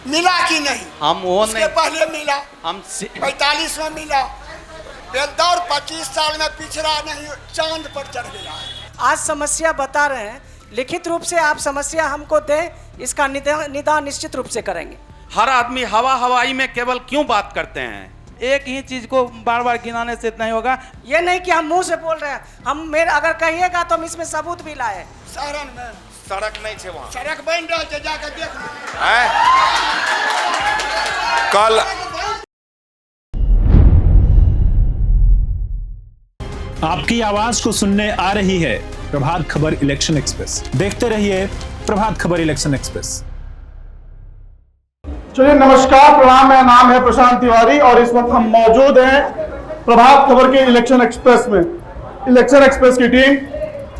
मिला कि नहीं? हम वो उसके नहीं, पहले मिला, हम 45 में मिला। बेलदौर 25 साल में पिछड़ा नहीं, चांद पर चढ़ गया है। आज समस्या बता रहे हैं, लिखित रूप से आप समस्या हमको दें, इसका निदान निश्चित रूप से करेंगे। हर आदमी हवा हवाई में केवल क्यों बात करते हैं? एक ही चीज को बार बार गिनाने से नहीं होगा। ये नहीं कि हम मुंह से बोल रहे हैं, हम मेरे अगर कहिएगा तो हम इसमें सबूत भी लाए। शहरन में सड़क नहीं थे वहाँ, सड़क बन रहा है, जाकर देख लो। हैं? कल आपकी आवाज को सुनने आ रही है प्रभात खबर इलेक्शन एक्सप्रेस। देखते रहिए प्रभात खबर इलेक्शन एक्सप्रेस। चलिए, नमस्कार, प्रणाम। मेरा नाम है प्रशांत तिवारी और इस वक्त हम मौजूद हैं प्रभात खबर के इलेक्शन एक्सप्रेस में। इलेक्शन एक्सप्रेस की टीम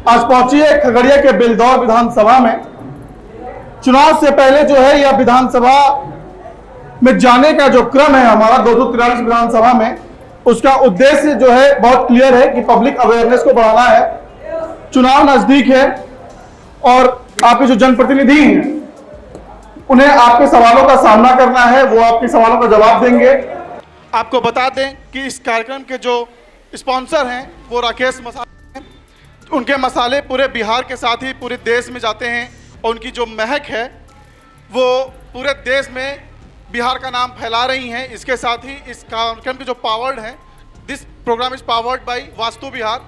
आज पहुंची है खगड़िया के बेलदौर विधानसभा में। चुनाव से पहले जो है यह विधानसभा में जाने का जो क्रम है हमारा 243 विधानसभा में, उसका उद्देश्य जो है बहुत क्लियर है कि पब्लिक अवेयरनेस को बढ़ाना है। चुनाव नजदीक है और आपके जो जनप्रतिनिधि हैं उन्हें आपके सवालों का सामना करना है, वो आपके सवालों का जवाब देंगे। आपको बता दें कि इस कार्यक्रम के जो स्पॉन्सर हैं वो राकेश मसाले हैं। उनके मसाले पूरे बिहार के साथ ही पूरे देश में जाते हैं और उनकी जो महक है वो पूरे देश में बिहार का नाम फैला रही हैं। इसके साथ ही इस कार्यक्रम के जो पावर्ड हैं, this program is powered by Vastu Bihar,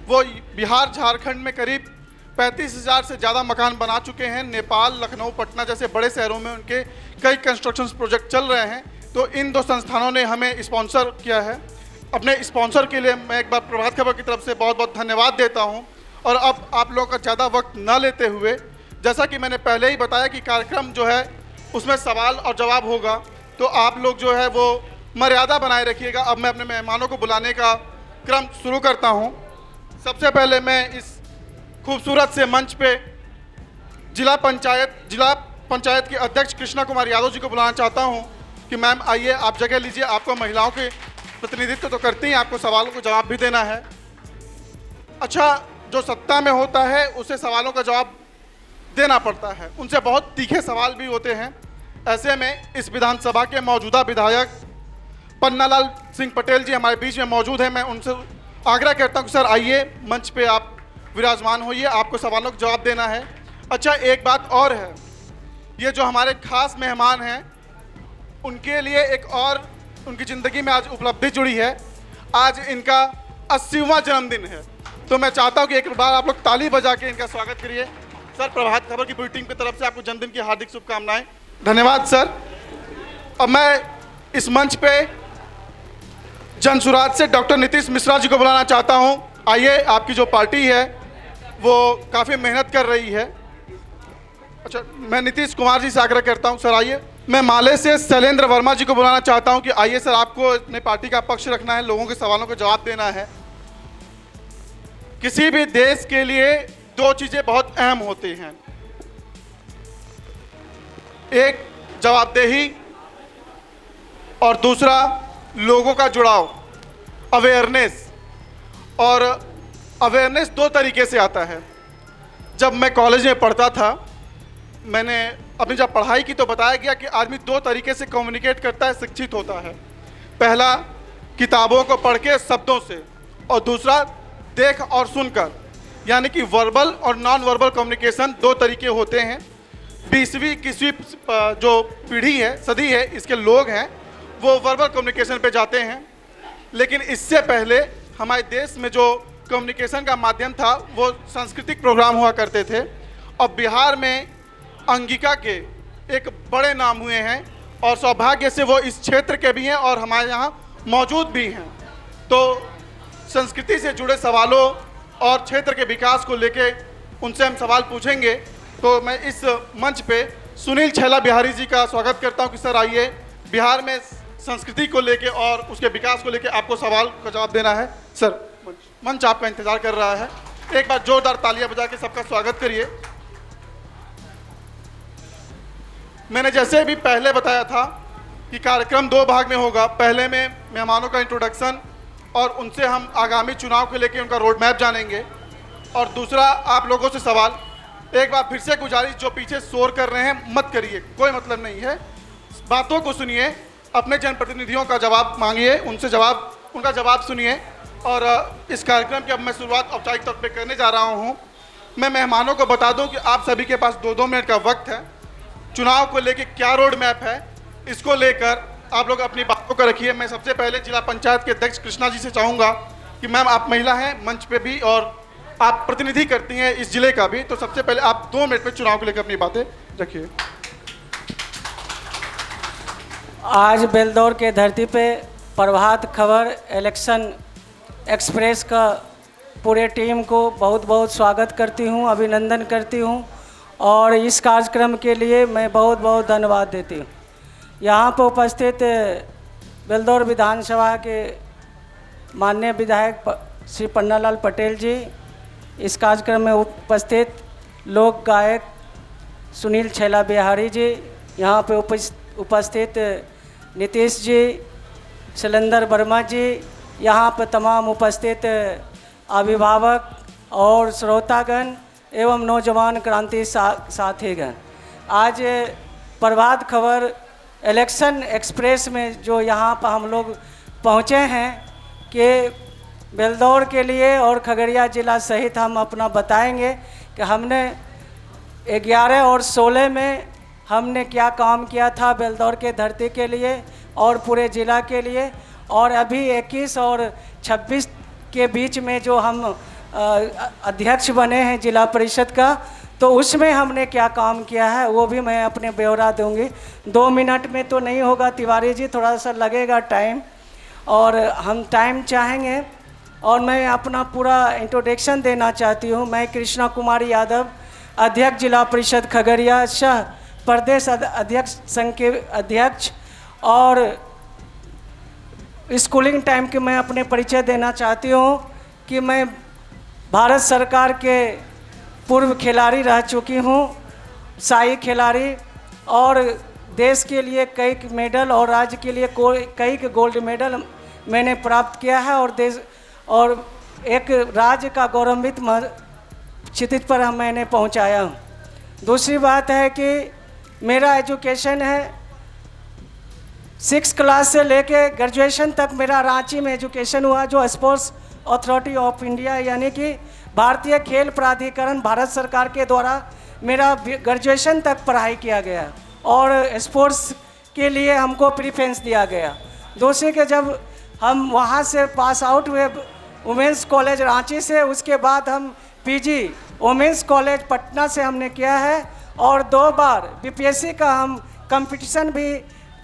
वो बिहार झारखंड में करीब 35,000 से ज़्यादा मकान बना चुके हैं। नेपाल, लखनऊ, पटना जैसे बड़े शहरों में उनके कई कंस्ट्रक्शन प्रोजेक्ट चल रहे हैं। तो इन दो संस्थानों ने हमें स्पॉन्सर किया है। अपने स्पॉन्सर के लिए मैं एक बार प्रभात खबर की तरफ से बहुत बहुत धन्यवाद देता हूं। और अब आप लोगों का ज़्यादा वक्त न लेते हुए, जैसा कि मैंने पहले ही बताया कि कार्यक्रम जो है उसमें सवाल और जवाब होगा, तो आप लोग जो है वो मर्यादा बनाए रखिएगा। अब मैं अपने मेहमानों को बुलाने का क्रम शुरू करता हूँ। सबसे पहले मैं इस खूबसूरत से मंच पे जिला पंचायत के अध्यक्ष कृष्णा कुमार यादव जी को बुलाना चाहता हूं कि मैम आइए, आप जगह लीजिए। आपको महिलाओं के प्रतिनिधित्व तो करती हैं, आपको सवालों को जवाब भी देना है। अच्छा, जो सत्ता में होता है उसे सवालों का जवाब देना पड़ता है, उनसे बहुत तीखे सवाल भी होते हैं। ऐसे में इस विधानसभा के मौजूदा विधायक पन्नालाल सिंह पटेल जी हमारे बीच में मौजूद हैं। मैं उनसे आग्रह करता हूँ कि सर आइए, मंच पे आप विराजमान होइए, आपको सवालों का जवाब देना है। अच्छा, एक बात और है, ये जो हमारे खास मेहमान हैं उनके लिए एक और उनकी ज़िंदगी में आज उपलब्धि जुड़ी है। आज इनका 80वां जन्मदिन है, तो मैं चाहता हूं कि एक बार आप लोग ताली बजा के इनका स्वागत करिए। सर, प्रभात खबर की पूरी टीम की तरफ से आपको जन्मदिन की हार्दिक शुभकामनाएं। धन्यवाद सर। अब मैं इस मंच पे जनसुराज से डॉक्टर नीतीश मिश्रा जी को बुलाना चाहता हूँ। आइए, आपकी जो पार्टी है वो काफ़ी मेहनत कर रही है। अच्छा, मैं नीतीश कुमार जी से आग्रह करता हूं, सर आइए। मैं माले से शैलेंद्र वर्मा जी को बुलाना चाहता हूं कि आइए सर, आपको अपने पार्टी का पक्ष रखना है, लोगों के सवालों का जवाब देना है। किसी भी देश के लिए दो चीज़ें बहुत अहम होती हैं, एक जवाबदेही और दूसरा लोगों का जुड़ाव, अवेयरनेस। और अवेयरनेस दो तरीके से आता है। जब मैं कॉलेज में पढ़ता था, मैंने अपनी जब पढ़ाई की तो बताया गया कि आदमी दो तरीके से कम्युनिकेट करता है, शिक्षित होता है। पहला किताबों को पढ़ के शब्दों से, और दूसरा देख और सुनकर, यानी कि वर्बल और नॉन वर्बल कम्युनिकेशन दो तरीके होते हैं। 20वीं 21वीं जो पीढ़ी है, सदी है, इसके लोग हैं वो वर्बल कम्युनिकेशन पे जाते हैं। लेकिन इससे पहले हमारे देश में जो कम्युनिकेशन का माध्यम था वो सांस्कृतिक प्रोग्राम हुआ करते थे। और बिहार में अंगिका के एक बड़े नाम हुए हैं और सौभाग्य से वो इस क्षेत्र के भी हैं और हमारे यहाँ मौजूद भी हैं। तो संस्कृति से जुड़े सवालों और क्षेत्र के विकास को लेके उनसे हम सवाल पूछेंगे। तो मैं इस मंच पे सुनील छैला बिहारी जी का स्वागत करता हूँ कि सर आइए, बिहार में संस्कृति को लेके और उसके विकास को लेके आपको सवाल का जवाब देना है। सर, मंच आपका इंतजार कर रहा है। एक बार जोरदार तालियां बजा के सबका स्वागत करिए। मैंने जैसे भी पहले बताया था कि कार्यक्रम दो भाग में होगा। पहले में मेहमानों का इंट्रोडक्शन और उनसे हम आगामी चुनाव के लेके उनका रोड मैप जानेंगे, और दूसरा आप लोगों से सवाल। एक बार फिर से गुजारिश, जो पीछे शोर कर रहे हैं मत करिए, कोई मतलब नहीं है। बातों को सुनिए, अपने जनप्रतिनिधियों का जवाब मांगिए, उनका जवाब सुनिए। और इस कार्यक्रम की अब मैं शुरुआत औपचारिक तौर पे करने जा रहा हूँ। मैं मेहमानों को बता दूं कि आप सभी के पास 2-2 मिनट का वक्त है। चुनाव को लेकर क्या रोड मैप है, इसको लेकर आप लोग अपनी बातों को रखिए। मैं सबसे पहले जिला पंचायत के अध्यक्ष कृष्णा जी से चाहूँगा कि मैम, आप महिला हैं मंच पे भी और आप प्रतिनिधि करती हैं इस जिले का भी, तो सबसे पहले आप 2 मिनट में चुनाव को लेकर अपनी बातें रखिए। आज बेलदौर के धरती पे प्रभात खबर इलेक्शन एक्सप्रेस का पूरे टीम को बहुत बहुत स्वागत करती हूँ, अभिनंदन करती हूँ और इस कार्यक्रम के लिए मैं बहुत बहुत धन्यवाद देती हूँ। यहाँ पर उपस्थित बेलदौर विधानसभा के माननीय विधायक श्री पन्नालाल पटेल जी, इस कार्यक्रम में उपस्थित लोक गायक सुनील छैला बिहारी जी, यहाँ पे उपस्थित नीतीश जी, शैलेंद्र वर्मा जी, यहाँ पर तमाम उपस्थित अभिभावक और श्रोतागण एवं नौजवान क्रांति साथीगण, आज प्रभात खबर इलेक्शन एक्सप्रेस में जो यहाँ पर हम लोग पहुँचे हैं कि बेलदौर के लिए और खगड़िया जिला सहित हम अपना बताएंगे कि हमने 11 और 16 में हमने क्या काम किया था बेलदौर के धरती के लिए और पूरे ज़िला के लिए, और अभी 21 और 26 के बीच में जो हम अध्यक्ष बने हैं जिला परिषद का, तो उसमें हमने क्या काम किया है वो भी मैं अपने ब्यौरा दूंगी। 2 मिनट में तो नहीं होगा तिवारी जी, थोड़ा सा लगेगा टाइम और हम टाइम चाहेंगे। और मैं अपना पूरा इंट्रोडक्शन देना चाहती हूँ। मैं कृष्णा कुमारी यादव, अध्यक्ष जिला परिषद खगड़िया, सह प्रदेश अध्यक्ष संघ के अध्यक्ष, और स्कूलिंग टाइम के मैं अपने परिचय देना चाहती हूँ कि मैं भारत सरकार के पूर्व खिलाड़ी रह चुकी हूँ, शाही खिलाड़ी, और देश के लिए कई मेडल और राज्य के लिए कई गोल्ड मेडल मैंने प्राप्त किया है और देश और एक राज्य का गौरवान्वित स्थिति पर मैंने पहुँचाया हूँ। दूसरी बात है कि मेरा एजुकेशन है 6 क्लास से लेके ग्रेजुएशन तक मेरा रांची में एजुकेशन हुआ, जो स्पोर्ट्स अथॉरिटी ऑफ इंडिया यानी कि भारतीय खेल प्राधिकरण भारत सरकार के द्वारा मेरा ग्रेजुएशन तक पढ़ाई किया गया और स्पोर्ट्स के लिए हमको प्रीफरेंस दिया गया। दूसरे के जब हम वहाँ से पास आउट हुए वुमेंस कॉलेज रांची से, उसके बाद हम पीजी वुमेंस कॉलेज पटना से हमने किया है और 2 बार बीपीएससी का हम कंपटीशन भी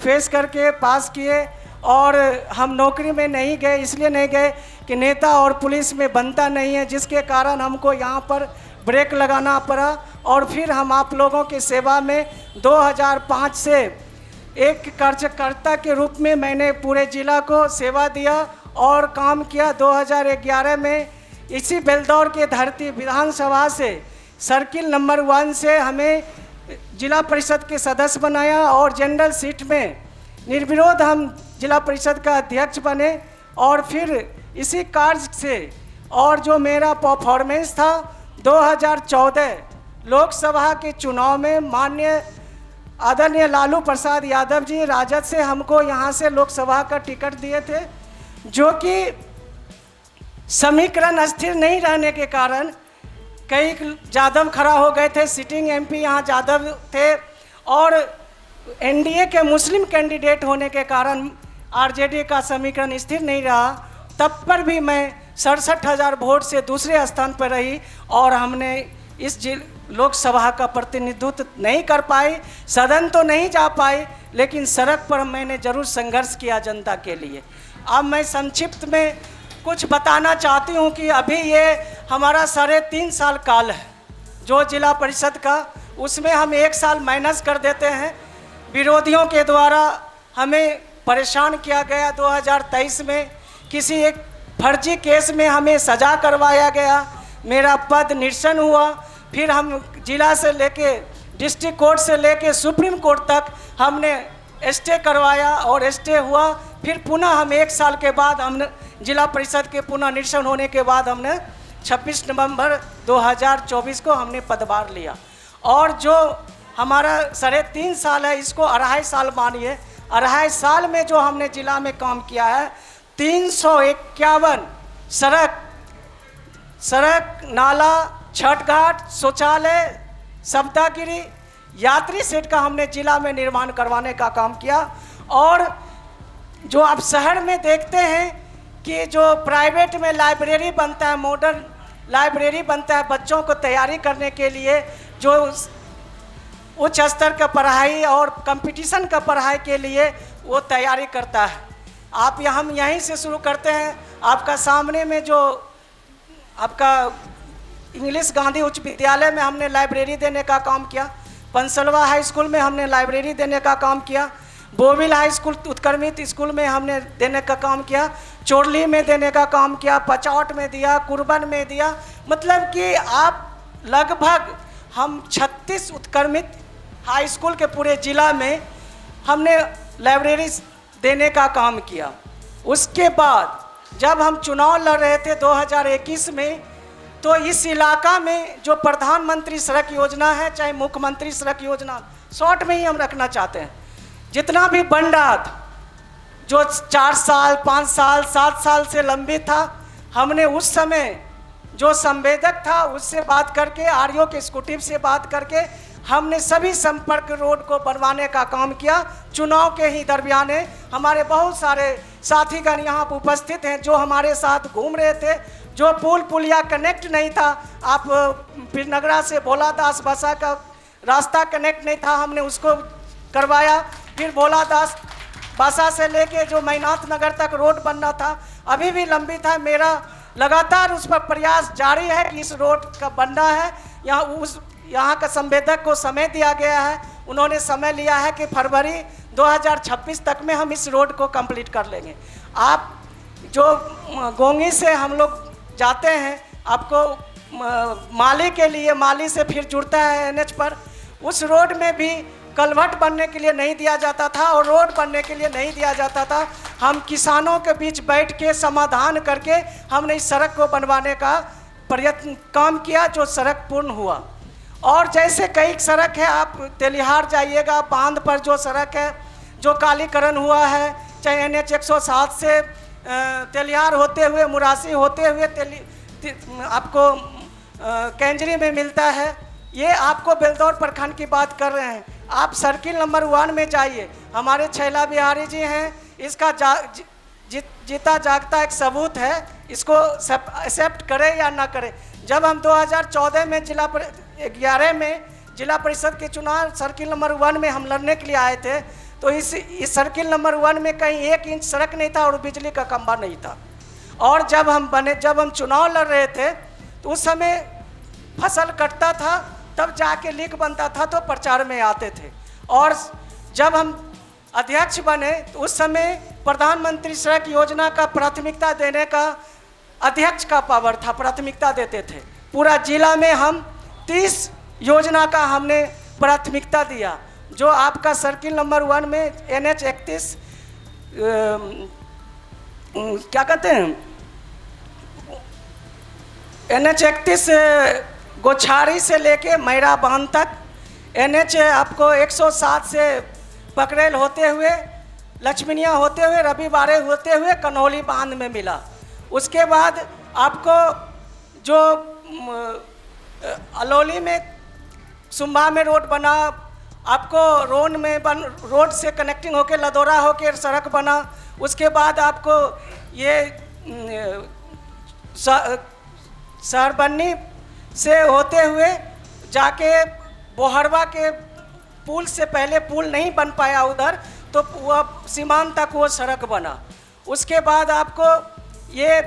फेस करके पास किए। और हम नौकरी में नहीं गए, इसलिए नहीं गए कि नेता और पुलिस में बनता नहीं है, जिसके कारण हमको यहाँ पर ब्रेक लगाना पड़ा। और फिर हम आप लोगों की सेवा में 2005 से एक कार्यकर्ता के रूप में मैंने पूरे ज़िला को सेवा दिया और काम किया। 2011 में इसी बेलदौर के धरती विधानसभा से सर्किल नंबर 1 से हमें जिला परिषद के सदस्य बनाया और जनरल सीट में निर्विरोध हम जिला परिषद का अध्यक्ष बने। और फिर इसी कार्य से और जो मेरा परफॉर्मेंस था 2014 लोकसभा के चुनाव में माननीय आदरणीय लालू प्रसाद यादव जी राजद से हमको यहाँ से लोकसभा का टिकट दिए थे, जो कि समीकरण स्थिर नहीं रहने के कारण कई यादव खड़ा हो गए थे। सिटिंग एमपी यहाँ यादव थे और एनडीए के मुस्लिम कैंडिडेट होने के कारण आरजेडी का समीकरण स्थिर नहीं रहा। तब पर भी मैं 67,000 वोट से दूसरे स्थान पर रही और हमने इस लोकसभा का प्रतिनिधित्व नहीं कर पाई, सदन तो नहीं जा पाई, लेकिन सड़क पर मैंने जरूर संघर्ष किया जनता के लिए। अब मैं संक्षिप्त में कुछ बताना चाहती हूँ कि अभी ये हमारा 3.5 साल काल है जो जिला परिषद का, उसमें हम 1 साल माइनस कर देते हैं। विरोधियों के द्वारा हमें परेशान किया गया। 2023 में किसी एक फर्जी केस में हमें सज़ा करवाया गया, मेरा पद निरसन हुआ। फिर हम जिला से लेके डिस्ट्रिक्ट कोर्ट से लेके सुप्रीम कोर्ट तक हमने स्टे करवाया और स्टे हुआ। फिर पुनः हम 1 साल के बाद हमने जिला परिषद के पुनः निरसन होने के बाद हमने 26 नवंबर 2024 को हमने पदभार लिया। और जो हमारा 3.5 साल है, इसको 2.5 साल मानिए। 2.5 साल में जो हमने जिला में काम किया है, 351 सड़क, नाला, छठ घाट, शौचालय, सब्दागिरी, यात्री सेट का हमने जिला में निर्माण करवाने का काम किया। और जो आप शहर में देखते हैं कि जो प्राइवेट में लाइब्रेरी बनता है, मॉडर्न लाइब्रेरी बनता है बच्चों को तैयारी करने के लिए, जो उच्च स्तर का पढ़ाई और कंपटीशन का पढ़ाई के लिए वो तैयारी करता है। हम यहीं से शुरू करते हैं। आपका सामने में जो आपका इंग्लिश गांधी उच्च विद्यालय में हमने लाइब्रेरी देने का काम किया, पंसलवा हाई स्कूल में हमने लाइब्रेरी देने का काम किया, बोविल हाई स्कूल उत्क्रमित स्कूल में हमने देने का काम किया, चोरली में देने का काम किया, पचौट में दिया, कुर्बन में दिया। मतलब कि आप लगभग हम 36 उत्क्रमित हाई स्कूल के पूरे ज़िला में हमने लाइब्रेरी देने का काम किया। उसके बाद जब हम चुनाव लड़ रहे थे 2021 में, तो इस इलाका में जो प्रधानमंत्री सड़क योजना है, चाहे मुख्यमंत्री सड़क योजना, शॉर्ट में ही हम रखना चाहते हैं, जितना भी बन रहा था, जो 4 साल 5 साल 7 साल से लंबित था, हमने उस समय जो संवेदक था उससे बात करके, आरओ के एक्जीक्यूटिव से बात करके हमने सभी संपर्क रोड को बनवाने का काम किया। चुनाव के ही दरमियान हमारे बहुत सारे साथीगण यहाँ पर उपस्थित हैं जो हमारे साथ घूम रहे थे। जो पुलिया कनेक्ट नहीं था, आप पीरनगरा से भोलादास बसा का रास्ता कनेक्ट नहीं था, हमने उसको करवाया। फिर भोलादास बसा से लेके जो मैनाथ नगर तक रोड बनना था, अभी भी लंबित है। मेरा लगातार उस पर प्रयास जारी है कि इस रोड का बनना है। यहाँ का संवेदक को समय दिया गया है, उन्होंने समय लिया है कि फरवरी 2026 तक में हम इस रोड को कंप्लीट कर लेंगे। आप जो गोंगी से हम लोग जाते हैं, आपको माली के लिए, माली से फिर जुड़ता है एनएच पर, उस रोड में भी कलवट बनने के लिए नहीं दिया जाता था और रोड बनने के लिए नहीं दिया जाता था। हम किसानों के बीच बैठ के समाधान करके हमने इस सड़क को बनवाने का प्रयत्न काम किया, जो सड़क पूर्ण हुआ। और जैसे कई सड़क है, आप तेलिहार जाइएगा, बांध पर जो सड़क है जो कालीकरण हुआ है, चाहे NH 107 से तेलिहार होते हुए, मुरासी होते हुए आपको कैंजरी में मिलता है। ये आपको बेलदौर प्रखंड की बात कर रहे हैं। आप सर्किल नंबर 1 में जाइए, हमारे छैला बिहारी जी हैं, इसका जीता जागता एक सबूत है, इसको एक्सेप्ट करें या ना करें। जब हम 2014 में 11 में जिला परिषद के चुनाव सर्किल नंबर 1 में हम लड़ने के लिए आए थे, तो इस सर्किल नंबर 1 में कहीं 1 इंच सड़क नहीं था और बिजली का खंभा नहीं था। और जब हम चुनाव लड़ रहे थे तो उस समय फसल कटता था, तब जाके लीक बनता था तो प्रचार में आते थे। और जब हम अध्यक्ष बने तो उस समय प्रधानमंत्री सड़क योजना का प्राथमिकता देने का अध्यक्ष का पावर था, प्राथमिकता देते थे। पूरा जिला में हम 30 योजना का हमने प्राथमिकता दिया। जो आपका सर्किल नंबर 1 में NH 31 क्या कहते हैं, NH 31 गोछारी से लेके मैरा बांध तक, NH आपको 107 से पकड़ेल होते हुए, लक्ष्मीनिया होते हुए, रविवारे होते हुए कन्हौली बांध में मिला। उसके बाद आपको जो अलौली में सुम्बा में रोड बना, आपको रोड से कनेक्टिंग होके लदौरा होके सड़क बना। उसके बाद आपको ये सहरबन्नी से होते हुए जाके बोहरवा के पुल से, पहले पुल नहीं बन पाया उधर, तो वह सीमांत तक वो सड़क बना। उसके बाद आपको ये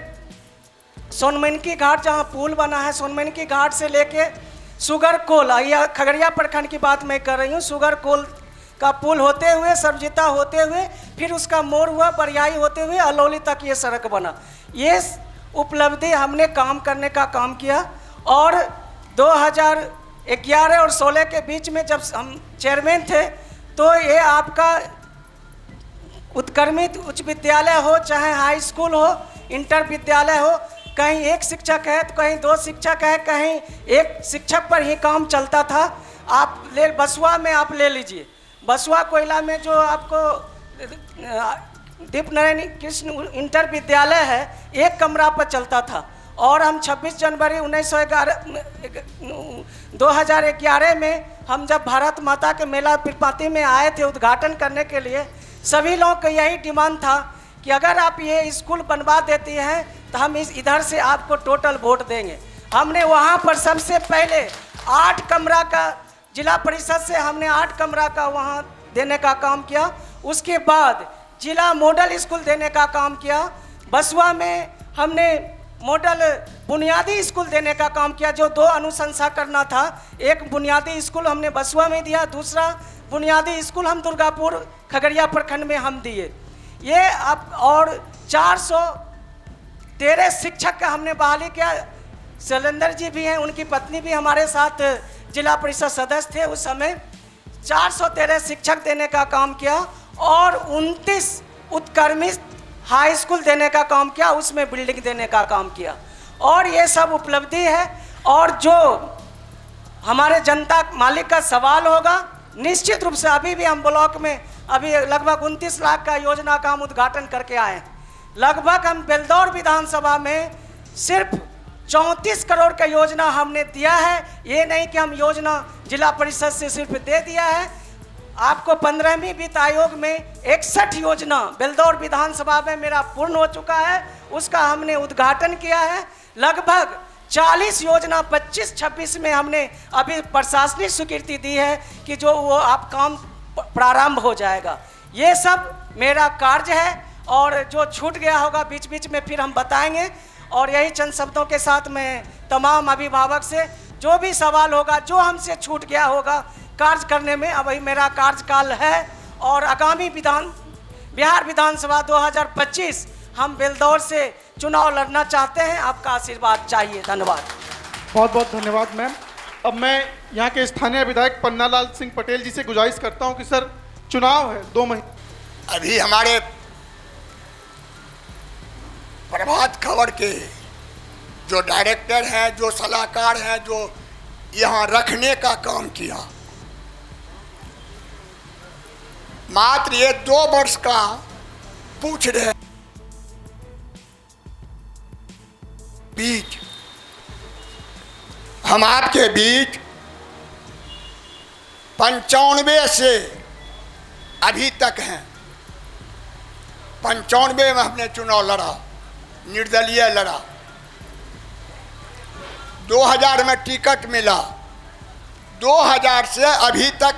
सोनमनकी घाट, जहाँ पुल बना है, सोनमनकी घाट से लेके सुगर कोल, या खगड़िया प्रखंड की बात मैं कर रही हूँ, सुगर कोल का पुल होते हुए, सरजिता होते हुए, फिर उसका मोड़ हुआ बरियाई होते हुए अलौली तक ये सड़क बना। ये उपलब्धि हमने काम करने का काम किया। और 2011 और 16 के बीच में जब हम चेयरमैन थे, तो ये आपका उत्क्रमित उच्च विद्यालय हो, चाहे हाई स्कूल हो, इंटर विद्यालय हो, कहीं एक शिक्षक है तो कहीं 2 शिक्षक है, कहीं एक शिक्षक पर ही काम चलता था। आप ले बसुआ में आप ले लीजिए, बसुआ कोयला में जो आपको दीप नारायण कृष्ण इंटर विद्यालय है, एक कमरा पर चलता था। और हम 26 जनवरी 2011 में हम जब भारत माता के मेला पीरपाती में आए थे उद्घाटन करने के लिए, सभी लोगों का यही डिमांड था कि अगर आप ये स्कूल बनवा देती हैं तो हम इधर से आपको टोटल वोट देंगे। हमने वहाँ पर सबसे पहले 8 कमरा का, जिला परिषद से हमने 8 कमरा का वहाँ देने का काम किया। उसके बाद जिला मॉडल स्कूल देने का काम किया। बसुआ में हमने मॉडल बुनियादी स्कूल देने का काम किया, जो 2 अनुशंसा करना था। एक बुनियादी स्कूल हमने बसुआ में दिया, दूसरा बुनियादी स्कूल हम दुर्गापुर खगड़िया प्रखंड में हम दिए। ये अब और 413 शिक्षक का हमने बहाली किया। शैलेंद्र जी भी हैं, उनकी पत्नी भी हमारे साथ जिला परिषद सदस्य थे उस समय। 413 शिक्षक देने का काम किया और 29 उत्क्रमित हाई स्कूल देने का काम किया, उसमें बिल्डिंग देने का काम किया। और ये सब उपलब्धि है। और जो हमारे जनता मालिक का सवाल होगा, निश्चित रूप से अभी भी हम ब्लॉक में अभी लगभग 29 लाख का योजना का हम उद्घाटन करके आए। लगभग हम बेलदौर विधानसभा में सिर्फ 34 करोड़ का योजना हमने दिया है। ये नहीं कि हम योजना जिला परिषद से सिर्फ दे दिया है। आपको 15वीं वित्त आयोग में 61 योजना बेलदौर विधानसभा में मेरा पूर्ण हो चुका है, उसका हमने उद्घाटन किया है। लगभग 40 योजना 25-26 में हमने अभी प्रशासनिक स्वीकृति दी है कि जो वो आप काम प्रारंभ हो जाएगा। ये सब मेरा कार्य है और जो छूट गया होगा बीच बीच में फिर हम बताएंगे। और यही चंद शब्दों के साथ मैं तमाम अभिभावक से जो भी सवाल होगा, जो हमसे छूट गया होगा कार्य करने में, अभी मेरा कार्यकाल है और आगामी बिहार विधानसभा 2025 हम बेलदौर से चुनाव लड़ना चाहते हैं। आपका आशीर्वाद चाहिए। धन्यवाद। बहुत बहुत धन्यवाद मैम। अब मैं यहाँ के स्थानीय विधायक पन्नालाल सिंह पटेल जी से गुजारिश करता हूँ कि सर, चुनाव है 2 महीने। अभी हमारे प्रभात खबर के जो डायरेक्टर हैं, जो सलाहकार हैं, जो यहाँ रखने का काम किया, मात्र ये 2 वर्ष का पूछ रहे बीच हम आपके बीच 95 से अभी तक हैं। 95 में हमने चुनाव लड़ा, निर्दलीय लड़ा। 2000 में टिकट मिला। 2000 से अभी तक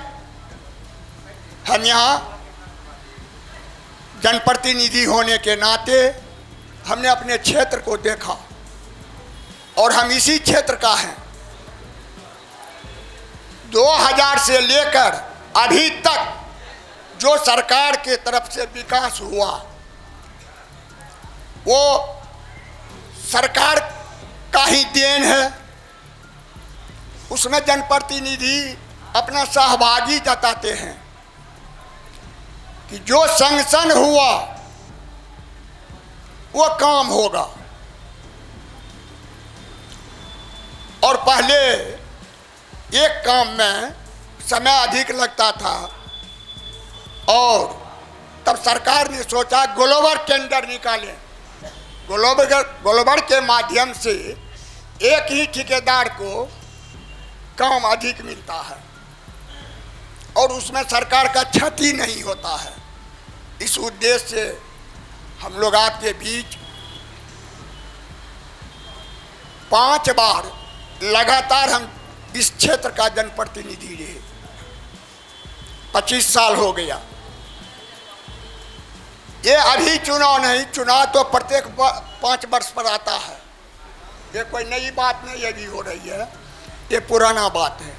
हम यहाँ जनप्रतिनिधि होने के नाते हमने अपने क्षेत्र को देखा और हम इसी क्षेत्र का हैं। 2000 से लेकर अभी तक जो सरकार के तरफ से विकास हुआ, वो सरकार का ही देन है। उसमें जनप्रतिनिधि अपना सहभागी जताते हैं कि जो सैंक्शन हुआ वो काम होगा। और पहले एक काम में समय अधिक लगता था और तब सरकार ने सोचा ग्लोबल टेंडर निकालें। ग्लोबल के माध्यम से एक ही ठेकेदार को काम अधिक मिलता है और उसमें सरकार का क्षति नहीं होता है। इस उद्देश्य से हम लोग आपके बीच 5 बार लगातार हम इस क्षेत्र का जनप्रतिनिधि रहे। 25 साल हो गया। ये अभी चुनाव नहीं, चुनाव तो प्रत्येक 5 वर्ष पर आता है। ये कोई नई बात नहीं अभी हो रही है, ये पुराना बात है।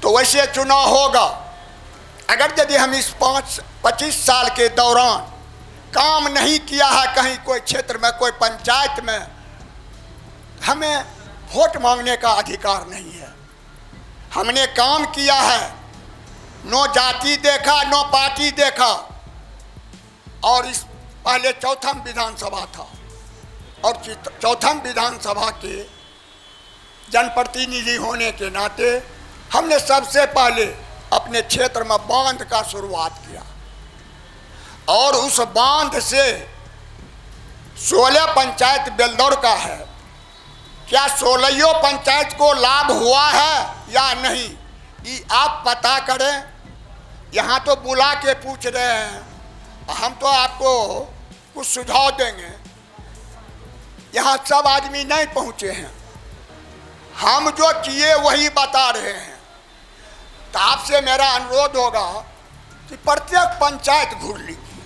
तो वैसे चुनाव होगा। अगर यदि हम इस 25 साल के दौरान काम नहीं किया है कहीं कोई क्षेत्र में, कोई पंचायत में, हमें वोट मांगने का अधिकार नहीं है। हमने काम किया है, नो जाति देखा, नो पार्टी देखा। और इस पहले चौथम विधानसभा था और चौथम विधानसभा के जनप्रतिनिधि होने के नाते हमने सबसे पहले अपने क्षेत्र में बांध का शुरुआत किया और उस बांध से 16 पंचायत बेलदौर का है। क्या 16 पंचायत को लाभ हुआ है या नहीं, ये आप पता करें। यहाँ तो बुला के पूछ रहे हैं, हम तो आपको कुछ सुझाव देंगे। यहाँ सब आदमी नहीं पहुँचे हैं, हम जो किए वही बता रहे हैं। तो आपसे मेरा अनुरोध होगा कि प्रत्येक पंचायत घूर लीजिए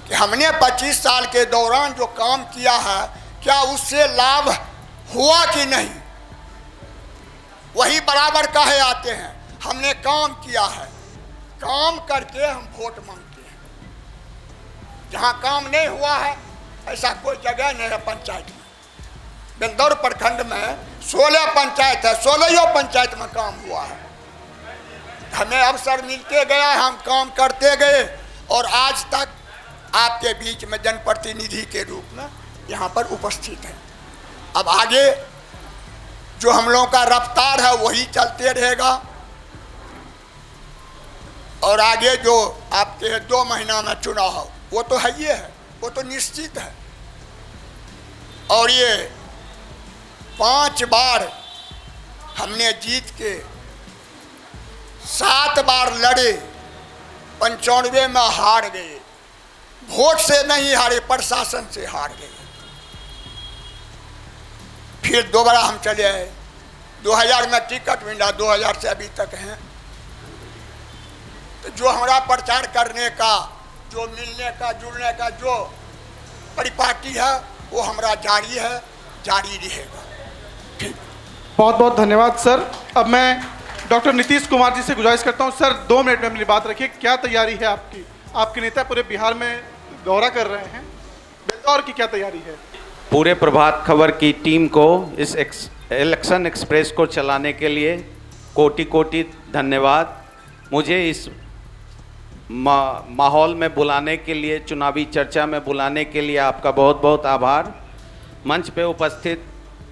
कि हमने 25 साल के दौरान जो काम किया है क्या उससे लाभ हुआ कि नहीं। वही बराबर कहे आते हैं हमने काम किया है, काम करके हम वोट मांगते हैं। जहाँ काम नहीं हुआ है ऐसा कोई जगह नहीं है पंचायत में। बेलदौर प्रखंड में 16 पंचायत है, 16 पंचायत में काम हुआ है। हमें अवसर मिलते गया, हम काम करते गए और आज तक आपके बीच में जनप्रतिनिधि के रूप में यहाँ पर उपस्थित है। अब आगे जो हम लोगों का रफ्तार है वही चलते रहेगा और आगे जो आपके 2 महीना में चुनाव हो वो तो है ही है, वो तो निश्चित है। और ये 5 बार हमने जीत के 7 बार लड़े, 95 में हार गए। वोट से नहीं हारे, प्रशासन से हार गए। फिर दोबारा हम चले आए, 2000 में टिकट मिला, 2000 से अभी तक हैं। तो जो हमारा प्रचार करने का, जो मिलने का, जुड़ने का जो परिपाटी है वो हमारा जारी है, जारी रहेगा। ठीक, बहुत बहुत धन्यवाद सर। अब मैं डॉक्टर नीतीश कुमार जी से गुजारिश करता हूं, सर 2 मिनट में अपनी बात रखिए। क्या तैयारी है आपकी? आपके नेता पूरे बिहार में दौरा कर रहे हैं, बेलदौर की क्या तैयारी है? पूरे प्रभात खबर की टीम को इस इलेक्शन एक्सप्रेस को चलाने के लिए कोटि कोटि धन्यवाद। मुझे इस माहौल में बुलाने के लिए, चुनावी चर्चा में बुलाने के लिए आपका बहुत बहुत आभार। मंच पे उपस्थित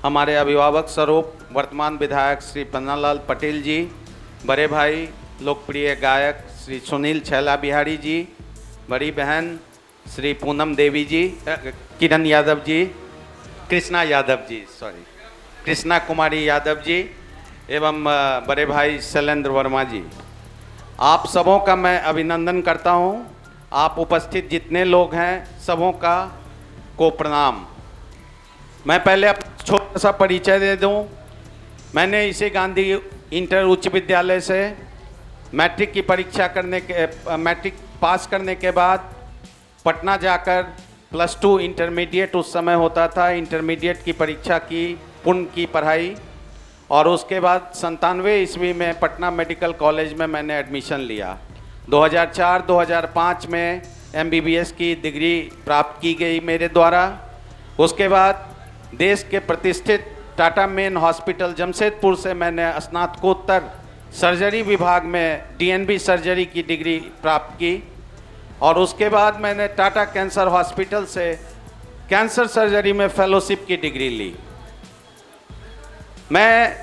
हमारे अभिभावक स्वरूप वर्तमान विधायक श्री पन्नालाल पटेल जी, बड़े भाई लोकप्रिय गायक श्री सुनील छैला बिहारी जी, बड़ी बहन श्री पूनम देवी जी, किरण यादव जी, कृष्णा कुमारी यादव जी एवं बड़े भाई शैलेंद्र वर्मा जी, आप सबों का मैं अभिनंदन करता हूं। आप उपस्थित जितने लोग हैं सबों का को प्रणाम। मैं पहले अपना छोटा सा परिचय दे दूं। मैंने इसे गांधी इंटर उच्च विद्यालय से मैट्रिक की परीक्षा मैट्रिक पास करने के बाद पटना जाकर +2 इंटरमीडिएट उस समय होता था, इंटरमीडिएट की परीक्षा की, पूर्ण की पढ़ाई, और उसके बाद 97 ईस्वी में पटना मेडिकल कॉलेज में मैंने एडमिशन लिया। 2004-2005 में MBBS की डिग्री प्राप्त की गई मेरे द्वारा। उसके बाद देश के प्रतिष्ठित टाटा मेन हॉस्पिटल जमशेदपुर से मैंने स्नातकोत्तर सर्जरी विभाग में DNB सर्जरी की डिग्री प्राप्त की और उसके बाद मैंने टाटा कैंसर हॉस्पिटल से कैंसर सर्जरी में फेलोशिप की डिग्री ली। मैं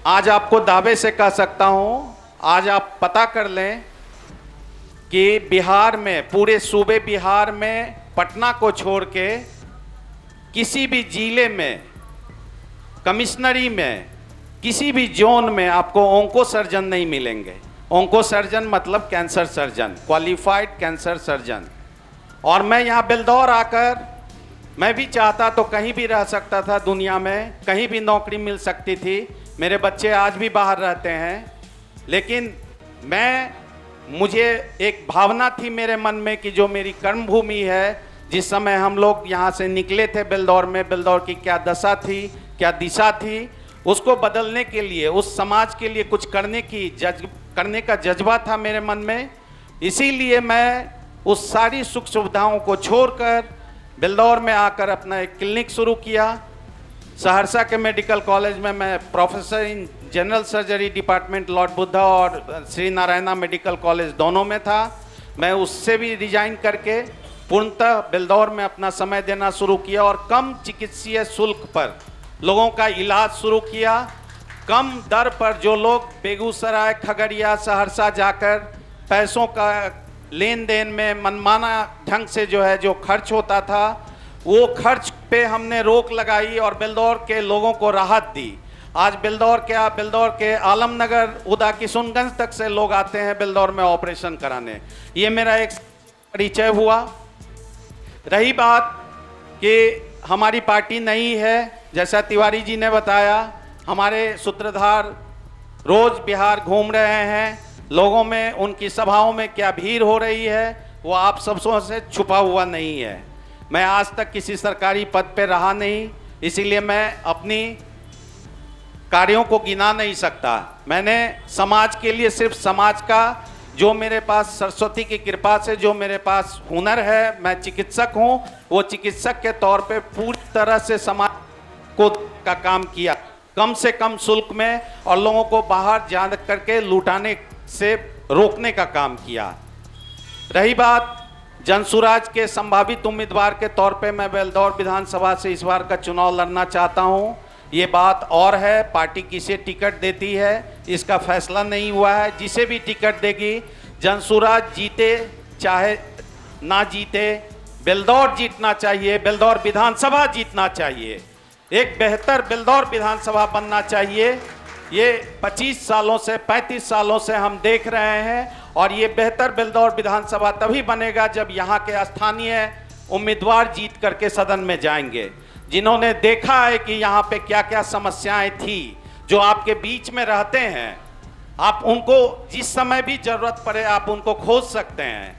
आज आपको दावे से कह सकता हूं, आज आप पता कर लें कि बिहार में, पूरे सूबे बिहार में पटना को छोड़ के किसी भी जिले में, कमिश्नरी में, किसी भी जोन में आपको ओंको सर्जन नहीं मिलेंगे। ओंको सर्जन मतलब cancer surgeon, qualified cancer surgeon. और मैं यहाँ बेलदौर आकर, मैं भी चाहता तो कहीं भी रह सकता था दुनिया में, कहीं भी नौकरी मिल सकती थी। मेरे बच्चे आज भी बाहर रहते हैं, लेकिन मुझे एक भावना थी मेरे मन में कि जो मेरी कर्मभूमि है, जिस समय हम लोग यहाँ से निकले थे बेलदौर में, बेलदौर की क्या दशा थी, क्या दिशा थी, उसको बदलने के लिए, उस समाज के लिए कुछ करने का जज्बा था मेरे मन में। इसीलिए मैं उस सारी सुख सुविधाओं को छोड़कर बेलदौर में आकर अपना एक क्लिनिक शुरू किया। सहरसा के मेडिकल कॉलेज में मैं professor in general surgery department Lord Buddha और श्री नारायणा मेडिकल कॉलेज दोनों में था। मैं उससे भी रिजाइन करके पूर्णतः बेलदौर में अपना समय देना शुरू किया और कम चिकित्सीय शुल्क पर लोगों का इलाज शुरू किया। कम दर पर जो लोग बेगूसराय, खगड़िया, सहरसा जाकर पैसों का लेन देन में मनमाना ढंग से जो है जो खर्च होता था, वो खर्च पे हमने रोक लगाई और बेलदौर के लोगों को राहत दी। आज बेलदौर के आलमनगर, उदा, किशुनगंज तक से लोग आते हैं बेलदौर में ऑपरेशन कराने। ये मेरा एक परिचय हुआ। रही बात कि हमारी पार्टी नहीं है, जैसा तिवारी जी ने बताया, हमारे सूत्रधार रोज बिहार घूम रहे हैं, लोगों में उनकी सभाओं में क्या भीड़ हो रही है वो आप सबों से छुपा हुआ नहीं है। मैं आज तक किसी सरकारी पद पे रहा नहीं, इसीलिए मैं अपनी कार्यों को गिना नहीं सकता। मैंने समाज के लिए सिर्फ समाज का जो मेरे पास सरस्वती की कृपा से जो मेरे पास हुनर है, मैं चिकित्सक हूँ, वो चिकित्सक के तौर पे पूरी तरह से समाज को का काम किया, कम से कम शुल्क में, और लोगों को बाहर जा करके लुटाने से रोकने का काम किया। रही बात जनसुराज के संभावित उम्मीदवार के तौर पे मैं बेलदौर विधानसभा से इस बार का चुनाव लड़ना चाहता हूं। ये बात और है, पार्टी किसे टिकट देती है इसका फैसला नहीं हुआ है। जिसे भी टिकट देगी, जनसुराज जीते चाहे ना जीते, बेलदौर जीतना चाहिए, बेलदौर विधानसभा जीतना चाहिए, एक बेहतर बेलदौर विधानसभा बनना चाहिए। ये 25 सालों से 35 सालों से हम देख रहे हैं, और ये बेहतर बेलदौर विधानसभा तभी बनेगा जब यहाँ के स्थानीय उम्मीदवार जीत करके सदन में जाएंगे, जिन्होंने देखा है कि यहाँ पे क्या क्या समस्याएं थी, जो आपके बीच में रहते हैं। आप उनको जिस समय भी जरूरत पड़े आप उनको खोज सकते हैं।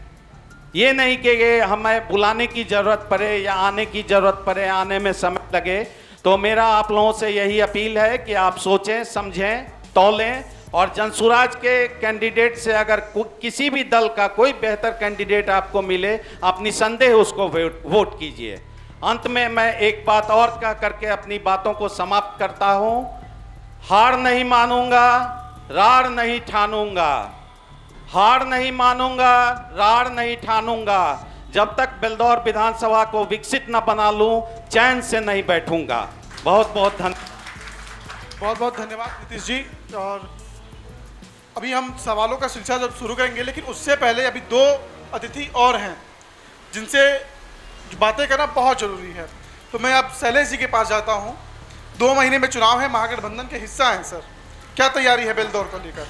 ये नहीं कि ये हमें बुलाने की जरूरत पड़े या आने की जरूरत पड़े, आने में समय लगे। तो मेरा आप लोगों से यही अपील है कि आप सोचें, समझें, तौलें, और जनसुराज के कैंडिडेट से अगर किसी भी दल का कोई बेहतर कैंडिडेट आपको मिले, आप निसंदेह उसको वोट कीजिए। अंत में मैं एक बात और कह करके अपनी बातों को समाप्त करता हूं। हार नहीं मानूंगा, रार नहीं ठानूंगा, हार नहीं मानूंगा, रार नहीं ठानूंगा। जब तक बेलदौर विधानसभा को विकसित न बना लूं, चैन से नहीं बैठूंगा। बहुत बहुत धन्यवाद नीतीश जी। और अभी हम सवालों का सिलसिला जब शुरू करेंगे, लेकिन उससे पहले अभी 2 अतिथि और हैं जिनसे बातें करना बहुत जरूरी है। तो मैं अब शैलेश जी के पास जाता हूं। 2 महीने में चुनाव है, महागठबंधन के हिस्सा हैं सर, क्या तैयारी है बेलदौर को लेकर?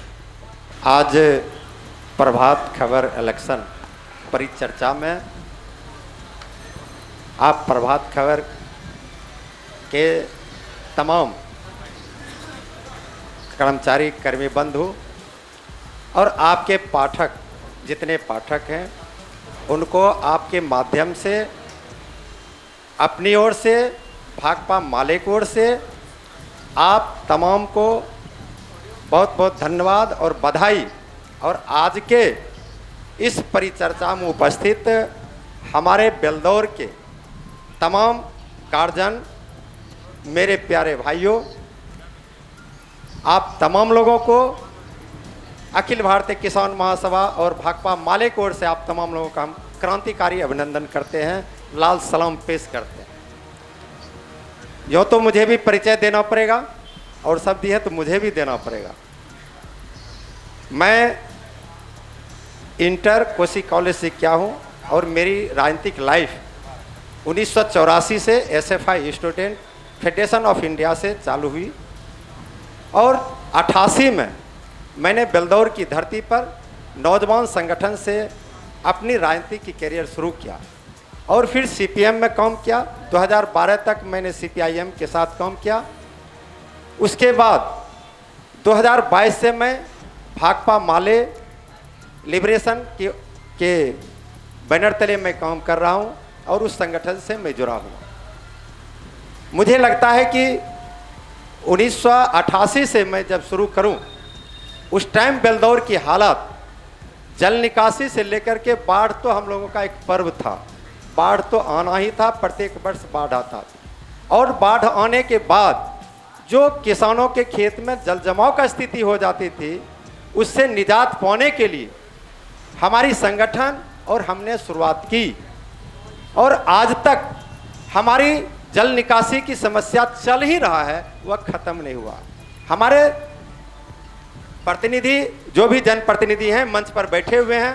आज प्रभात खबर इलेक्शन परिचर्चा में आप प्रभात खबर के तमाम कर्मचारी, कर्मी बंधु और आपके पाठक, जितने पाठक हैं, उनको आपके माध्यम से, अपनी ओर से, भाकपा माले की ओर से आप तमाम को बहुत बहुत धन्यवाद और बधाई। और आज के इस परिचर्चा में उपस्थित हमारे बेलदौर के तमाम गार्जियन, मेरे प्यारे भाइयों, आप तमाम लोगों को अखिल भारतीय किसान महासभा और भाकपा माले की ओर से आप तमाम लोगों का हम क्रांतिकारी अभिनंदन करते हैं, लाल सलाम पेश करते हैं। यूँ तो मुझे भी परिचय देना पड़ेगा और शब्द है तो मुझे भी देना पड़ेगा। मैं इंटर कोसी कॉलेज से किया हूँ और मेरी राजनीतिक लाइफ 1984 से SFI student federation of India से चालू हुई, और 88 में मैंने बेलदौर की धरती पर नौजवान संगठन से अपनी राजनीति की करियर शुरू किया, और फिर CPM में काम किया। 2012 तक मैंने CPIM के साथ काम किया। उसके बाद 2022 से मैं भाकपा माले लिबरेशन के बैनर तले में काम कर रहा हूं, और उस संगठन से मैं जुड़ा हूं। मुझे लगता है कि 1988 से मैं जब शुरू करूं, उस टाइम बेलदौर की हालत, जल निकासी से लेकर के बाढ़ तो हम लोगों का एक पर्व था। बाढ़ तो आना ही था, प्रत्येक वर्ष बाढ़ आता था, और बाढ़ आने के बाद जो किसानों के खेत में जल जमाव का स्थिति हो जाती थी, उससे निजात पाने के लिए हमारी संगठन और हमने शुरुआत की, और आज तक हमारी जल निकासी की समस्या चल ही रहा है, वह ख़त्म नहीं हुआ। हमारे प्रतिनिधि जो भी जनप्रतिनिधि हैं मंच पर बैठे हुए हैं,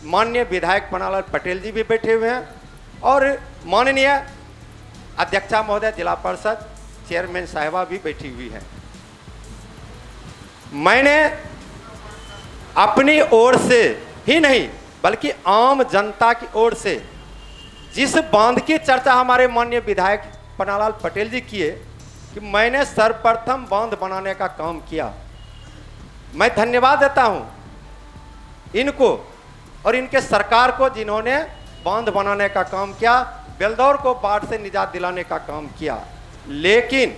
माननीय विधायक पन्नालाल पटेल जी भी बैठे हुए हैं और माननीय अध्यक्षा महोदय जिला परिषद चेयरमैन साहिबा भी बैठी हुई हैं। मैंने अपनी ओर से ही नहीं बल्कि आम जनता की ओर से जिस बांध की चर्चा हमारे माननीय विधायक पन्नालाल पटेल जी किए कि मैंने सर्वप्रथम बांध बनाने का काम किया, मैं धन्यवाद देता हूं इनको और इनके सरकार को जिन्होंने बांध बनाने का काम किया, बेलदौर को बाढ़ से निजात दिलाने का काम किया। लेकिन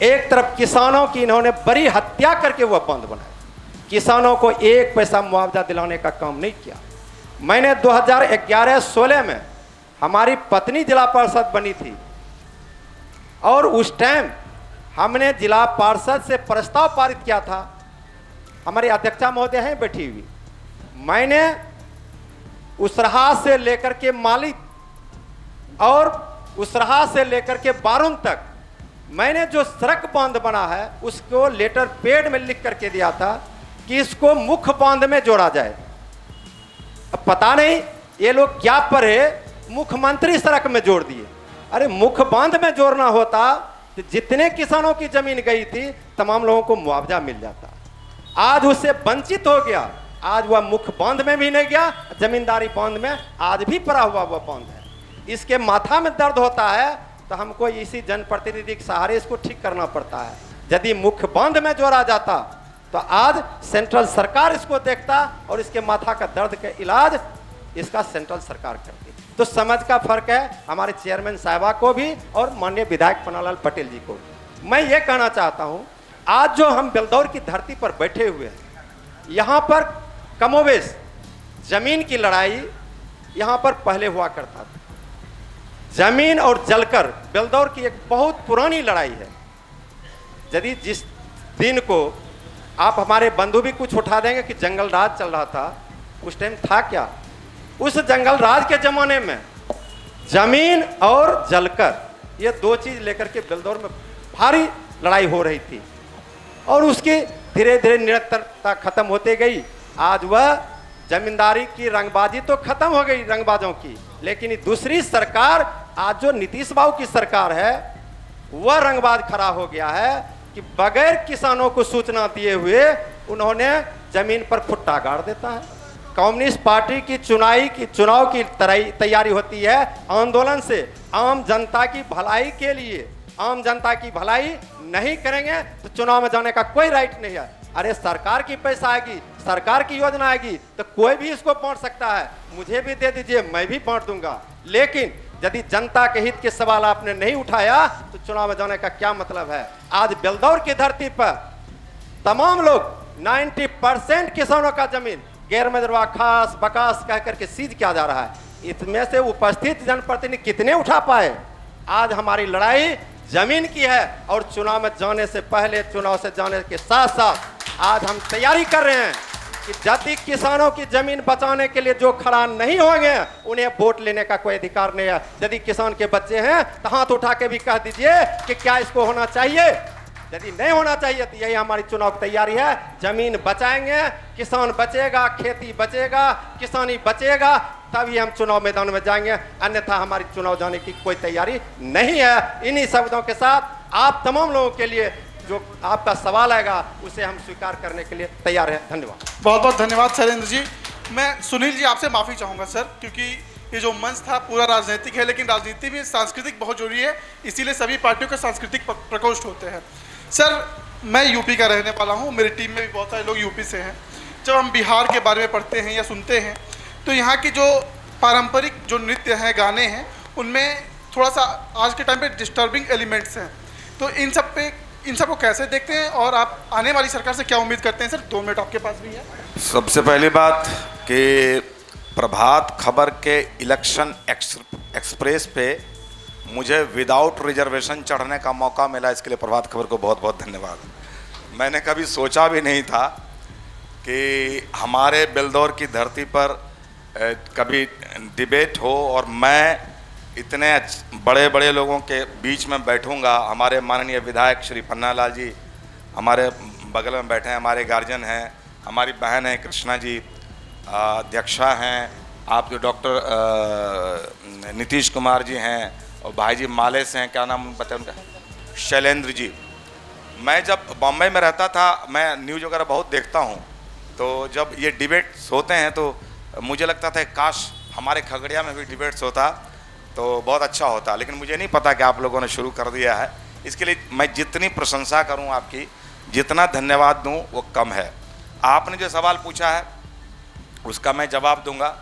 एक तरफ किसानों की इन्होंने बड़ी हत्या करके वह बांध बनाया, किसानों को एक पैसा मुआवजा दिलाने का काम नहीं किया। मैंने 2011-16 में हमारी पत्नी जिला पार्षद बनी थी और उस टाइम हमने जिला पार्षद से प्रस्ताव पारित किया था, हमारी अध्यक्षा महोदय हैं बैठी हुई। मैंने उसरहा से लेकर के मालिक और उसरहा से लेकर के बारून तक मैंने जो सड़क बांध बना है उसको लेटर पेड में लिख करके दिया था कि इसको मुख्य बांध में जोड़ा जाए। अब पता नहीं ये लोग क्या पढ़े, मुख्यमंत्री सड़क में जोड़ दिए। अरे मुख्य बांध में जोड़ना होता तो जितने किसानों की जमीन गई थी तमाम लोगों को मुआवजा मिल जाता। आज उससे वंचित हो गया, आज वह मुख्य बांध में भी नहीं गया, जमींदारी बांध में आज भी पड़ा हुआ वह बांध है। इसके माथा में दर्द होता है तो हमको इसी जनप्रतिनिधि के सहारे इसको ठीक करना पड़ता है। यदि मुख्य बांध में जोड़ा जाता तो आज सेंट्रल सरकार इसको देखता और इसके माथा का दर्द का इलाज इसका सेंट्रल सरकार करती। तो समझ का फर्क है हमारे चेयरमैन साहिबा को भी और माननीय विधायक पन्नालाल पटेल जी को। मैं ये कहना चाहता हूं, आज जो हम बेलदौर की धरती पर बैठे हुए हैं, यहाँ पर कमोवेश जमीन की लड़ाई यहाँ पर पहले हुआ करता था। जमीन और जलकर बेलदौर की एक बहुत पुरानी लड़ाई है। यदि जिस दिन को आप हमारे बंधु भी कुछ उठा देंगे कि जंगल राज चल रहा था, उस टाइम था क्या? उस जंगल राज के जमाने में जमीन और जलकर ये दो चीज लेकर के बेलदौर में भारी लड़ाई हो रही थी और उसकी धीरे धीरे निरंतरता खत्म होते गई। आज वह जमींदारी की रंगबाजी तो खत्म हो गई रंगबाजों की, लेकिन दूसरी सरकार आज जो नीतीश बाबू की सरकार है वह रंगबाज खड़ा हो गया है कि बगैर किसानों को सूचना दिए हुए उन्होंने जमीन पर खुट्टा गाड़ देता है। कम्युनिस्ट पार्टी की चुनाव की तैयारी होती है आंदोलन से, आम जनता की भलाई के लिए। आम जनता की भलाई नहीं करेंगे तो चुनाव में जाने का कोई राइट नहीं है। अरे सरकार की पैसा आएगी, सरकार की योजना आएगी तो कोई भी इसको बांट सकता है, मुझे भी दे दीजिए मैं भी बांट दूंगा। लेकिन यदि जनता के हित के सवाल आपने नहीं उठाया तो चुनाव में जाने का क्या मतलब है? आज बेलदौर की धरती पर तमाम लोग 90% किसानों का जमीन गैर मजरूआ खास बकास कह करके सीज किया जा रहा है। इसमें से उपस्थित जनप्रतिनिधि कितने उठा पाए? आज हमारी लड़ाई जमीन की है और चुनाव में जाने से पहले, चुनाव से जाने के साथ साथ आज हम तैयारी कर रहे हैं कि यदि किसानों की जमीन बचाने के लिए जो खड़ा नहीं होंगे उन्हें वोट लेने का कोई अधिकार नहीं है। यदि किसान के बच्चे हैं तो हाथ उठा के भी कह दीजिए कि क्या इसको होना चाहिए। यदि नहीं होना चाहिए तो यही हमारी चुनाव की तैयारी है। जमीन बचाएंगे, किसान बचेगा, खेती बचेगा, किसानी बचेगा, तभी हम चुनाव मैदान में जाएंगे, अन्यथा हमारी चुनाव जाने की कोई तैयारी नहीं है। इन्हीं शब्दों के साथ आप तमाम लोगों के लिए जो आपका सवाल आएगा उसे हम स्वीकार करने के लिए तैयार हैं। धन्यवाद। बहुत बहुत धन्यवाद शैलेंद्र जी। मैं सुनील जी आपसे माफ़ी चाहूँगा सर, क्योंकि ये जो मंच था पूरा राजनीतिक है, लेकिन राजनीति में सांस्कृतिक बहुत जरूरी है, इसीलिए सभी पार्टियों के सांस्कृतिक प्रकोष्ठ होते हैं। सर मैं यूपी का रहने वाला हूँ, मेरी टीम में भी बहुत सारे लोग यूपी से हैं। जब हम बिहार के बारे में पढ़ते हैं या सुनते हैं तो यहाँ की जो पारंपरिक जो नृत्य हैं, गाने हैं, उनमें थोड़ा सा आज के टाइम पे डिस्टर्बिंग एलिमेंट्स हैं। तो इन सब को कैसे देखते हैं और आप आने वाली सरकार से क्या उम्मीद करते हैं? सर 2 मिनट आपके पास भी है। सबसे पहली बात कि प्रभात खबर के इलेक्शन एक्सप्रेस पे मुझे विदाउट रिजर्वेशन चढ़ने का मौका मिला, इसके लिए प्रभात खबर को बहुत बहुत धन्यवाद। मैंने कभी सोचा भी नहीं था कि हमारे बेलदौर की धरती पर कभी डिबेट हो और मैं इतने बड़े बड़े लोगों के बीच में बैठूंगा। हमारे माननीय विधायक श्री पन्नालाल जी हमारे बगल में बैठे हैं, हमारे गार्जियन हैं, हमारी बहन है कृष्णा जी, अध्यक्षा हैं, आप जो डॉक्टर नीतीश कुमार जी हैं, और भाई जी माले से हैं, क्या नाम बताए उनका, शैलेंद्र जी। मैं जब बॉम्बे में रहता था, मैं न्यूज़ वगैरह बहुत देखता हूँ, तो जब ये डिबेट्स होते हैं तो मुझे लगता था काश हमारे खगड़िया में भी डिबेट्स होता तो बहुत अच्छा होता, लेकिन मुझे नहीं पता कि आप लोगों ने शुरू कर दिया है। इसके लिए मैं जितनी प्रशंसा करूं आपकी, जितना धन्यवाद दूं वो कम है। आपने जो सवाल पूछा है उसका मैं जवाब दूंगा,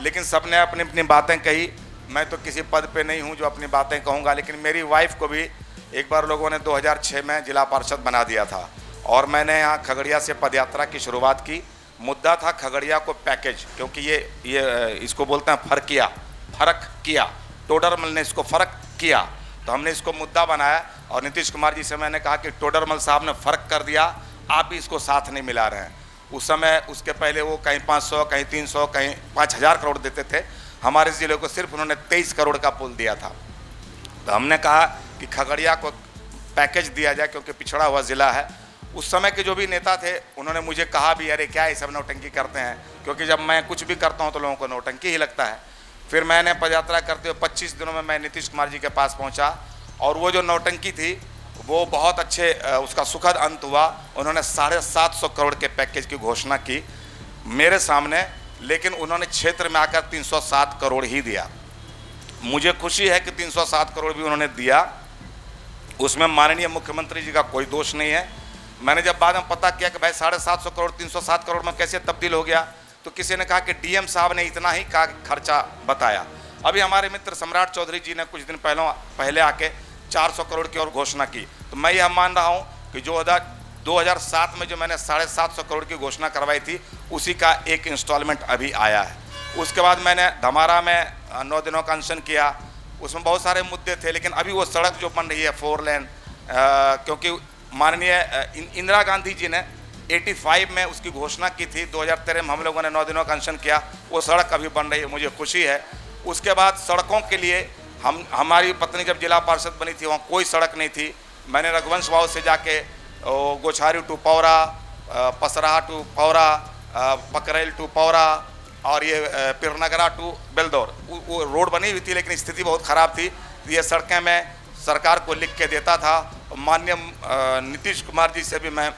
लेकिन सबने अपनी अपनी बातें कही। मैं तो किसी पद पे नहीं हूं जो अपनी बातें कहूंगा, लेकिन मेरी वाइफ को भी एक बार लोगों ने 2006 में जिला पार्षद बना दिया था और मैंने यहाँ खगड़िया से पदयात्रा की शुरुआत की। मुद्दा था खगड़िया को पैकेज, क्योंकि ये इसको बोलते हैं फर्क किया, टोडरमल ने इसको फ़र्क किया, तो हमने इसको मुद्दा बनाया और नीतीश कुमार जी से मैंने कहा कि टोडरमल साहब ने फ़र्क कर दिया, आप ही इसको साथ नहीं मिला रहे हैं। उस समय उसके पहले वो कहीं 500, कहीं 300, कहीं 5000 करोड़ देते थे, हमारे ज़िले को सिर्फ उन्होंने 23 करोड़ का पुल दिया था। तो हमने कहा कि खगड़िया को पैकेज दिया जाए क्योंकि पिछड़ा हुआ ज़िला है। उस समय के जो भी नेता थे उन्होंने मुझे कहा भी अरे क्या ये सब नौटंकी करते हैं, क्योंकि जब मैं कुछ भी करता हूँ तो लोगों को नौटंकी ही लगता है। फिर मैंने पदयात्रा करते हुए 25 दिनों में मैं नीतीश कुमार जी के पास पहुंचा और वो जो नौटंकी थी वो बहुत अच्छे उसका सुखद अंत हुआ। उन्होंने 750 करोड़ के पैकेज की घोषणा की मेरे सामने, लेकिन उन्होंने क्षेत्र में आकर 307 करोड़ ही दिया। मुझे खुशी है कि 307 करोड़ भी उन्होंने दिया, उसमें माननीय मुख्यमंत्री जी का कोई दोष नहीं है। मैंने जब बाद में पता किया कि भाई 750 करोड़ 307 करोड़ में कैसे तब्दील हो गया, तो किसी ने कहा कि डीएम साहब ने इतना ही का खर्चा बताया। अभी हमारे मित्र सम्राट चौधरी जी ने कुछ दिन पहले आके 400 करोड़ की और घोषणा की। तो मैं यह मान रहा हूँ कि जो 2007 में जो मैंने 750 करोड़ की घोषणा करवाई थी उसी का एक इंस्टॉलमेंट अभी आया है। उसके बाद मैंने धमारा में 9 दिनों का अनशन किया, उसमें बहुत सारे मुद्दे थे, लेकिन अभी वो सड़क जो बन रही है 4 लेन, क्योंकि माननीय इंदिरा गांधी जी ने 85 में उसकी घोषणा की थी, 2013 में हम लोगों ने 9 दिनों का अनशन किया, वो सड़क अभी बन रही है, मुझे खुशी है। उसके बाद सड़कों के लिए हमारी पत्नी जब जिला पार्षद बनी थी वहाँ कोई सड़क नहीं थी। मैंने रघुवंश भाव से जाके गोछारी to Paura, Pasraha to Paura, पकरेल to पौरा और ये पिरनगरा टू बेलदौर वो रोड बनी हुई थी, लेकिन स्थिति बहुत ख़राब थी। ये सड़कें मैं सरकार को लिख के देता था। माननीय नीतीश कुमार जी से भी मैं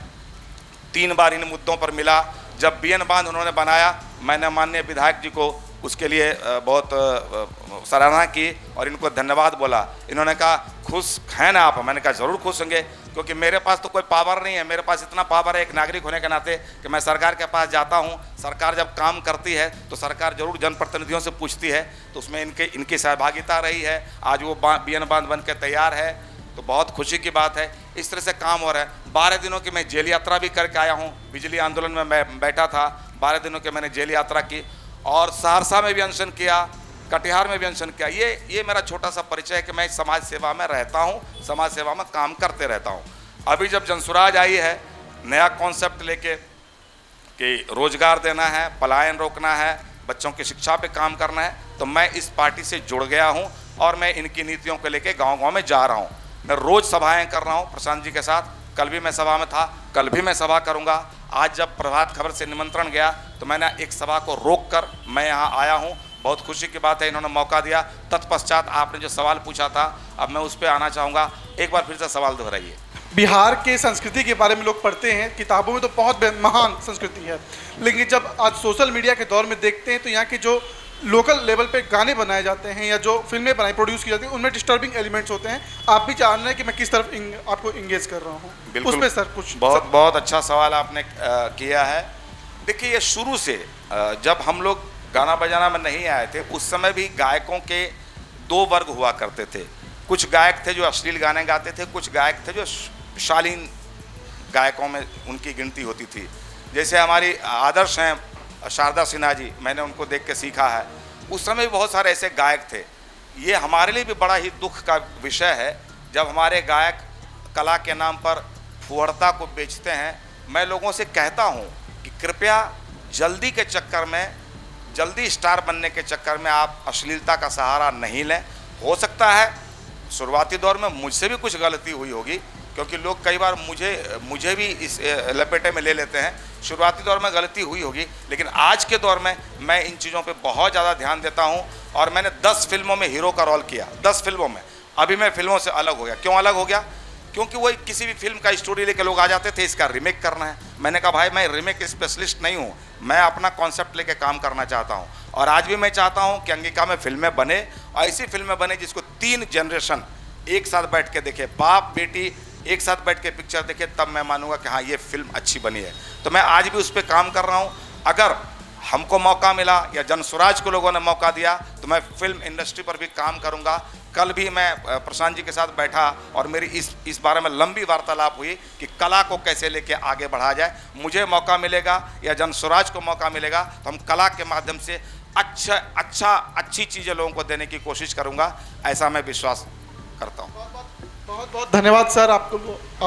3 बार इन मुद्दों पर मिला। जब बीएन बांध उन्होंने बनाया, मैंने माननीय विधायक जी को उसके लिए बहुत सराहना की और इनको धन्यवाद बोला। इन्होंने कहा खुश हैं ना आप? मैंने कहा ज़रूर खुश होंगे, क्योंकि मेरे पास तो कोई पावर नहीं है। मेरे पास इतना पावर है एक नागरिक होने के नाते कि मैं सरकार के पास जाता हूँ, सरकार जब काम करती है तो सरकार जरूर जनप्रतिनिधियों से पूछती है, तो उसमें इनकी सहभागिता रही है। आज वो बीएन बांध बन के तैयार है, तो बहुत खुशी की बात है। इस तरह से काम हो रहा है। 12 दिनों की मैं जेल यात्रा भी करके आया हूँ। बिजली आंदोलन में मैं बैठा था, 12 दिनों की मैंने जेल यात्रा की और सहरसा में भी अनशन किया, कटिहार में भी अनशन किया। ये मेरा छोटा सा परिचय है कि मैं समाज सेवा में रहता हूँ, समाज सेवा में काम करते रहता हूँ। अभी जब जनसुराज आई है नया कॉन्सेप्ट लेके कि रोजगार देना है, पलायन रोकना है, बच्चों की शिक्षा पे काम करना है, तो मैं इस पार्टी से जुड़ गया हूँ और मैं इनकी नीतियों को लेके गांव-गांव में जा रहा हूँ। मैं रोज़ सभाएं कर रहा हूँ प्रशांत जी के साथ। कल भी मैं सभा में था, कल भी मैं सभा करूँगा। आज जब प्रभात खबर से निमंत्रण गया तो मैंने एक सभा को रोक कर मैं यहाँ आया हूँ। बहुत खुशी की बात है, इन्होंने मौका दिया। तत्पश्चात आपने जो सवाल पूछा था, अब मैं उस पर आना चाहूँगा। एक बार फिर से सवाल दोहराइए। बिहार के संस्कृति के बारे में लोग पढ़ते हैं किताबों में, तो बहुत महान संस्कृति है, लेकिन जब आज सोशल मीडिया के दौर में देखते हैं तो यहाँ के जो लोकल लेवल पे गाने बनाए जाते हैं या जो फिल्में प्रोड्यूस की जाती हैं उनमें डिस्टर्बिंग एलिमेंट्स होते हैं। आप भी जान रहे हैं कि मैं किस तरफ आपको इंगेज कर रहा हूँ उस पर। सर कुछ बहुत अच्छा सवाल आपने किया है। देखिए, ये शुरू से जब हम लोग गाना बजाना में नहीं आए थे उस समय भी गायकों के 2 वर्ग हुआ करते थे। कुछ गायक थे जो अश्लील गाने गाते थे, कुछ गायक थे जो शालीन गायकों में उनकी गिनती होती थी। जैसे हमारी आदर्श हैं शारदा सिन्हा जी, मैंने उनको देख के सीखा है। उस समय भी बहुत सारे ऐसे गायक थे। ये हमारे लिए भी बड़ा ही दुख का विषय है जब हमारे गायक कला के नाम पर फुहड़ता को बेचते हैं। मैं लोगों से कहता हूँ कि कृपया जल्दी के चक्कर में, जल्दी स्टार बनने के चक्कर में आप अश्लीलता का सहारा नहीं लें। हो सकता है शुरुआती दौर में मुझसे भी कुछ गलती हुई होगी, क्योंकि लोग कई बार मुझे भी इस लपेटे में ले लेते हैं। शुरुआती दौर में गलती हुई होगी, लेकिन आज के दौर में मैं इन चीज़ों पे बहुत ज़्यादा ध्यान देता हूँ। और मैंने 10 फिल्मों में हीरो का रोल किया, 10 फिल्मों में। अभी मैं फिल्मों से अलग हो गया। क्यों अलग हो गया? क्योंकि वही किसी भी फिल्म का स्टोरी लेके लोग आ जाते थे, इसका रीमेक करना है। मैंने कहा भाई मैं रीमेक स्पेशलिस्ट नहीं हूँ, मैं अपना कॉन्सेप्ट लेके काम करना चाहता हूँ। और आज भी मैं चाहता हूँ कि अंगिका में फिल्में बने, और ऐसी फिल्में बने जिसको 3 जनरेशन एक साथ बैठ के देखे, बाप बेटी एक साथ बैठ के पिक्चर देखे, तब मैं मानूंगा कि हाँ ये फिल्म अच्छी बनी है। तो मैं आज भी उस पर काम कर रहा हूँ। अगर हमको मौका मिला या जनस्वराज को लोगों ने मौका दिया तो मैं फिल्म इंडस्ट्री पर भी काम करूंगा। कल भी मैं प्रशांत जी के साथ बैठा और मेरी इस बारे में लंबी वार्तालाप हुई कि कला को कैसे लेके आगे बढ़ाया जाए। मुझे मौका मिलेगा या जनस्वराज को मौका मिलेगा तो हम कला के माध्यम से अच्छी चीज़ें लोगों को देने की कोशिश करूंगा, ऐसा मैं विश्वास करता हूँ। बहुत बहुत धन्यवाद सर आप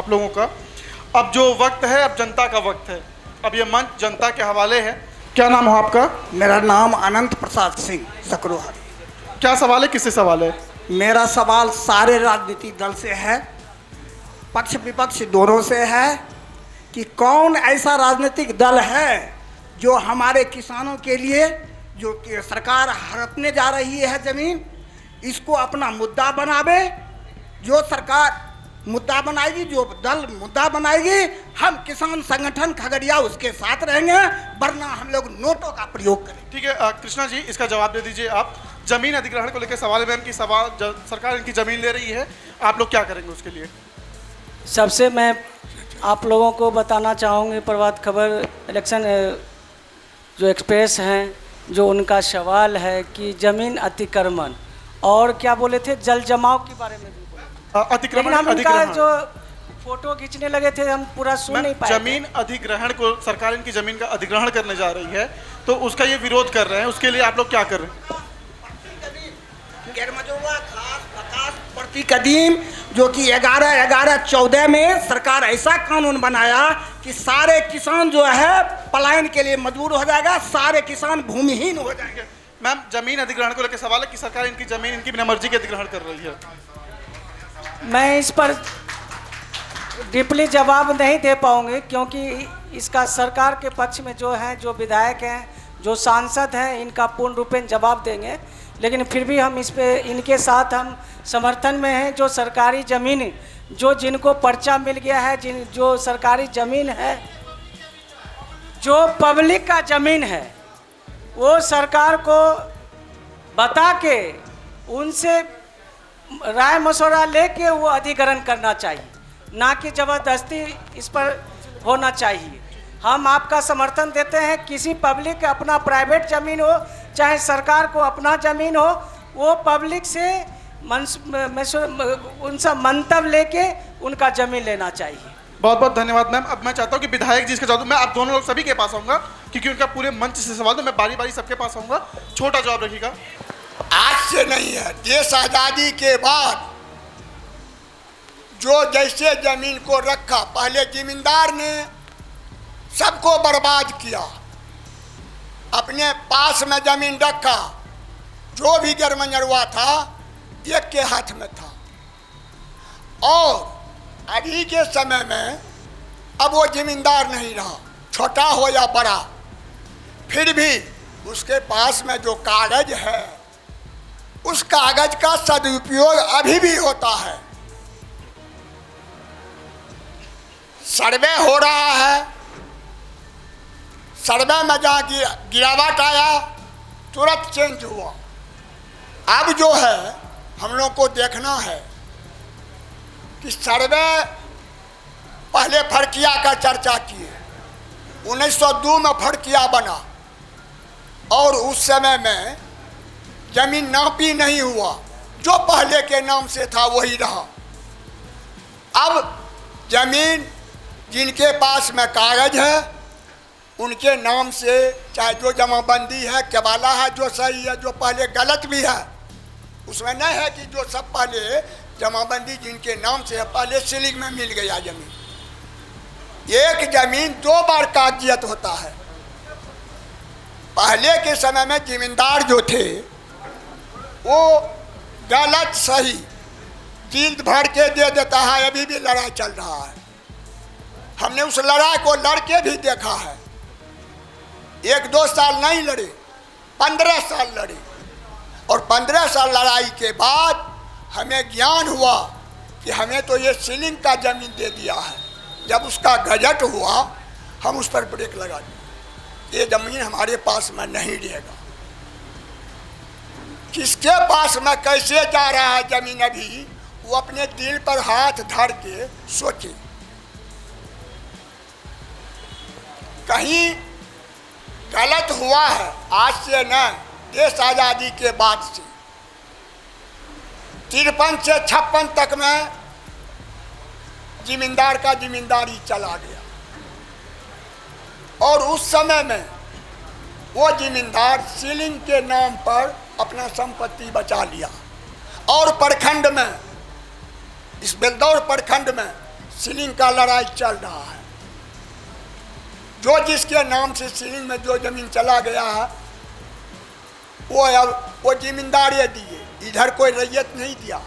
लोगों का। अब जो वक्त है, अब जनता का वक्त है। अब ये मंच जनता के हवाले है। क्या नाम हो आपका? मेरा नाम अनंत प्रसाद सिंह सकरोहा। क्या सवाल है, किससे सवाल है? मेरा सवाल सारे राजनीतिक दल से है, पक्ष विपक्ष दोनों से है कि कौन ऐसा राजनीतिक दल है जो हमारे किसानों के लिए, जो कि सरकार हड़पने जा रही है ज़मीन, इसको अपना मुद्दा बनावे। जो सरकार मुद्दा बनाएगी, जो दल मुद्दा बनाएगी, हम किसान संगठन खगड़िया उसके साथ रहेंगे, वरना हम लोग नोटों का प्रयोग करेंगे। ठीक है कृष्णा जी, इसका जवाब दे दीजिए आप। जमीन अधिग्रहण को लेकर सवाल है कि सरकार इनकी जमीन ले रही है, आप लोग क्या करेंगे उसके लिए? सबसे मैं आप लोगों को बताना चाहूँगी, प्रभात खबर इलेक्शन जो एक्सप्रेस हैं, जो उनका सवाल है कि ज़मीन अतिक्रमण और क्या बोले थे, जल जमाव के बारे में भी बोले। अतिक्रमण, हम उनका जो फोटो खींचने लगे थे, हम पूरा सुन नहीं पाए। जमीन अधिग्रहण को, सरकार इनकी जमीन का अधिग्रहण करने जा रही है तो उसका ये विरोध कर रहे हैं, उसके लिए आप लोग क्या कर रहे हैं? प्रति कदीम जो कि 11/11/14 में सरकार ऐसा कानून बनाया कि सारे किसान जो है पलायन के लिए मजबूर हो जाएगा, सारे किसान भूमिहीन हो जाएंगे। मैम, जमीन अधिग्रहण को लेकर सवाल है कि सरकार इनकी जमीन इनकी बिना मर्जी के अधिग्रहण कर रही है। मैं इस पर डीपली जवाब नहीं दे पाऊंगी, क्योंकि इसका सरकार के पक्ष में जो है, जो विधायक हैं, जो सांसद हैं, इनका पूर्ण रूपेण जवाब देंगे। लेकिन फिर भी हम इस पे इनके साथ हम समर्थन में हैं। जो सरकारी ज़मीन, जो जिनको पर्चा मिल गया है, जो सरकारी ज़मीन है, जो पब्लिक का ज़मीन है, वो सरकार को बता के उनसे राय मशवरा लेके वो अधिग्रहण करना चाहिए, ना कि ज़बरदस्ती इस पर होना चाहिए। हम आपका समर्थन देते हैं। किसी पब्लिक का अपना प्राइवेट ज़मीन हो, चाहे सरकार को अपना ज़मीन हो, वो पब्लिक से उनसे मंतव्य लेके उनका ज़मीन लेना चाहिए। बहुत बहुत धन्यवाद मैम। अब मैं चाहता हूँ कि विधायक जी इसका जवाब, मैं आप दोनों लोग सभी के पास आऊँगा क्योंकि उनका पूरे मंच से सवाल, तो मैं बारी बारी सबके पास आऊँगा। छोटा जवाब रखिएगा। आज से नहीं है, देश आज़ादी के बाद जो जैसे जमीन को रखा, पहले जमींदार ने सबको बर्बाद किया, अपने पास में जमीन रखा, जो भी गरमंजरवा था एक के हाथ में था। और अभी के समय में अब वो जमींदार नहीं रहा, छोटा हो या बड़ा, फिर भी उसके पास में जो कागज है, उस कागज का सदुपयोग अभी भी होता है। सर्वे हो रहा है, सर्वे में जहाँ गिरावट आया तुरंत चेंज हुआ। अब जो है हम लोग को देखना है कि सर्वे, पहले फड़किया का चर्चा किए, 1902 में फड़किया बना और उस समय में जमीन नापी नहीं हुआ, जो पहले के नाम से था वही रहा। अब जमीन जिनके पास में कागज है उनके नाम से, चाहे जो जमाबंदी है, केवाला है, जो सही है, जो पहले गलत भी है, उसमें नहीं है कि जो सब पहले जमाबंदी जिनके नाम से है, पहले सीलिंग में मिल गया जमीन। एक जमीन 2 बार कागजियत होता है। पहले के समय में जमींदार जो थे वो गलत सही जिल्द भर के दे देता है। अभी भी लड़ाई चल रहा है। हमने उस लड़ाई को लड़के भी देखा है। 1-2 साल नहीं लड़े, 15 साल लड़े। और 15 साल लड़ाई के बाद हमें ज्ञान हुआ कि हमें तो ये सीलिंग का ज़मीन दे दिया है। जब उसका गजट हुआ हम उस पर ब्रेक लगा दिए। ये ज़मीन हमारे पास में नहीं रहेगा। किसके पास में कैसे जा रहा है ज़मीन, अभी वो अपने दिल पर हाथ धर के सोचे। कहीं गलत हुआ है आज से न, देश आज़ादी के बाद से 53 से 56 तक में जिमींदार का जिमींदारी चला गया। और उस समय में वो जिमींदार सीलिंग के नाम पर अपना संपत्ति बचा लिया। और प्रखंड में, इस बेलदौर प्रखंड में सीलिंग का लड़ाई चल रहा है। जो जिसके नाम से सीलिंग में जो जमीन चला गया है वो अब वो जिमींदार ये दिए, इधर कोई रैयत नहीं दिया।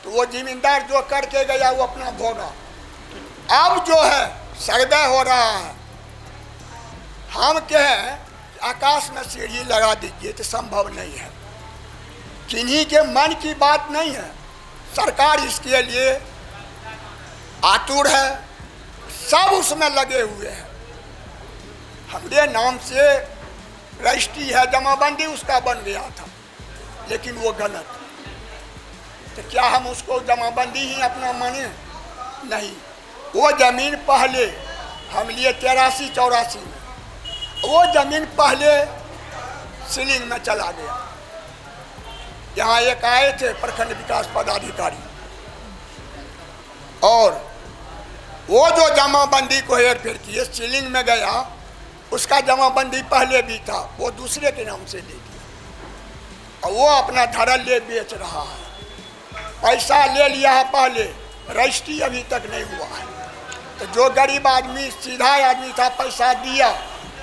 तो वो जिमींदार जो करके गया वो अपना भोगा। अब जो है सर्वे हो रहा है। हम कहें आकाश में सीढ़ी लगा दीजिए तो संभव नहीं है। किन्हीं के मन की बात नहीं है। सरकार इसके लिए आतुर है, सब उसमें लगे हुए हैं। हमारे नाम से रजिस्ट्री है, जमाबंदी उसका बन गया था, लेकिन वो गलत। तो क्या हम उसको जमाबंदी ही अपना माने? नहीं। वो ज़मीन पहले हम लिए 83-84 में, वो ज़मीन पहले सीलिंग में चला गया। यहाँ एक आए थे प्रखंड विकास पदाधिकारी, और वो जो जमाबंदी को हेरफेर किए सीलिंग में गया, उसका जमाबंदी पहले भी था, वो दूसरे के नाम से ले लिया। और वो अपना धड़ल ले बेच रहा है। पैसा ले लिया है पहले, रजिस्ट्री अभी तक नहीं हुआ है। तो जो गरीब आदमी, सीधा आदमी था, पैसा दिया,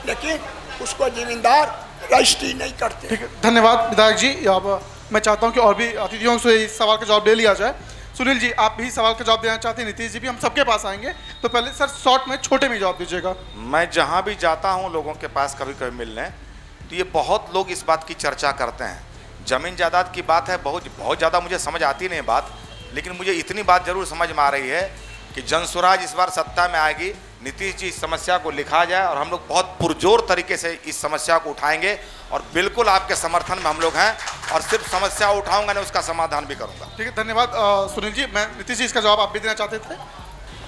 लेकिन उसको जिमींदार रजिस्ट्री नहीं करते। ठीक है, धन्यवाद विधायक जी। अब मैं चाहता हूं कि और भी अतिथियों से इस सवाल का जवाब ले लिया जाए। सुनील जी, आप भी सवाल का जवाब देना चाहते हैं? नीतीश जी भी, हम सबके पास आएंगे। तो पहले सर शॉर्ट में, छोटे में जवाब दीजिएगा। मैं जहाँ भी जाता हूँ लोगों के पास कभी कभी मिलने, तो ये बहुत लोग इस बात की चर्चा करते हैं। ज़मीन जायदाद की बात है, बहुत ज़्यादा मुझे समझ आती नहीं बात, लेकिन मुझे इतनी बात ज़रूर समझ में आ रही है कि जनसुराज इस बार सत्ता में आएगी, नीतीश जी इस समस्या को लिखा जाए और हम लोग बहुत पुरजोर तरीके से इस समस्या को उठाएंगे। और बिल्कुल आपके समर्थन में हम लोग हैं, और सिर्फ समस्या उठाऊंगा नहीं, उसका समाधान भी करूंगा। ठीक है, धन्यवाद सुनील जी। मैं नीतीश जी, इसका जवाब आप भी देना चाहते थे?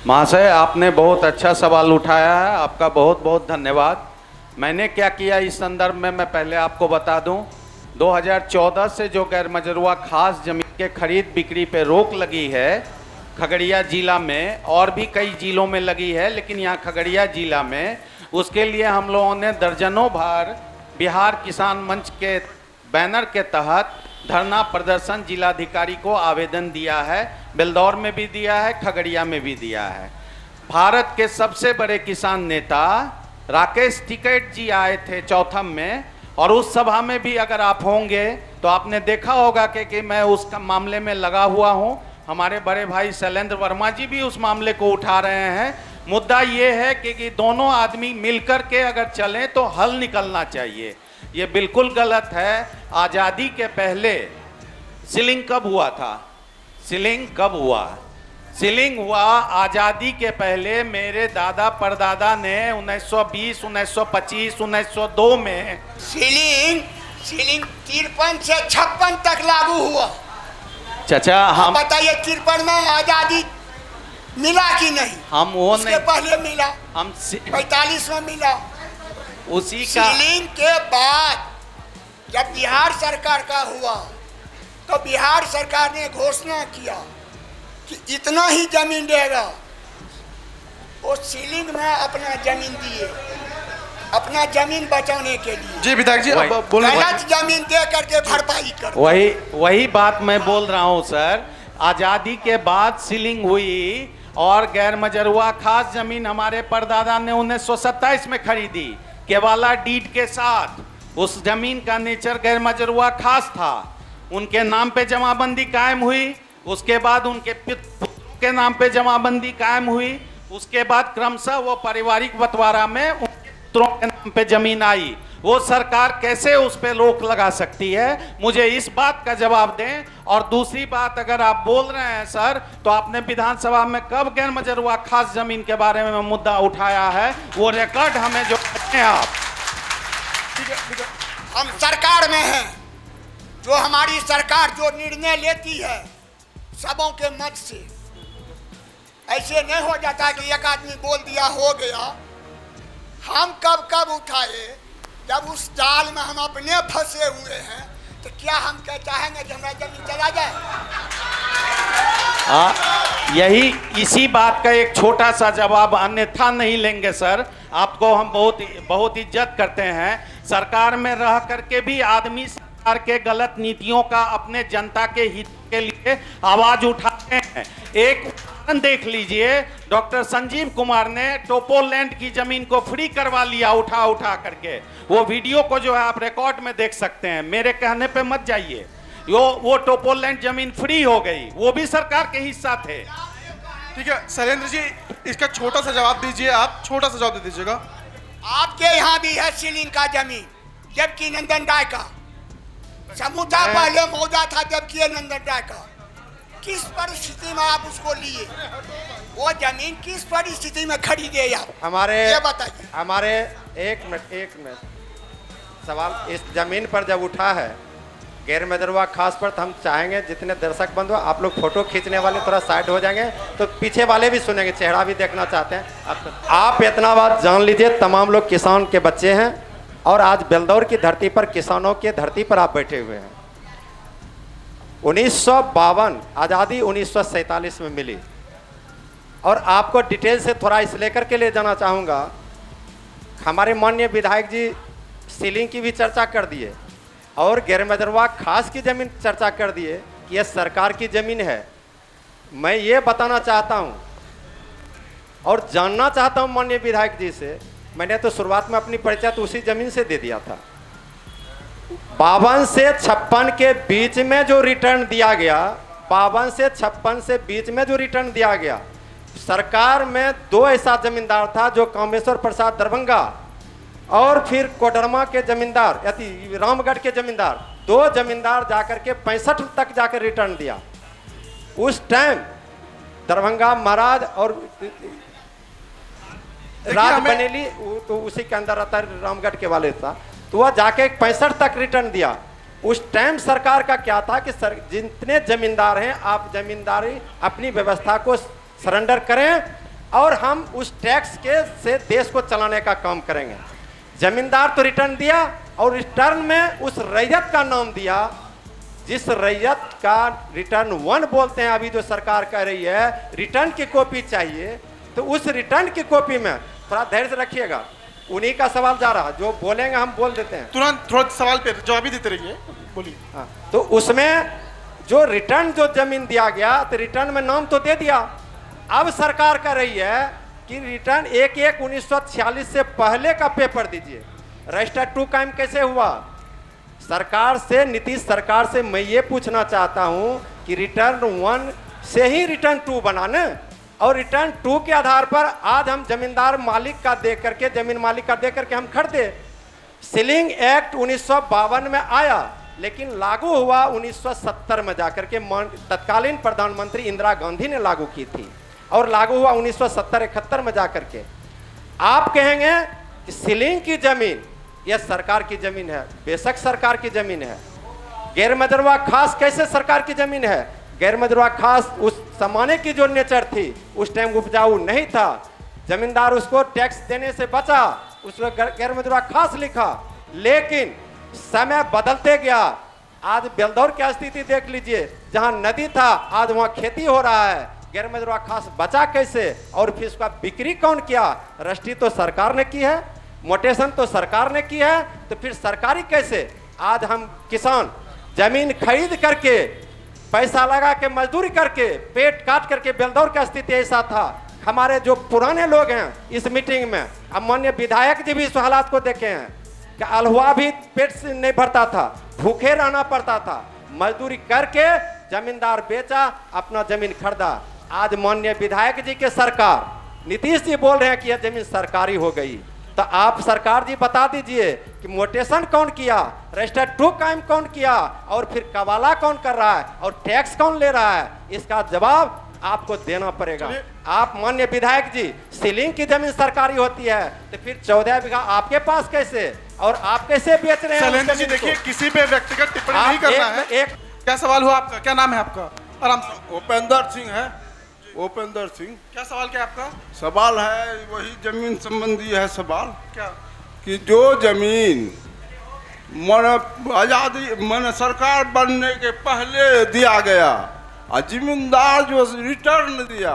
महाशय, आपने बहुत अच्छा सवाल उठाया है, आपका बहुत बहुत धन्यवाद। मैंने क्या किया इस संदर्भ में मैं पहले आपको बता दूं। 2014 से जो गैर मजरूआ खास जमीन के खरीद बिक्री पे रोक लगी है खगड़िया जिला में, और भी कई जिलों में लगी है, लेकिन यहाँ खगड़िया जिला में, उसके लिए हम लोगों ने दर्जनों बार बिहार किसान मंच के बैनर के तहत धरना प्रदर्शन जिलाधिकारी को आवेदन दिया है। बेलदौर में भी दिया है, खगड़िया में भी दिया है। भारत के सबसे बड़े किसान नेता राकेश टिकैत जी आए थे चौथम में, और उस सभा में भी अगर आप होंगे तो आपने देखा होगा कि मैं उस मामले में लगा हुआ हूँ। हमारे बड़े भाई शैलेंद्र वर्मा जी भी उस मामले को उठा रहे हैं। मुद्दा ये है कि दोनों आदमी मिलकर के अगर चलें तो हल निकलना चाहिए। ये बिल्कुल गलत है। आज़ादी के पहले सीलिंग कब हुआ था? सीलिंग कब हुआ? सीलिंग हुआ आज़ादी के पहले। मेरे दादा परदादा ने 1920, 1925, 1902 में सीलिंग 53 से 56 तक लागू हुआ। चाचा, हम बताइए 53 में आज़ादी मिला कि नहीं? हम वो उसके नहीं, पहले मिला, हम 45 में मिला। उसी का सीलिंग के बाद जब बिहार सरकार का हुआ तो बिहार सरकार ने घोषणा किया कि इतना ही जमीन देगा। वो सीलिंग में अपना जमीन दिए, अपना जमीन बचाने के लिए। जी विधायक जी, अब बोलने गलत जमीन दे करके भरपाई कर। वही बात मैं बोल रहा हूँ सर। आज़ादी के बाद सीलिंग हुई और गैर मजरूआ खास जमीन हमारे परदादा ने 1927 में खरीदी केवाला डीड के साथ। उस जमीन का नेचर गैर मजरूआ खास था, उनके नाम पे जमाबंदी कायम हुई। उसके बाद उनके पुत्रों के नाम पे जमाबंदी कायम हुई, उसके बाद क्रमशः वो पारिवारिक बंटवारा में उनके पुत्रों के नाम पे जमीन आई। वो सरकार कैसे उस पे रोक लगा सकती है? मुझे इस बात का जवाब दें। और दूसरी बात, अगर आप बोल रहे हैं सर, तो आपने विधानसभा में कब गैर मजरूआ खास जमीन के बारे में मुद्दा उठाया है? वो रिकॉर्ड हमें जो हैं आप। हम सरकार में हैं, जो हमारी सरकार जो निर्णय लेती है सबों के मत से, ऐसे नहीं हो जाता कि एक आदमी बोल दिया हो गया। हम कब कब उठाए, जब उस जाल में हम अपने फंसे हुए हैं, तो क्या हम क्या चाहेंगे कि हमारा जमीन चला जाए? यही इसी बात का एक छोटा सा जवाब, अन्यथा नहीं लेंगे सर। आपको हम बहुत इज्जत करते हैं। सरकार में रह करके भी आदमी सरकार के गलत नीतियों का अपने जनता के हित के लिए आवाज उठाते हैं। एक उदाहरण देख लीजिए, डॉक्टर संजीव कुमार ने टोपोलैंड की जमीन को फ्री करवा लिया उठा करके। वो वीडियो को जो है आप रिकॉर्ड में देख सकते हैं, मेरे कहने पे मत जाइए। वो टोपोलैंड जमीन फ्री हो गई, वो भी सरकार के हिस्सा थे। ठीक है शैलेंद्र जी, इसका छोटा सा जवाब दीजिए, आप छोटा सा जवाब दे दीजिएगा। आपके यहाँ भी है सीलिंग का जमीन, जबकि नंदन राय का समूचा पहले मौजा था, जबकि ये नंदन राय का। किस परिस्थिति में आप उसको लिए? वो जमीन किस परिस्थिति में खरीदे आप? ये बताइए। हमारे एक मिनट सवाल इस जमीन पर जब उठा है गैर मजरूआ खास पर, तो हम चाहेंगे जितने दर्शक बंधु, आप लोग फोटो खींचने वाले थोड़ा साइड हो जाएंगे तो पीछे वाले भी सुनेंगे, चेहरा भी देखना चाहते हैं। आप इतना बात जान लीजिए, तमाम लोग किसान के बच्चे हैं और आज बेलदौर की धरती पर, किसानों की धरती पर आप बैठे हुए हैं। 1952 आज़ादी 1947 में मिली, और आपको डिटेल से थोड़ा इस लेकर के ले जाना चाहूँगा। हमारे माननीय विधायक जी सीलिंग की भी चर्चा कर दिए और गैर मजरूआ खास की ज़मीन चर्चा कर दिए कि यह सरकार की ज़मीन है। मैं ये बताना चाहता हूँ और जानना चाहता हूँ माननीय विधायक जी से, मैंने तो शुरुआत में अपनी परिचय तो उसी ज़मीन से दे दिया था। 52 से 56 के बीच में जो रिटर्न दिया गया, 52 से 56 से बीच में जो रिटर्न दिया गया, सरकार में 2 ऐसा जमींदार था, जो कामेश्वर प्रसाद दरभंगा और फिर कोडरमा के जमींदार, यानी रामगढ़ के जमींदार, 2 जमींदार जाकर के 65 तक जाकर रिटर्न दिया। उस टाइम दरभंगा महाराज और राज बनेली तो उसी के अंदर आता है, रामगढ़ के वाले था, तो वह जाके 65 तक रिटर्न दिया। उस टाइम सरकार का क्या था कि जितने जमींदार हैं, आप जमींदारी अपनी व्यवस्था को सरेंडर करें और हम उस टैक्स के से देश को चलाने का काम करेंगे। जमींदार तो रिटर्न दिया और रिटर्न में उस रैयत का नाम दिया, जिस रैयत का रिटर्न 1 बोलते हैं। अभी जो सरकार कह रही है रिटर्न की कॉपी चाहिए, तो उस रिटर्न की कॉपी में थोड़ा धैर्य से रखिएगा, उन्हीं का सवाल जा रहा, जो बोलेंगे हम बोल देते हैं, तुरंत थोड़ा सवाल पे जवाब ही देते रहिए, बोलिए। हाँ, तो उसमें जो रिटर्न जो जमीन दिया गया, तो रिटर्न में नाम तो दे दिया। अब सरकार कर रही है कि रिटर्न 1/1/1946 से पहले का पेपर दीजिए। रजिस्टर 2 कायम कैसे हुआ? सरकार से, नीतीश सरकार से मैं ये पूछना चाहता हूँ कि रिटर्न 1 से ही रिटर्न 2 बनाने, और रिटर्न 2 के आधार पर आज हम जमींदार मालिक का देख करके, जमीन मालिक का देख करके हम खरीदे। सीलिंग एक्ट 1952 में आया, लेकिन लागू हुआ 1970 में जाकर के, तत्कालीन प्रधानमंत्री इंदिरा गांधी ने लागू की थी, और लागू हुआ 1970-71 में जाकर के। आप कहेंगे कि सीलिंग की जमीन यह सरकार की जमीन है, बेशक सरकार की जमीन है। गैर मजरूआ खास कैसे सरकार की जमीन है? गैर मजरूआ खास उस जमाने की जो नेचर थी, उस टाइम उपजाऊ नहीं था, जमींदार उसको टैक्स देने से बचा, उसको गैर मजरूआ खास लिखा। लेकिन समय बदलते गया, आज बेलदौर की स्थिति देख लीजिए, जहां नदी था आज वहां खेती हो रहा है। गैर मजरूआ खास बचा कैसे, और फिर उसका बिक्री कौन किया? रजिस्ट्री तो सरकार ने की है, मोटेशन तो सरकार ने की है, तो फिर सरकारी कैसे? आज हम किसान जमीन खरीद करके, पैसा लगा के, मजदूरी करके, पेट काट करके, बेलदौर का स्थिति ऐसा था। हमारे जो पुराने लोग हैं इस मीटिंग में, अब माननीय विधायक जी भी इस हालात को देखे हैं कि अलहुआ भी पेट से नहीं भरता था, भूखे रहना पड़ता था, मजदूरी करके जमींदार बेचा, अपना जमीन खरीदा। आज माननीय विधायक जी के सरकार नीतीश जी बोल रहे हैं कि यह जमीन सरकारी हो गई। तो आप सरकार जी बता दीजिए कि मोटेशन कौन किया, रजिस्टर 2 कायम कौन किया, और फिर कबाला कौन कर रहा है, और टैक्स कौन ले रहा है? इसका जवाब आपको देना पड़ेगा। आप माननीय विधायक जी, सीलिंग की जमीन सरकारी होती है तो फिर 14 बीघा आपके पास कैसे, और आप कैसे बेच रहे हैं? शैलेंद्र जी देखिए, किसी पे व्यक्तिगत टिप्पणी नहीं करना है। क्या सवाल हुआ आपका? क्या नाम है आपका? आराम से। उपेंद्र सिंह है। उपेंद्र सिंह। क्या सवाल क्या है आपका? सवाल है वही जमीन संबंधी है सवाल, क्या कि जो जमीन मन सरकार बनने के पहले दिया गया और जमींदार जो रिटर्न दिया,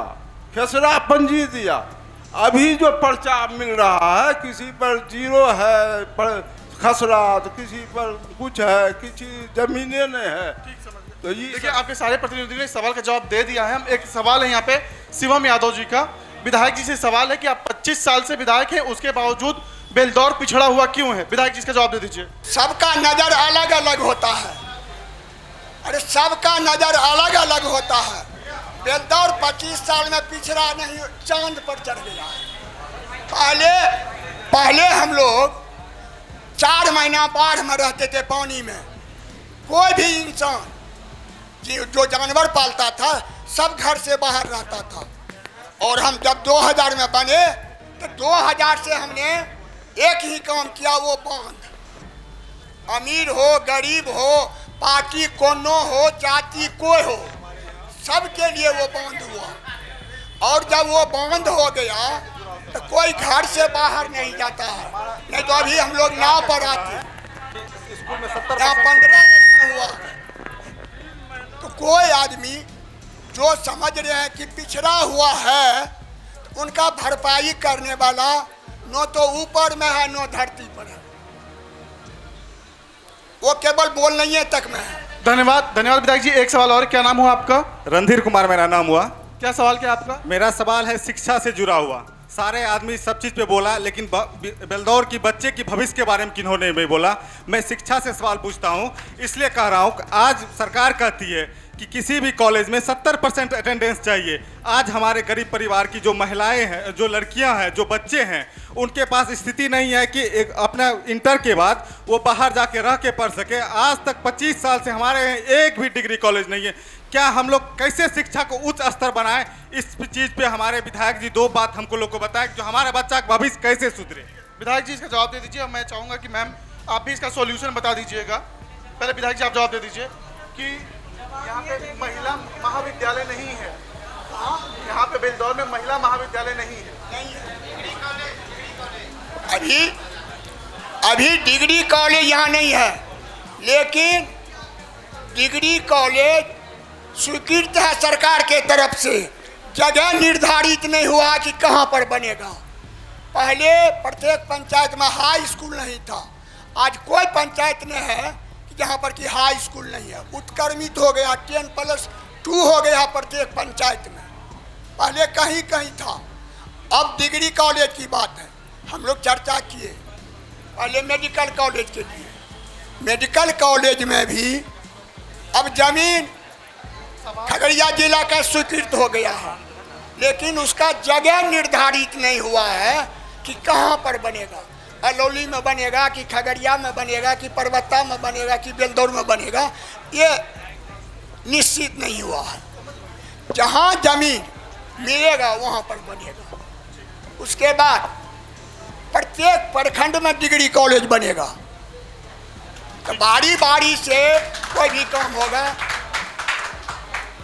खसरा पंजी दिया, अभी जो पर्चा मिल रहा है किसी पर 0 है खसरा, तो किसी पर कुछ है, किसी जमीनें नहीं है। ठीक समझ गए। तो ये देखिए, आपके सारे प्रतिनिधियों ने सवाल का जवाब दे दिया है। हम एक सवाल है यहाँ पे शिवम यादव जी का, विधायक जी से सवाल है कि आप 25 साल से विधायक हैं, उसके बावजूद बेलदौर पिछड़ा हुआ क्यों है? विधायक जी इसका जवाब दे दीजिए। सबका नजर अलग अलग होता है। अरे सबका नजर अलग अलग होता है। बेलदौर 25 साल में पिछड़ा नहीं, चांद पर चढ़ गया है। पहले हम लोग 4 महीना बाढ़ में रहते थे पानी में। कोई भी इंसान जो जानवर पालता था सब घर से बाहर रहता था। और हम जब 2000 में बने तो 2000 से हमने एक ही काम किया, वो बांध। अमीर हो गरीब हो, पार्टी कोनो हो, जाति कोई हो, सबके लिए वो बांध हुआ। और जब वो बांध हो गया तो कोई घर से बाहर नहीं जाता है। नहीं तो अभी हम लोग नाव पर आते, स्कूल में 70% 15 हुआ। तो कोई आदमी जो समझ रहे हैं कि पिछड़ा हुआ है, तो उनका भरपाई करने वाला न तो ऊपर में है न धरती पर है, वो केवल बोलने तक में है। धन्यवाद विधायक जी। एक सवाल और, क्या नाम हुआ आपका? रणधीर कुमार मेरा नाम हुआ। क्या सवाल क्या आपका? मेरा सवाल है शिक्षा से जुड़ा हुआ। सारे आदमी सब चीज़ पे बोला, लेकिन बेलदौर की बच्चे की भविष्य के बारे में किन्होंने नहीं बोला। मैं शिक्षा से सवाल पूछता हूँ, इसलिए कह रहा हूँ कि आज सरकार कहती है कि किसी भी कॉलेज में 70% अटेंडेंस चाहिए। आज हमारे गरीब परिवार की जो महिलाएं हैं, जो लड़कियां हैं, जो बच्चे हैं, उनके पास स्थिति नहीं है कि एक अपना इंटर के बाद वो बाहर जाके रह के पढ़ सके। आज तक 25 साल से हमारे यहाँ एक भी डिग्री कॉलेज नहीं है। क्या हम लोग कैसे शिक्षा को उच्च स्तर बनाएं? इस चीज़ पे हमारे विधायक जी 2 बात हमको लोग को बताएं, जो हमारा बच्चा का भविष्य कैसे सुधरे। विधायक जी इसका जवाब दे दीजिए। मैं चाहूँगा कि मैम आप भी इसका सॉल्यूशन बता दीजिएगा। पहले विधायक जी आप जवाब दे दीजिए कि यहाँ पे महिला महाविद्यालय नहीं है। यहाँ पे बेलदौर में महिला महाविद्यालय नहीं है। अभी डिग्री कॉलेज यहाँ नहीं है, लेकिन डिग्री कॉलेज स्वीकृत है सरकार के तरफ से। जगह निर्धारित नहीं हुआ कि कहाँ पर बनेगा। पहले प्रत्येक पंचायत में हाई स्कूल नहीं था। आज कोई पंचायत में है कि जहाँ पर कि हाई स्कूल नहीं है। उत्क्रमित हो गया, 10+2 हो गया प्रत्येक पंचायत में। पहले कहीं कहीं था। अब डिग्री कॉलेज की बात है। हम लोग चर्चा किए पहले मेडिकल कॉलेज के लिए। मेडिकल कॉलेज में भी अब जमीन खगड़िया जिला का स्वीकृत हो गया है, लेकिन उसका जगह निर्धारित नहीं हुआ है कि कहाँ पर बनेगा। अलौली में बनेगा कि खगड़िया में बनेगा कि परबत्ता में बनेगा कि बेलदौर में बनेगा, ये निश्चित नहीं हुआ है। जहाँ जमीन मिलेगा वहाँ पर बनेगा। उसके बाद प्रत्येक प्रखंड में डिग्री कॉलेज बनेगा। तो बारी बारी से कोई भी काम होगा,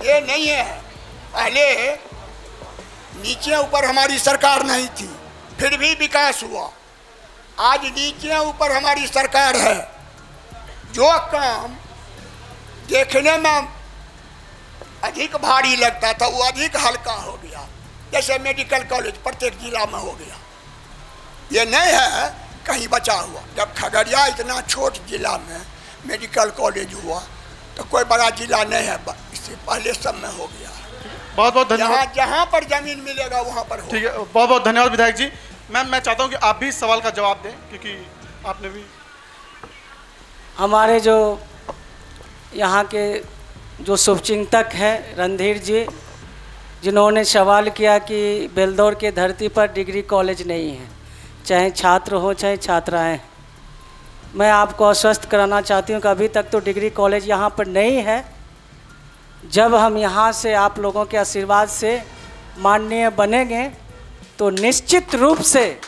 ये नहीं है। पहले नीचे ऊपर हमारी सरकार नहीं थी, फिर भी विकास हुआ। आज नीचे ऊपर हमारी सरकार है। जो काम देखने में अधिक भारी लगता था वो अधिक हल्का हो गया। जैसे मेडिकल कॉलेज प्रत्येक जिला में हो गया। ये नहीं है कहीं बचा हुआ। जब खगड़िया इतना छोट जिला में मेडिकल कॉलेज हुआ तो कोई बड़ा जिला नहीं है, इससे पहले सब में हो गया। बहुत बहुत धन्यवाद। जहाँ पर जमीन मिलेगा वहाँ पर हो। ठीक है, बहुत बहुत धन्यवाद विधायक जी। मैम मैं चाहता हूँ कि आप भी इस सवाल का जवाब दें, क्योंकि आपने भी हमारे जो यहाँ के जो शुभचिंतक है रणधीर जी, जिन्होंने सवाल किया कि बेलदौर के धरती पर डिग्री कॉलेज नहीं है, चाहे छात्र हो चाहे छात्राएं। मैं आपको आश्वस्त कराना चाहती हूँ कि अभी तक तो डिग्री कॉलेज यहाँ पर नहीं है। जब हम यहाँ से आप लोगों के आशीर्वाद से माननीय बनेंगे तो निश्चित रूप से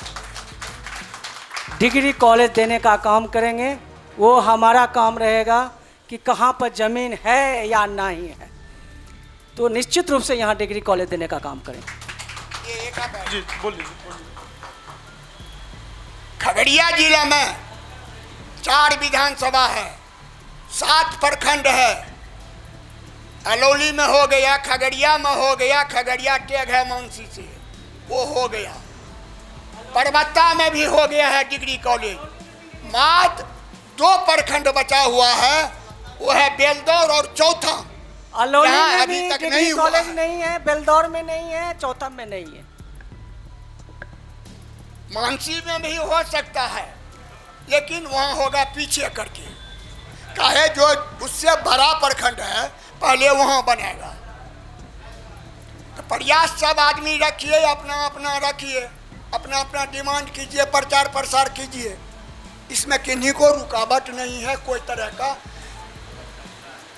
डिग्री कॉलेज देने का काम करेंगे। वो हमारा काम रहेगा कि कहाँ पर ज़मीन है या नहीं है, तो निश्चित रूप से यहाँ डिग्री कॉलेज देने का काम करेंगे। ये एक आप जी बोलिए। खगड़िया जिले में 4 विधानसभा है, 7 प्रखंड है। अलौली में हो गया, खगड़िया में हो गया, खगड़िया टेग है मुंशी से, वो हो गया। परबत्ता में भी हो गया है डिग्री कॉलेज। मात्र 2 प्रखंड बचा हुआ है, वो है बेलदौर और चौथा। अलौली यहाँ में अभी भी तक डिग्री नहीं हुआ कॉलेज है। नहीं है, बेलदौर में नहीं है, चौथम में नहीं है। मानसी में भी हो सकता है, लेकिन वहाँ होगा पीछे करके, काहे जो उससे बड़ा प्रखंड है पहले वहाँ बनेगा। तो प्रयास सब आदमी रखिए, अपना अपना रखिए, अपना अपना डिमांड कीजिए, प्रचार प्रसार कीजिए। इसमें किन्हीं को रुकावट नहीं है कोई तरह का।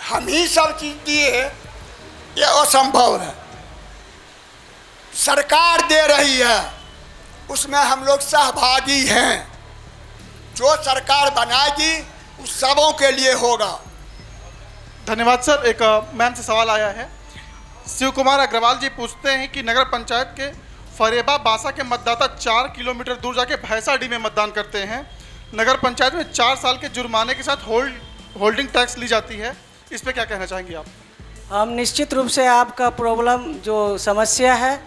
हम ही सब चीज़ दिए, ये असंभव है। सरकार दे रही है, उसमें हम लोग सहभागी हैं। जो सरकार बनाएगी उस सबों के लिए होगा। धन्यवाद सर। एक मैम से सवाल आया है। शिव कुमार अग्रवाल जी पूछते हैं कि नगर पंचायत के फरेबा बासा के मतदाता 4 किलोमीटर दूर जाके भैंसाडी में मतदान करते हैं। नगर पंचायत में 4 साल के जुर्माने के साथ होल्डिंग टैक्स ली जाती है, इस पे क्या कहना चाहेंगे आप? हम निश्चित रूप से आपका प्रॉब्लम जो समस्या है,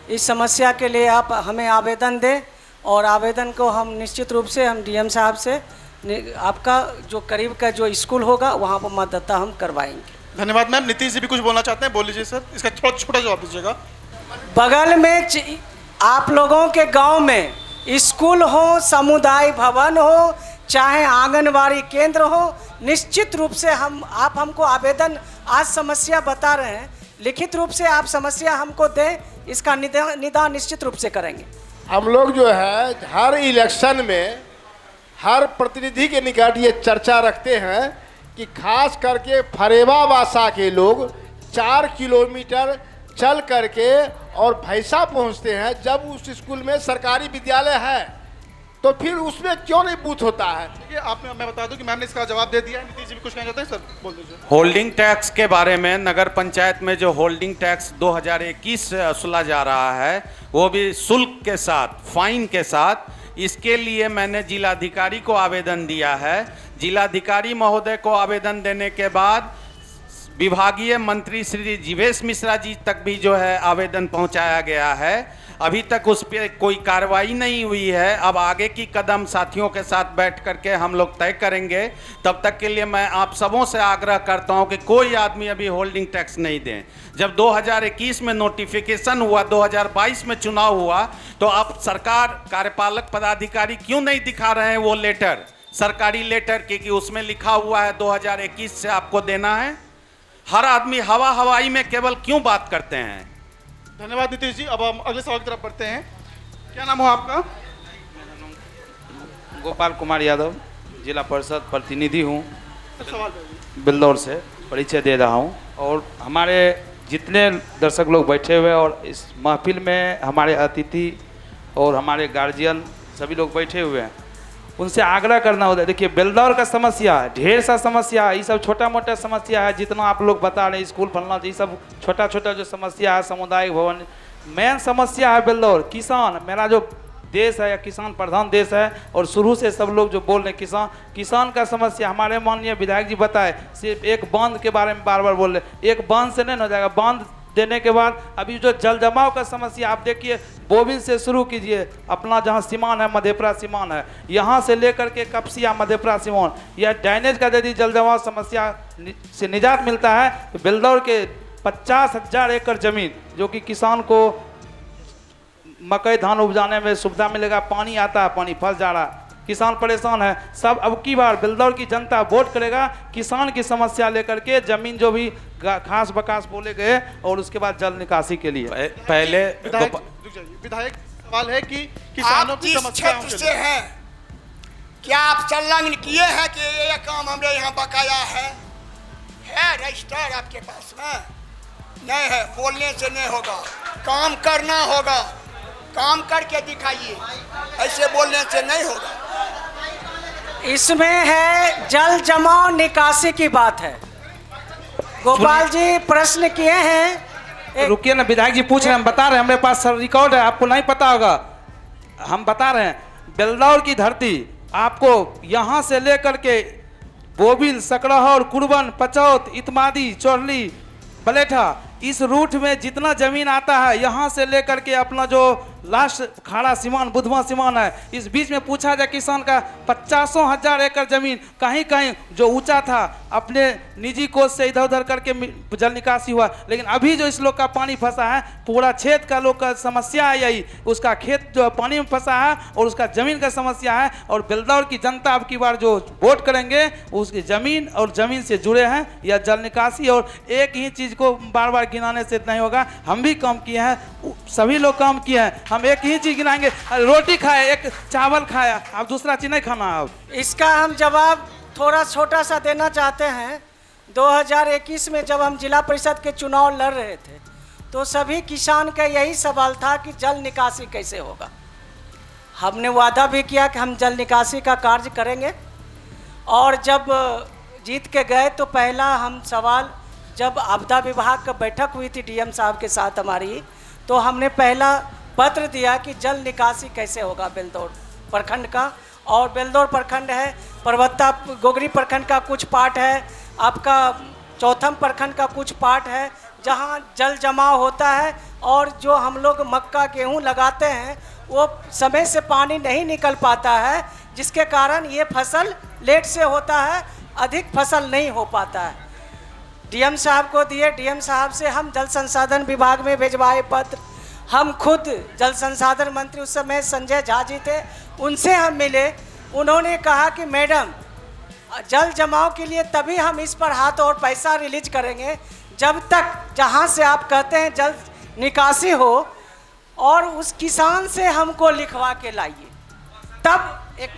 इस समस्या के लिए आप हमें आवेदन दें और आवेदन को हम निश्चित रूप से हम डीएम साहब से आपका जो करीब का जो स्कूल होगा वहाँ पर मतदाता हम करवाएंगे। धन्यवाद मैम। नीतीश जी भी कुछ बोलना चाहते हैं, बोल लीजिए सर। इसका थोड़ा छोटा जवाब दीजिएगा। बगल में आप लोगों के गांव में स्कूल हो, समुदाय भवन हो, चाहे आंगनवाड़ी केंद्र हो, निश्चित रूप से आप हमको आवेदन आज समस्या बता रहे हैं, लिखित रूप से आप समस्या हमको दें, इसका निदान निश्चित रूप से करेंगे। हम लोग जो है हर इलेक्शन में हर प्रतिनिधि के निकट ये चर्चा रखते हैं कि खास करके फरेबा बासा के लोग 4 किलोमीटर चल करके और भैंसा पहुंचते हैं। जब उस स्कूल में सरकारी विद्यालय है तो फिर उसमें क्यों नहीं बूथ होता है? देखिए आपने, मैं बता दूं कि मैम ने इसका जवाब दे दिया है। नीतीश जी भी कुछ कहना चाहते हैं सर, बोल दीजिए। होल्डिंग टैक्स के बारे में नगर पंचायत में जो होल्डिंग टैक्स 2021 से वसूला जा रहा है, वो भी शुल्क के साथ, फाइन के साथ, इसके लिए मैंने जिलाधिकारी को आवेदन दिया है। जिलाधिकारी महोदय को आवेदन देने के बाद विभागीय मंत्री श्री जीवेश मिश्रा जी तक भी जो है आवेदन पहुंचाया गया है। अभी तक उस पर कोई कार्रवाई नहीं हुई है। अब आगे की कदम साथियों के साथ बैठ करके हम लोग तय करेंगे। तब तक के लिए मैं आप सबों से आग्रह करता हूं कि कोई आदमी अभी होल्डिंग टैक्स नहीं दें। जब 2021 में नोटिफिकेशन हुआ, 2022 में चुनाव हुआ, तो आप सरकार कार्यपालक पदाधिकारी क्यों नहीं दिखा रहे हैं वो लेटर, सरकारी लेटर की उसमें लिखा हुआ है 2021 से आपको देना है? हर आदमी हवाई में केवल क्यों बात करते हैं? धन्यवाद नीतीश जी। अब हम अगले सवाल की तरफ बढ़ते हैं। क्या नाम हो आपका? गोपाल कुमार यादव, जिला परिषद प्रतिनिधि हूँ, सवाल बेलदौर से परिचय दे रहा हूँ। और हमारे जितने दर्शक लोग बैठे हुए और इस महफिल में हमारे अतिथि और हमारे गार्जियन सभी लोग बैठे हुए हैं, उनसे आग्रह करना होता है। देखिए बेलदौर का समस्या है, ढेर सा समस्या है, ये सब छोटा मोटा समस्या है। जितना आप लोग बता रहे हैं स्कूल फलना, ये सब छोटा छोटा जो समस्या है, सामुदायिक भवन, मेन समस्या है बेलदौर। किसान, मेरा जो देश है या किसान प्रधान देश है, और शुरू से सब लोग जो बोल रहे हैं किसान का समस्या। हमारे माननीय विधायक जी बताए, सिर्फ एक बांध के बारे में बार बार बोल रहे, एक बांध से नहीं हो जाएगा। बांध देने के बाद अभी जो जल जमाव का समस्या, आप देखिए बोबिल से शुरू कीजिए, अपना जहां सीमान है, मधेपुरा सीमान है, यहां से लेकर के कपसिया मधेपुरा सीमान, यह ड्रेनेज का यदि जल जमाव समस्या से निजात मिलता है तो बेलदौर के 50,000 एकड़ जमीन, जो कि किसान को मकई धान उपजाने में सुविधा मिलेगा। पानी आता है, पानी फंस जा रहा है, किसान परेशान है। सब अब की बार बेलदौर की जनता वोट करेगा किसान की समस्या लेकर के, जमीन जो भी घास बकास बोले गए और उसके बाद जल निकासी के लिए। पहले विधायक सवाल है कि किसानों आप की जिस समस्याओं क्षेत्र तो के से लिए हैं, क्या आप संलग्न किए हैं कि ये काम हमरे यहाँ बकाया है रजिस्टर आपके पास में? नहीं है, बोलने से नहीं होगा, काम करना होगा, काम करके दिखाइए, ऐसे बोलने से नहीं होगा। इसमें है जल जमाव निकासी की बात है। गोपाल जी प्रश्न किए हैं। रुकिए ना, विधायक जी पूछ रहे हैं, हम बता रहे हैं, हमारे पास रिकॉर्ड है, आपको नहीं पता होगा, हम बता रहे हैं। बेलदौर की धरती आपको यहाँ से लेकर के बोबिल, सकरहौर, कुरबन, पचौत, इतमादी, चोरली, बलेठा, इस रूट में जितना जमीन आता है यहाँ से लेकर के अपना जो लास्ट खाड़ा सीमान, बुधवा सीमान है, इस बीच में पूछा जाए किसान का 50,000 एकड़ जमीन कहीं कहीं जो ऊंचा था अपने निजी कोष से इधर उधर करके जल निकासी हुआ। लेकिन अभी जो इस लोग का पानी फंसा है, पूरा क्षेत्र का लोग का समस्या है यही, उसका खेत जो पानी में फंसा है और उसका जमीन का समस्या है। और बेलदौर की जनता अब की बार जो वोट करेंगे उसकी जमीन और जमीन से जुड़े हैं या जल निकासी। और एक ही चीज़ को बार बार गिनाने से नहीं होगा, हम भी काम किए हैं, सभी लोग काम किए हैं, हम एक ही चीज गिनाएंगे, रोटी खाए, एक चावल खाया, अब दूसरा चीज नहीं खाना। अब इसका हम जवाब थोड़ा छोटा सा देना चाहते हैं। 2021 में जब हम जिला परिषद के चुनाव लड़ रहे थे तो सभी किसान का यही सवाल था कि जल निकासी कैसे होगा। हमने वादा भी किया कि हम जल निकासी का कार्य करेंगे, और जब जीत के गए तो पहला हम सवाल, जब आपदा विभाग का बैठक हुई थी डीएम साहब के साथ हमारी, तो हमने पहला पत्र दिया कि जल निकासी कैसे होगा बेलदौर प्रखंड का। और बेलदौर प्रखंड है, परबत्ता गोगरी प्रखंड का कुछ पार्ट है, आपका चौथम प्रखंड का कुछ पार्ट है जहां जल जमाव होता है, और जो हम लोग मक्का गेहूं लगाते हैं वो समय से पानी नहीं निकल पाता है, जिसके कारण ये फसल लेट से होता है, अधिक फसल नहीं हो पाता है। डीएम साहब को दिए, डीएम साहब से हम जल संसाधन विभाग में भिजवाए पत्र, हम खुद जल संसाधन मंत्री उस समय संजय झा जी थे, उनसे हम मिले, उन्होंने कहा कि मैडम जल जमाव के लिए तभी हम इस पर हाथ और पैसा रिलीज करेंगे जब तक जहां से आप कहते हैं जल निकासी हो और उस किसान से हमको लिखवा के लाइए। तब एक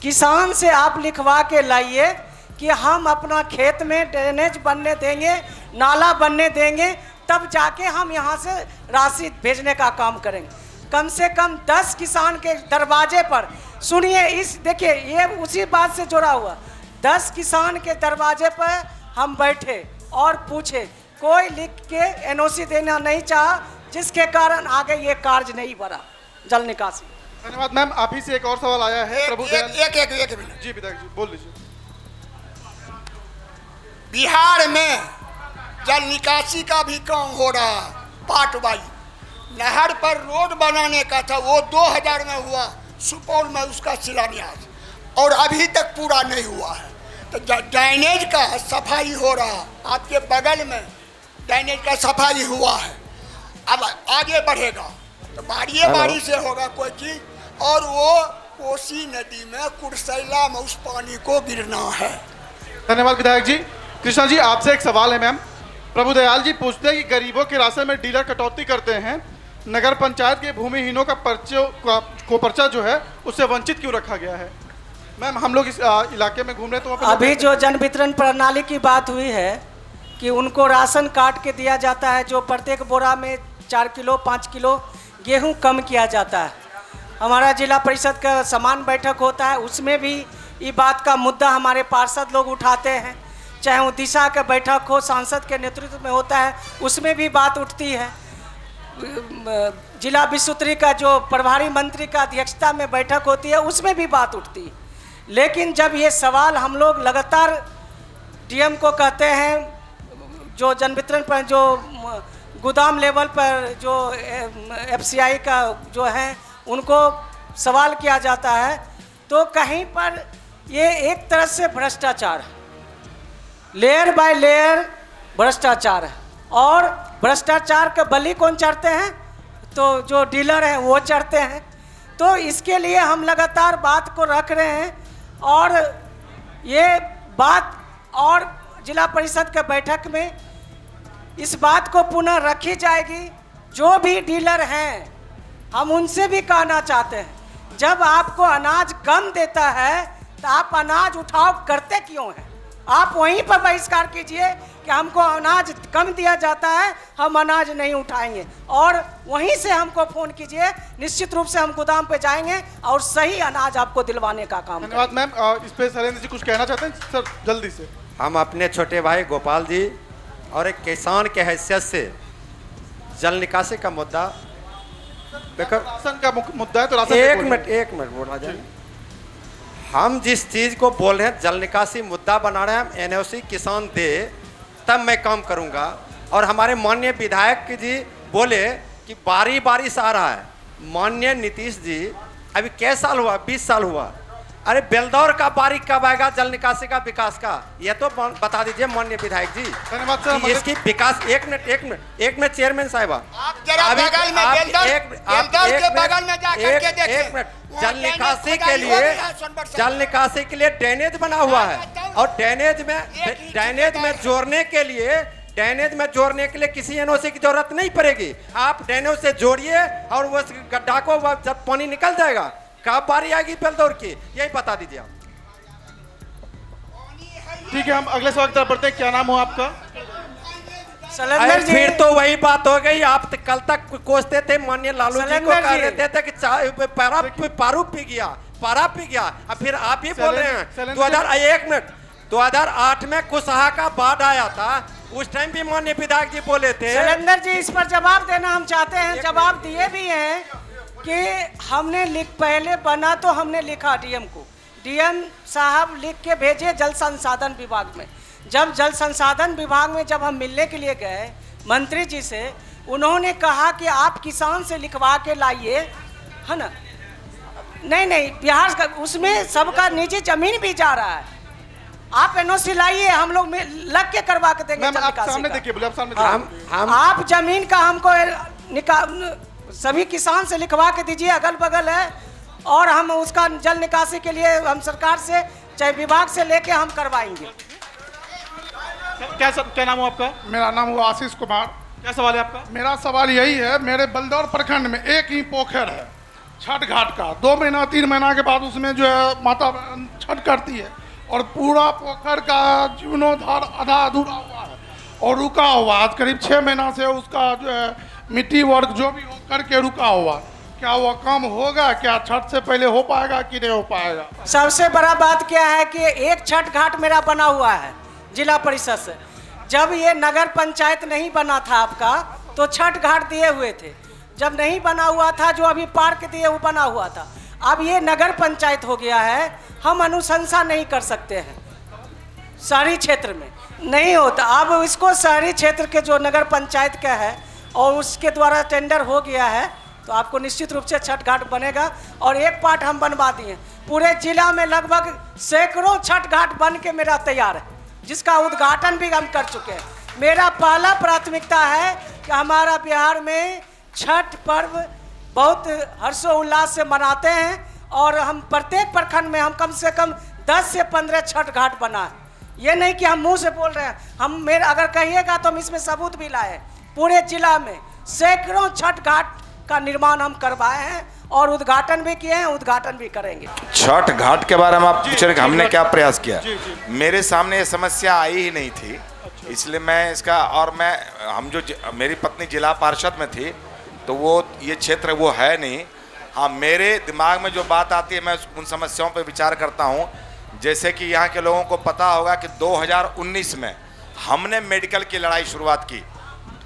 किसान से आप लिखवा के लाइए कि हम अपना खेत में ड्रेनेज बनने देंगे, नाला बनने देंगे, तब जाके हम यहाँ से राशि भेजने का काम करेंगे। कम से कम 10 किसान के दरवाजे पर, सुनिए इस, देखिए ये उसी बात से जुड़ा हुआ, 10 किसान के दरवाजे पर हम बैठे और पूछे, कोई लिख के एनओसी देना नहीं चाहा, जिसके कारण आगे ये कार्य नहीं बढ़ा जल निकासी। धन्यवाद मैम। आप ही से एक और सवाल आया है। एक मिनट जी विधायक जी बोल लीजिए। बिहार में जल निकासी का भी काम हो रहा है, पार्ट वाइज। नहर पर रोड बनाने का था, वो 2000 में हुआ, सुपौल में उसका शिलान्यास, और अभी तक पूरा नहीं हुआ है। तो ड्रेनेज का सफाई हो रहा, आपके बगल में ड्रेनेज का सफाई हुआ है, अब आगे बढ़ेगा तो बारी से होगा कोई चीज़, और वो कोसी नदी में कुर्सैला में उस पानी को गिरना है। धन्यवाद विधायक जी। कृष्णा जी आपसे एक सवाल है मैम। प्रभुदयाल जी पूछते हैं कि गरीबों के राशन में डीलर कटौती करते हैं, नगर पंचायत के भूमिहीनों का पर्चा जो है उससे वंचित क्यों रखा गया है? मैम हम लोग इस इलाके में घूम रहे तो अभी जो जन वितरण प्रणाली की बात हुई है कि उनको राशन काट के दिया जाता है, जो प्रत्येक बोरा में 4 किलो 5 किलो गेहूं कम किया जाता है। हमारा जिला परिषद का समान बैठक होता है, उसमें भी ये बात का मुद्दा हमारे पार्षद लोग उठाते हैं, चाहे वो दिशा का बैठक हो, सांसद के नेतृत्व में होता है, उसमें भी बात उठती है। जिला विस्तृति का जो प्रभारी मंत्री का अध्यक्षता में बैठक होती है, उसमें भी बात उठती है। लेकिन जब ये सवाल हम लोग लगातार डीएम को कहते हैं, जो जन वितरण पर जो गोदाम लेवल पर जो एफसीआई का जो है उनको सवाल किया जाता है, तो कहीं पर ये एक तरह से भ्रष्टाचार है, लेयर बाय लेयर भ्रष्टाचार है। और भ्रष्टाचार का बलि कौन चढ़ते हैं? तो जो डीलर हैं वो चढ़ते हैं। तो इसके लिए हम लगातार बात को रख रहे हैं और ये बात और जिला परिषद के बैठक में इस बात को पुनः रखी जाएगी। जो भी डीलर हैं हम उनसे भी कहना चाहते हैं, जब आपको अनाज कम देता है तो आप अनाज उठाव करते क्यों हैं? आप वहीं पर बहिष्कार कीजिए कि हमको अनाज कम दिया जाता है, हम अनाज नहीं उठाएंगे, और वहीं से हमको फ़ोन कीजिए, निश्चित रूप से हम गोदाम पे जाएंगे और सही अनाज आपको दिलवाने का काम। धन्यवाद मैम। इस पर शैलेंद्र जी कुछ कहना चाहते हैं सर, जल्दी से। हम अपने छोटे भाई गोपाल जी और एक किसान के हैसियत से जल निकासी का मुद्दा, राशन का मुद्दा है तो राशन एक मिनट बोला जाए। हम जिस चीज़ को बोल रहे हैं जल निकासी मुद्दा बना रहे हैं, हम एनओसी किसान दे तब मैं काम करूंगा। और हमारे माननीय विधायक जी बोले कि बारी बारी से आ रहा है। माननीय नीतीश जी अभी कै साल हुआ? 20 साल हुआ। अरे बेलदौर का बारी कब आएगा जल निकासी का विकास का, ये तो बता दीजिए माननीय विधायक जी। धन्यवाद सर। इसकी विकास एक मिनट चेयरमैन साहिबा, आप जरा बगल में बेलदौर के बगल में जाकर के देखें। एक मिनट, जल निकासी के लिए ड्रेनेज बना हुआ है और ड्रेनेज में जोड़ने के लिए किसी एनओसी की जरूरत नहीं पड़ेगी। आप ड्रेनेज से जोड़िए और वो गड्ढा को जब पानी निकल जाएगा, कब बारी आएगी बेलदौर की, यही बता दीजिए आप। ठीक है, हम अगले सवाल की तरफ बढ़ते हैं। क्या नाम हो आपका? फिर तो वही बात हो गई। आप कल तक कोसते थे माननीय लालू जी को, कह रहे थे कि पारू पी गया, अब फिर आप ही बोल रहे हैं। 2008 में कुशहा का बाढ़ आया था, उस टाइम भी माननीय विधायक जी बोले थे। शैलेंद्र जी इस पर जवाब देना हम चाहते हैं। जवाब दिए भी हैं कि हमने पहले बना तो हमने लिखा डीएम को, डीएम साहब लिख के भेजे जल संसाधन विभाग में। जब जल संसाधन विभाग में जब हम मिलने के लिए गए मंत्री जी से, उन्होंने कहा कि आप किसान से लिखवा के लाइए, है ना। नहीं, बिहार का उसमें सबका निजी जमीन भी जा रहा है, आप एनओसी लाइए, हम लोग लग के करवा के देंगे। आप जमीन का हमको सभी किसान से लिखवा के दीजिए, अगल बगल है, और हम उसका जल निकासी के लिए हम सरकार से चाहे विभाग से लेके हम करवाएंगे। क्या नाम हो आपका? मेरा नाम हुआ आशीष कुमार। क्या सवाल है आपका? मेरा सवाल यही है, मेरे बेलदौर प्रखंड में एक ही पोखर है छठ घाट का। 2 महीना 3 महीना के बाद उसमें जो है माता छठ करती है और पूरा पोखर का जीर्णोद्धार आधा अधूरा हुआ है और रुका हुआ। आज करीब 6 महीना से उसका जो है मिट्टी वर्क जो भी हो करके रुका हुआ। क्या वो काम होगा? क्या छठ से पहले हो पाएगा कि नहीं हो पाएगा? सबसे बड़ा बात क्या है कि एक छठ घाट मेरा बना हुआ है जिला परिषद से। जब ये नगर पंचायत नहीं बना था आपका, तो छठ घाट दिए हुए थे। जब नहीं बना हुआ था, जो अभी पार्क दिए वो बना हुआ था। अब ये नगर पंचायत हो गया है, हम अनुशंसा नहीं कर सकते हैं, शहरी क्षेत्र में नहीं होता। अब इसको शहरी क्षेत्र के जो नगर पंचायत का है और उसके द्वारा टेंडर हो गया है, तो आपको निश्चित रूप से छठ घाट बनेगा। और एक पार्ट हम बनवा दिए, पूरे जिला में लगभग सैकड़ों छठ घाट बन के मेरा तैयार है, जिसका उद्घाटन भी हम कर चुके हैं। मेरा पहला प्राथमिकता है कि हमारा बिहार में छठ पर्व बहुत हर्षोल्लास से मनाते हैं, और हम प्रत्येक प्रखंड में हम कम से कम 10 से 15 छठ घाट बनाए। ये नहीं कि हम मुंह से बोल रहे हैं, हम मेरा अगर कहिएगा तो हम इसमें सबूत भी लाए। पूरे जिला में सैकड़ों छठ घाट का निर्माण हम करवाए हैं और उद्घाटन भी किए हैं, उद्घाटन भी करेंगे। छठ घाट के बारे में आप पूछ रहे कि हमने क्या प्रयास किया? मेरे सामने ये समस्या आई ही नहीं थी, इसलिए मैं इसका, और हम जो मेरी पत्नी जिला पार्षद में थी तो वो ये क्षेत्र वो है नहीं। हाँ, मेरे दिमाग में जो बात आती है मैं उन समस्याओं पर विचार करता हूँ। जैसे कि यहाँ के लोगों को पता होगा कि 2019 में हमने मेडिकल की लड़ाई शुरुआत की।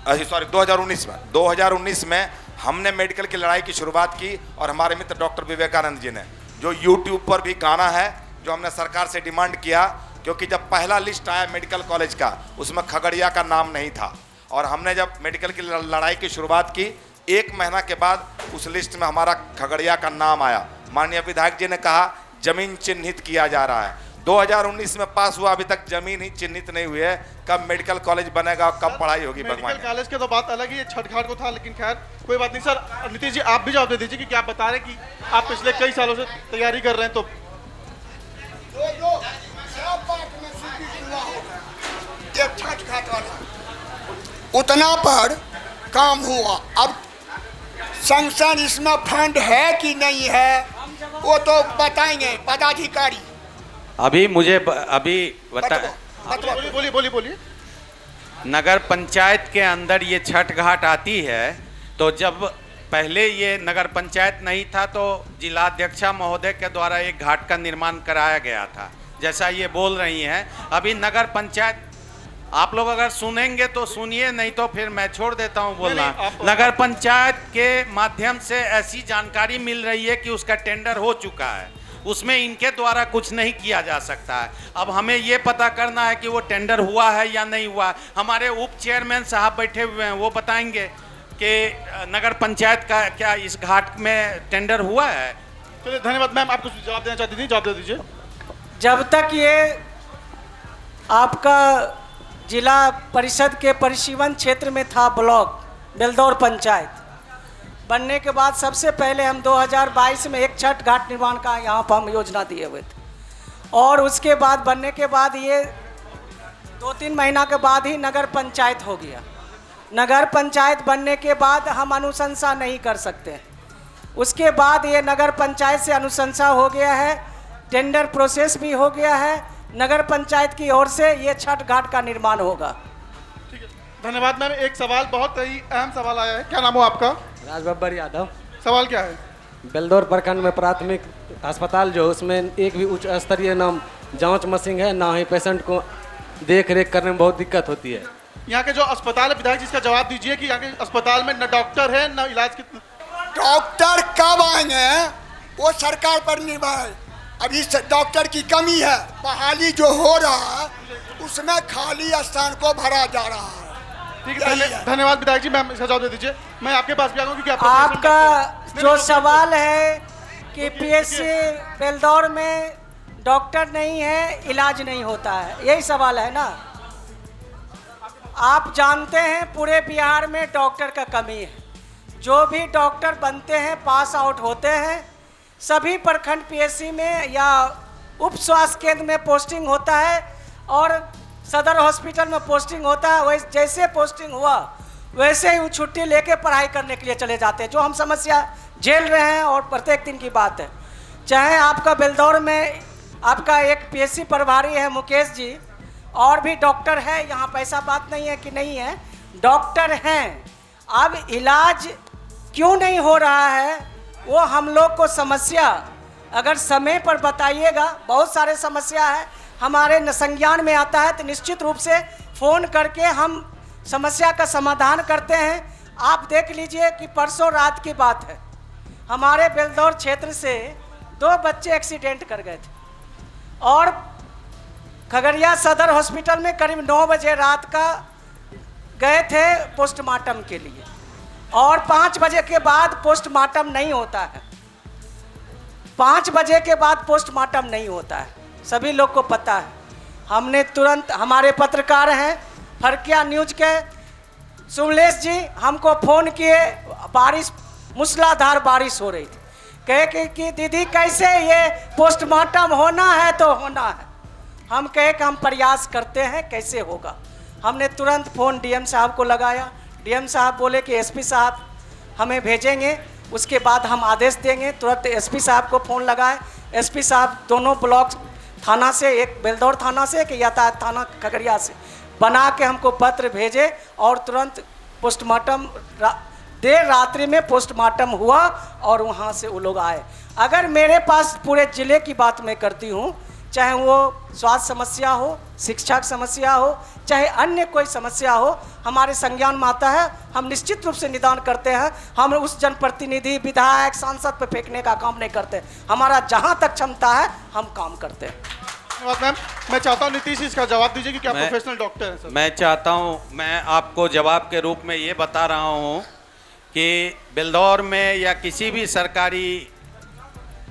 2019 में हमने मेडिकल की लड़ाई की शुरुआत की, और हमारे मित्र डॉक्टर विवेकानंद जी ने, जो यूट्यूब पर भी गाना है, जो हमने सरकार से डिमांड किया, क्योंकि जब पहला लिस्ट आया मेडिकल कॉलेज का, उसमें खगड़िया का नाम नहीं था, और हमने जब मेडिकल की लड़ाई की शुरुआत की, 1 महीना के बाद उस लिस्ट में हमारा खगड़िया का नाम आया। माननीय विधायक जी ने कहा जमीन चिन्हित किया जा रहा है, 2019 में पास हुआ, अभी तक जमीन ही चिन्हित नहीं हुई है। कब मेडिकल कॉलेज बनेगा, कब पढ़ाई होगी भगवान मेडिकल कॉलेज के तो बात अलग ही है, छठ घाट को था, लेकिन खैर कोई बात नहीं। सर नीतीश जी आप भी जवाब दे दीजिए कि आप बता रहे कि आप पिछले कई सालों से तैयारी कर रहे हैं, तो ये छठ घाट वाला उतना पर काम हुआ। अब संगठन इसमें फंड है कि नहीं है वो तो बताएंगे पदाधिकारी। अभी मुझे अभी बता, बोलिए। नगर पंचायत के अंदर ये छठ घाट आती है, तो जब पहले ये नगर पंचायत नहीं था तो जिलाध्यक्षा महोदय के द्वारा एक घाट का निर्माण कराया गया था, जैसा ये बोल रही हैं। अभी नगर पंचायत, आप लोग अगर सुनेंगे तो सुनिए, नहीं तो फिर मैं छोड़ देता हूँ बोलना। नगर पंचायत के माध्यम से ऐसी जानकारी मिल रही है कि उसका टेंडर हो चुका है, उसमें इनके द्वारा कुछ नहीं किया जा सकता है। अब हमें ये पता करना है कि वो टेंडर हुआ है या नहीं हुआ। हमारे उप चेयरमैन साहब बैठे हुए हैं, वो बताएंगे कि नगर पंचायत का क्या इस घाट में टेंडर हुआ है। चलिए धन्यवाद। मैम आप कुछ जवाब देना चाहती थी, जवाब दे दीजिए। जब तक ये आपका जिला परिषद के परिसीमन क्षेत्र में था ब्लॉक बेलदौर पंचायत, बनने के बाद सबसे पहले हम 2022 में एक छठ घाट निर्माण का यहाँ पर हम योजना दिए हुए थे, और उसके बाद बनने के बाद ये 2-3 महीना के बाद ही नगर पंचायत हो गया। नगर पंचायत बनने के बाद हम अनुशंसा नहीं कर सकते, उसके बाद ये नगर पंचायत से अनुशंसा हो गया है, टेंडर प्रोसेस भी हो गया है, नगर पंचायत की ओर से ये छठ घाट का निर्माण होगा। ठीक है, धन्यवाद मैम। एक सवाल, बहुत ही अहम सवाल आया है। क्या नाम हो आपका? राजबब्बर यादव। सवाल क्या है? बेलदौर प्रखंड में प्राथमिक अस्पताल जो उसमें एक भी उच्च स्तरीय नाम जांच मशीन है, ना ही पेशेंट को देख रेख करने में बहुत दिक्कत होती है। यहाँ के जो अस्पताल है, विधायक जी इसका जवाब दीजिए कि यहाँ के अस्पताल में न डॉक्टर है न इलाज की। डॉक्टर कब आएंगे वो सरकार पर निर्भर है। अभी डॉक्टर की कमी है, बहाली जो हो रहा है उसमें खाली स्थान को भरा जा रहा है। ठीक है, धन्यवाद विधायक जी। मैम इसका जवाब दे दीजिए। मैं आपके पास भी आऊँगा क्योंकि आपका जो सवाल है कि पीएचसी बेलदौर में डॉक्टर नहीं है, इलाज नहीं होता है, यही सवाल है ना। आप जानते हैं पूरे बिहार में डॉक्टर का कमी है। जो भी डॉक्टर बनते हैं, पास आउट होते हैं, सभी प्रखंड पीएचसी में या उप स्वास्थ्य केंद्र में पोस्टिंग होता है और सदर हॉस्पिटल में पोस्टिंग होता है। वैसे जैसे पोस्टिंग हुआ वैसे ही वो छुट्टी लेके पढ़ाई करने के लिए चले जाते हैं, जो हम समस्या झेल रहे हैं और प्रत्येक दिन की बात है। चाहे आपका बेलदौर में आपका एक पीएचसी प्रभारी है मुकेश जी, और भी डॉक्टर है यहाँ, पैसा बात नहीं है कि नहीं है, डॉक्टर हैं। अब इलाज क्यों नहीं हो रहा है वो हम लोग को समस्या अगर समय पर बताइएगा, बहुत सारे समस्या है हमारे संज्ञान में आता है तो निश्चित रूप से फ़ोन करके हम समस्या का समाधान करते हैं। आप देख लीजिए कि परसों रात की बात है, हमारे बेलदौर क्षेत्र से 2 बच्चे एक्सीडेंट कर गए थे और खगड़िया सदर हॉस्पिटल में करीब 9 बजे रात का गए थे पोस्टमार्टम के लिए, और 5 बजे के बाद पोस्टमार्टम नहीं होता है। 5 बजे के बाद पोस्टमार्टम नहीं होता है, सभी लोग को पता है। हमने तुरंत, हमारे पत्रकार हैं फरकिया न्यूज के सुमलेश जी हमको फ़ोन किए, बारिश मूसलाधार बारिश हो रही थी, कहे कि दीदी कैसे ये पोस्टमार्टम होना है तो होना है। हम कहे कि हम प्रयास करते हैं कैसे होगा। हमने तुरंत फ़ोन डीएम साहब को लगाया, डीएम साहब बोले कि एसपी साहब हमें भेजेंगे, उसके बाद हम आदेश देंगे। तुरंत एसपी साहब को फ़ोन लगाए, एसपी साहब दोनों ब्लॉक थाना से, एक बेलदौर थाना से, एक यातायात थाना खगड़िया से बना के हमको पत्र भेजे और तुरंत पोस्टमार्टम देर रात्रि में पोस्टमार्टम हुआ और वहाँ से वो लोग आए। अगर मेरे पास पूरे ज़िले की बात मैं करती हूँ, चाहे वो स्वास्थ्य समस्या हो, शिक्षा की समस्या हो, चाहे अन्य कोई समस्या हो, हमारे संज्ञान में आता है, हम निश्चित रूप से निदान करते हैं। हम उस जनप्रतिनिधि, विधायक, सांसद पर फेंकने का काम नहीं करते। हमारा जहाँ तक क्षमता है हम काम करते हैं। मैम मैं चाहता हूँ नीतीश इसका जवाब दीजिए कि क्या प्रोफेशनल डॉक्टर हैं सर? मैं चाहता हूँ, मैं आपको जवाब के रूप में ये बता रहा हूँ कि बेलदौर में या किसी भी सरकारी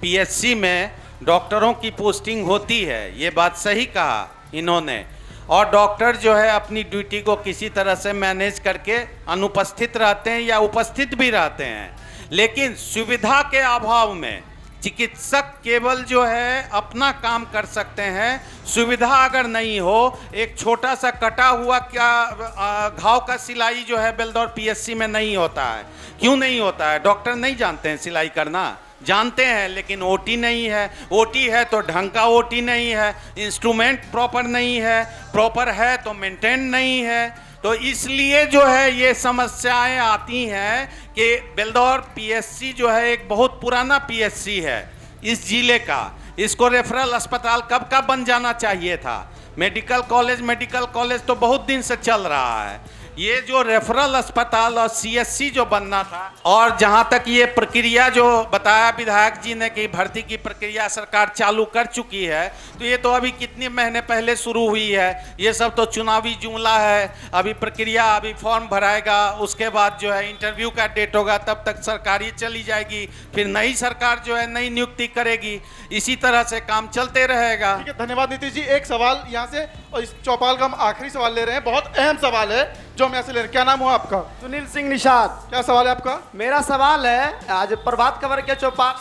पीएचसी में डॉक्टरों की पोस्टिंग होती है, ये बात सही कहा इन्होंने। और डॉक्टर जो है अपनी ड्यूटी को किसी तरह से मैनेज करके अनुपस्थित रहते हैं या उपस्थित भी रहते हैं, लेकिन सुविधा के अभाव में चिकित्सक केवल जो है अपना काम कर सकते हैं। सुविधा अगर नहीं हो, एक छोटा सा कटा हुआ घाव का सिलाई जो है बेलदौर पीएससी में नहीं होता है। क्यों नहीं होता है? डॉक्टर नहीं जानते हैं सिलाई करना, जानते हैं लेकिन ओटी नहीं है। ओटी है तो ढंग का ओटी नहीं है, इंस्ट्रूमेंट प्रॉपर नहीं है, प्रॉपर है तो मेंटेन नहीं है। तो इसलिए जो है ये समस्याएं आती हैं कि बेलदौर पीएससी जो है एक बहुत पुराना पीएससी है इस जिले का। इसको रेफरल अस्पताल कब का बन जाना चाहिए था। मेडिकल कॉलेज तो बहुत दिन से चल रहा है। ये जो रेफरल अस्पताल और सीएससी जो बनना था, और जहां तक ये प्रक्रिया जो बताया विधायक जी ने कि भर्ती की प्रक्रिया सरकार चालू कर चुकी है, तो ये तो अभी कितने महीने पहले शुरू हुई है। ये सब तो चुनावी जुमला है। अभी प्रक्रिया, अभी फॉर्म भराएगा, उसके बाद जो है इंटरव्यू का डेट होगा, तब तक सरकारी चली जाएगी, फिर नई सरकार जो है नई नियुक्ति करेगी। इसी तरह से काम चलते रहेगा। ठीक है, धन्यवाद नीतीश जी। एक सवाल यहाँ से, और इस चौपाल का हम आखिरी सवाल ले रहे हैं, बहुत अहम सवाल है जो हम यहाँ से ले रहे हैं। क्या नाम हुआ आपका? सुनील सिंह निषाद। क्या सवाल है आपका? मेरा सवाल है, आज प्रभात खबर के चौपाल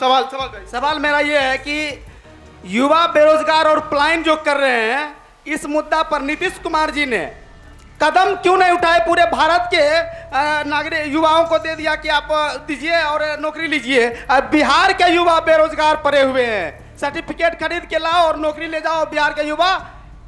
सवाल मेरा ये है कि युवा बेरोजगार और पलायन जो कर रहे हैं, इस मुद्दा पर नीतीश कुमार जी ने कदम क्यों नहीं उठाए? पूरे भारत के नागरिक युवाओं को दे दिया कि आप दीजिए और नौकरी लीजिए। बिहार के युवा बेरोजगार पड़े हुए हैं, सर्टिफिकेट खरीद के लाओ और नौकरी ले जाओ। बिहार के युवा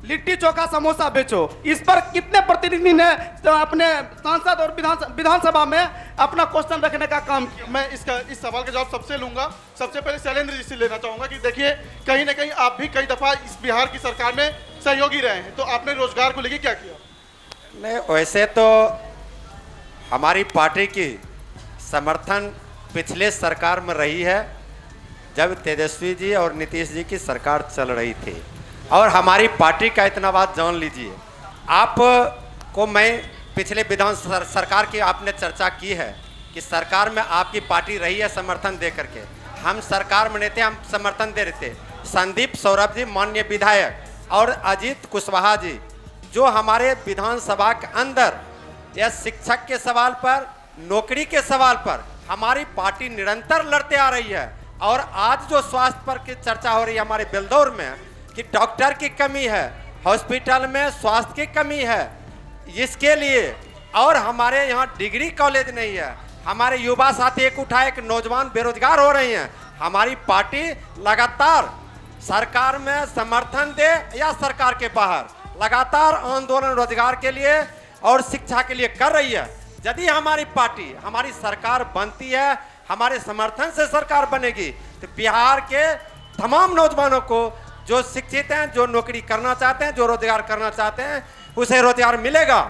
लिट्टी चोखा समोसा बेचो। इस पर कितने प्रतिनिधि ने अपने सांसद और विधानसभा में अपना क्वेश्चन रखने का काम किया? मैं इस सवाल का जवाब सबसे लूंगा। सबसे पहले शैलेंद्र जी से लेना चाहूंगा कि देखिए, कहीं ना कहीं आप भी कई दफा इस बिहार की सरकार में सहयोगी रहे हैं, तो आपने रोजगार को लेकर क्या किया? नहीं, वैसे तो हमारी पार्टी की समर्थन पिछले सरकार में रही है, जब तेजस्वी जी और नीतीश जी की सरकार चल रही थी। और हमारी पार्टी का इतना बात जान लीजिए, आप को मैं पिछले विधान सरकार की आपने चर्चा की है कि सरकार में आपकी पार्टी रही है समर्थन दे करके। हम सरकार में नहीं थे, हम समर्थन दे रहे थे। संदीप सौरभ जी माननीय विधायक और अजीत कुशवाहा जी जो हमारे विधानसभा के अंदर या शिक्षक के सवाल पर, नौकरी के सवाल पर हमारी पार्टी निरंतर लड़ते आ रही है। और आज जो स्वास्थ्य पर की चर्चा हो रही है हमारे बेलदौर में कि डॉक्टर की कमी है, हॉस्पिटल में स्वास्थ्य की कमी है, इसके लिए, और हमारे यहाँ डिग्री कॉलेज नहीं है। हमारे युवा साथी एक उठाए, एक नौजवान बेरोजगार हो रहे हैं। हमारी पार्टी लगातार सरकार में समर्थन दे या सरकार के बाहर लगातार आंदोलन रोजगार के लिए और शिक्षा के लिए कर रही है। यदि हमारी पार्टी, हमारी सरकार बनती है, हमारे समर्थन से सरकार बनेगी, तो बिहार के तमाम नौजवानों को जो शिक्षित हैं, जो नौकरी करना चाहते हैं, जो रोजगार करना चाहते हैं, उसे रोजगार मिलेगा।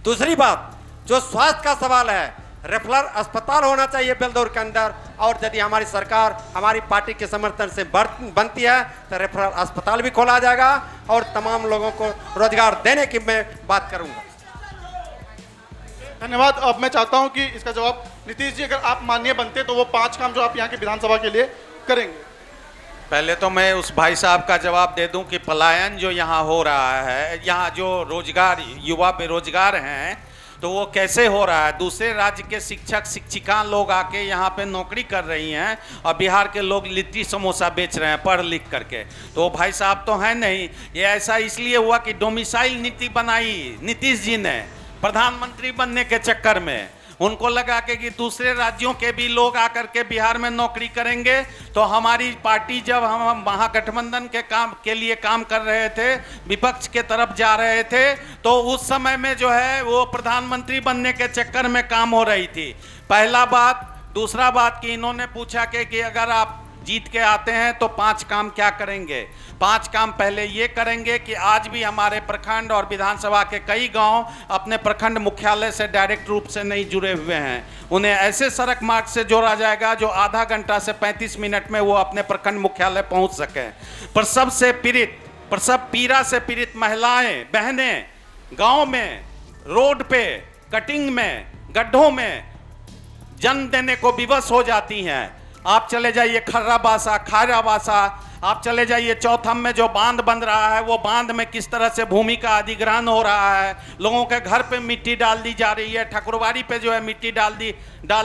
दूसरी बात, जो स्वास्थ्य का सवाल है, रेफरल अस्पताल होना चाहिए बेलदौर के अंदर। और यदि हमारी सरकार हमारी पार्टी के समर्थन से बनती है तो रेफरल अस्पताल भी खोला जाएगा और तमाम लोगों को रोजगार देने की मैं बात करूंगा। धन्यवाद। अब मैं चाहता हूं कि इसका जवाब नीतीश जी, अगर आप माननीय बनते तो वो 5 काम जो आप यहाँ की विधानसभा के लिए करेंगे। पहले तो मैं उस भाई साहब का जवाब दे दूं कि पलायन जो यहाँ हो रहा है, यहाँ जो रोजगार, युवा बेरोजगार हैं, तो वो कैसे हो रहा है? दूसरे राज्य के शिक्षक शिक्षिका लोग आके यहाँ पे नौकरी कर रही हैं और बिहार के लोग लिट्टी समोसा बेच रहे हैं पढ़ लिख करके। तो भाई साहब तो हैं नहीं। ये ऐसा इसलिए हुआ कि डोमिसाइल नीति बनाई नीतीश जी ने प्रधानमंत्री बनने के चक्कर में। उनको लगा कि दूसरे राज्यों के भी लोग आकर के बिहार में नौकरी करेंगे। तो हमारी पार्टी जब हम महागठबंधन के लिए काम कर रहे थे, विपक्ष के तरफ जा रहे थे, तो उस समय में जो है वो प्रधानमंत्री बनने के चक्कर में काम हो रही थी। पहला बात। दूसरा बात कि इन्होंने पूछा कि अगर आप जीत के आते हैं तो 5 काम क्या करेंगे? 5 काम पहले ये करेंगे कि आज भी हमारे प्रखंड और विधानसभा के कई गांव अपने प्रखंड मुख्यालय से डायरेक्ट रूप से नहीं जुड़े हुए हैं। उन्हें ऐसे सड़क मार्ग से जोड़ा जाएगा जो आधा घंटा से 35 मिनट में वो अपने प्रखंड मुख्यालय पहुंच सकें। प्रसव पीड़ा से पीड़ित महिलाएं, बहनें गाँव में, रोड पे, कटिंग में, गड्ढों में जन्म देने को विवश हो जाती हैं। आप चले जाइए खर्राबासा, खायराबासा, आप चले जाइए चौथम में जो बांध बन रहा है, वो बांध में किस तरह से भूमि का अधिग्रहण हो रहा है, लोगों के घर पे मिट्टी डाल दी जा रही है, ठकुरबाड़ी पे जो है मिट्टी डाल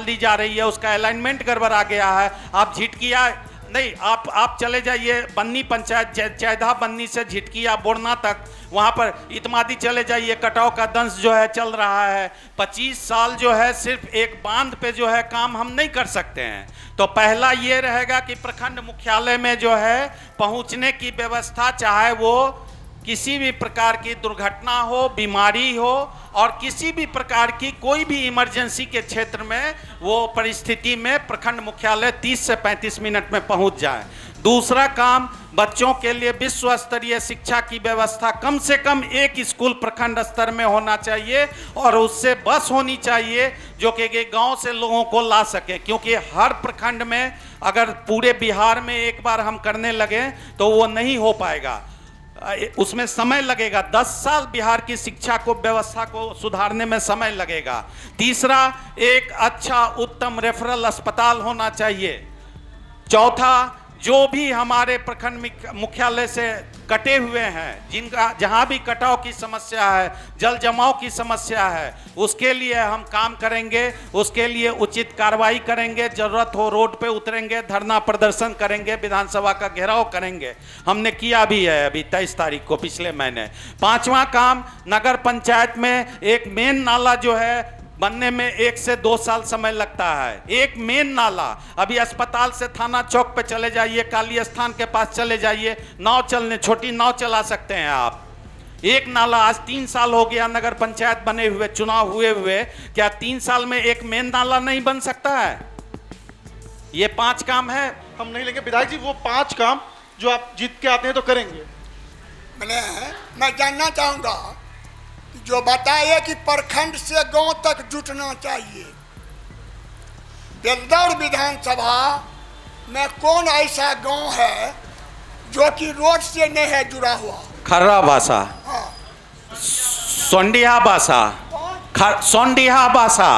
दी जा रही है, उसका अलाइनमेंट गड़बड़ा गया है। आप झिटकिया नहीं, आप चले जाइए बन्नी पंचायत, चैधा बन्नी से झिटकिया बोड़ना तक, वहाँ पर इतमादी चले जाइए, कटाव का दंश जो है चल रहा है। 25 साल जो है सिर्फ एक बांध पे जो है काम हम नहीं कर सकते हैं। तो पहला ये रहेगा कि प्रखंड मुख्यालय में जो है पहुँचने की व्यवस्था, चाहे वो किसी भी प्रकार की दुर्घटना हो, बीमारी हो और किसी भी प्रकार की कोई भी इमरजेंसी के क्षेत्र में वो परिस्थिति में प्रखंड मुख्यालय 30 से 35 मिनट में पहुंच जाए। दूसरा काम, बच्चों के लिए विश्व स्तरीय शिक्षा की व्यवस्था कम से कम एक स्कूल प्रखंड स्तर में होना चाहिए और उससे बस होनी चाहिए जो कि गांव से लोगों को ला सके, क्योंकि हर प्रखंड में अगर पूरे बिहार में एक बार हम करने लगे तो वो नहीं हो पाएगा, उसमें समय लगेगा। 10 साल बिहार की शिक्षा को व्यवस्था को सुधारने में समय लगेगा। तीसरा, एक अच्छा उत्तम रेफरल अस्पताल होना चाहिए। चौथा, जो भी हमारे प्रखंड मुख्यालय से कटे हुए हैं, जिनका जहां भी कटाव की समस्या है, जल जमाव की समस्या है, उसके लिए हम काम करेंगे, उसके लिए उचित कार्रवाई करेंगे। जरूरत हो रोड पे उतरेंगे, धरना प्रदर्शन करेंगे, विधानसभा का घेराव करेंगे। हमने किया भी है अभी 23 तारीख को, पिछले महीने। पांचवा काम, नगर पंचायत में एक मेन नाला जो है बनने में 1 से 2 साल समय लगता है। एक मेन नाला, अभी अस्पताल से थाना चौक पे चले जाइए, काली स्थान के पास चले जाइए, नाव चलने, छोटी नाव चला सकते हैं आप। एक नाला, आज 3 साल हो गया नगर पंचायत बने हुए, चुनाव हुए, क्या 3 साल में एक मेन नाला नहीं बन सकता है? ये 5 काम है। हम नहीं लेंगे विधायक जी, वो 5 काम जो आप जीत के आते हैं तो करेंगे। मैं जानना चाहूंगा, जो बताइए कि प्रखंड से गांव तक जुटना चाहिए। बेलदौर विधानसभा में कौन ऐसा गांव है जो कि रोड से नहीं है जुड़ा हुआ? खर्राबासा, सोंडियाबासा, सोंडियाबासा,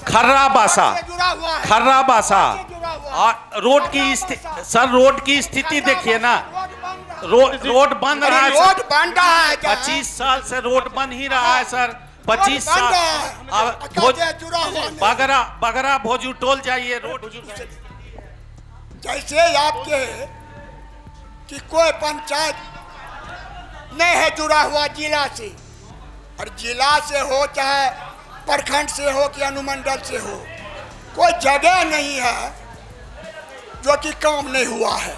खर्राबासा, खर्राबासा। और रोड की सर, रोड की स्थिति देखिए ना, रोड बन रहा है, रोड बन रहा है। 25 साल से रोड बन ही रहा है सर, 25 साल। बगरा भोजू टोल जाइए, रोड जैसे आपके कि कोई पंचायत नहीं है जुड़ा हुआ जिला से, और जिला से हो चाहे प्रखंड से हो कि अनुमंडल से हो, कोई जगह नहीं है जो कि काम नहीं हुआ है।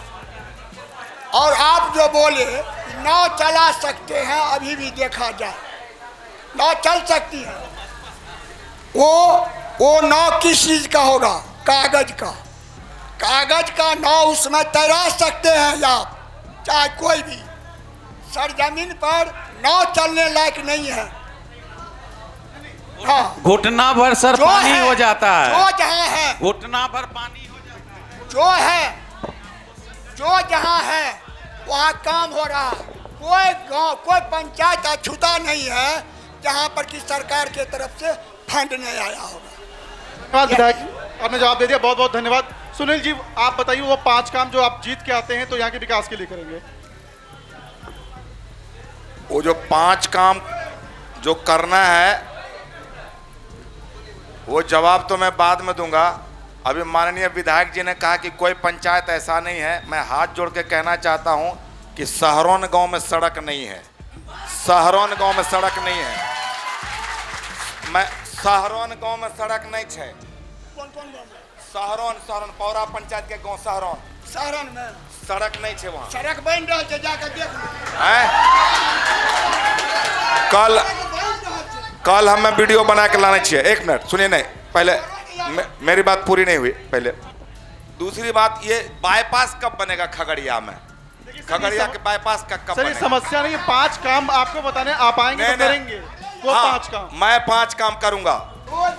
और आप जो बोले नाव चला सकते हैं, अभी भी देखा जाए नाव चल सकती है। वो नाव किस चीज का होगा? कागज का। कागज का नाव उसमें तैरा सकते हैं आप, चाहे कोई भी। सरजमीन पर नाव चलने लायक नहीं है। हाँ, घुटना भर सर पानी हो जाता है, जो जहाँ है घुटना भर पानी हो जाता है। जो है, जो जहाँ है वहाँ काम हो रहा है। कोई गांव, कोई पंचायत अछूता नहीं है जहाँ पर कि सरकार के तरफ से फंड नहीं आया होगा। विधायक आपने जवाब दे दिया, बहुत बहुत धन्यवाद। सुनील जी, आप बताइए वो 5 काम जो आप जीत के आते हैं तो यहाँ के विकास के लिए करेंगे। वो जो 5 काम जो करना है वो जवाब तो मैं बाद में दूंगा। अभी माननीय विधायक जी ने कहा कि कोई पंचायत ऐसा नहीं है। मैं हाथ जोड़ के कहना चाहता हूं कि सहरौन गांव में सड़क नहीं है, सहरौन गांव में सड़क नहीं है। मैं सहरौन गांव में सड़क नहीं है। कौन कौन गाँव में? सहरौन पौरा पंचायत के गांव सहरौन में सड़क नहीं है। वहाँ सड़क बन रहा है, जाकर देख कल हमें वीडियो बना के लाना चाहिए। 1 मिनट सुनिए, नहीं पहले मेरी बात पूरी नहीं हुई पहले। दूसरी बात, ये बाईपास कब बनेगा खगड़िया में? खगड़िया के बाईपास का कब बनेगा? समस्या नहीं है, 5 काम आपको बताने, आप आएंगे तो करेंगे वो 5 काम। मैं 5 काम करूंगा।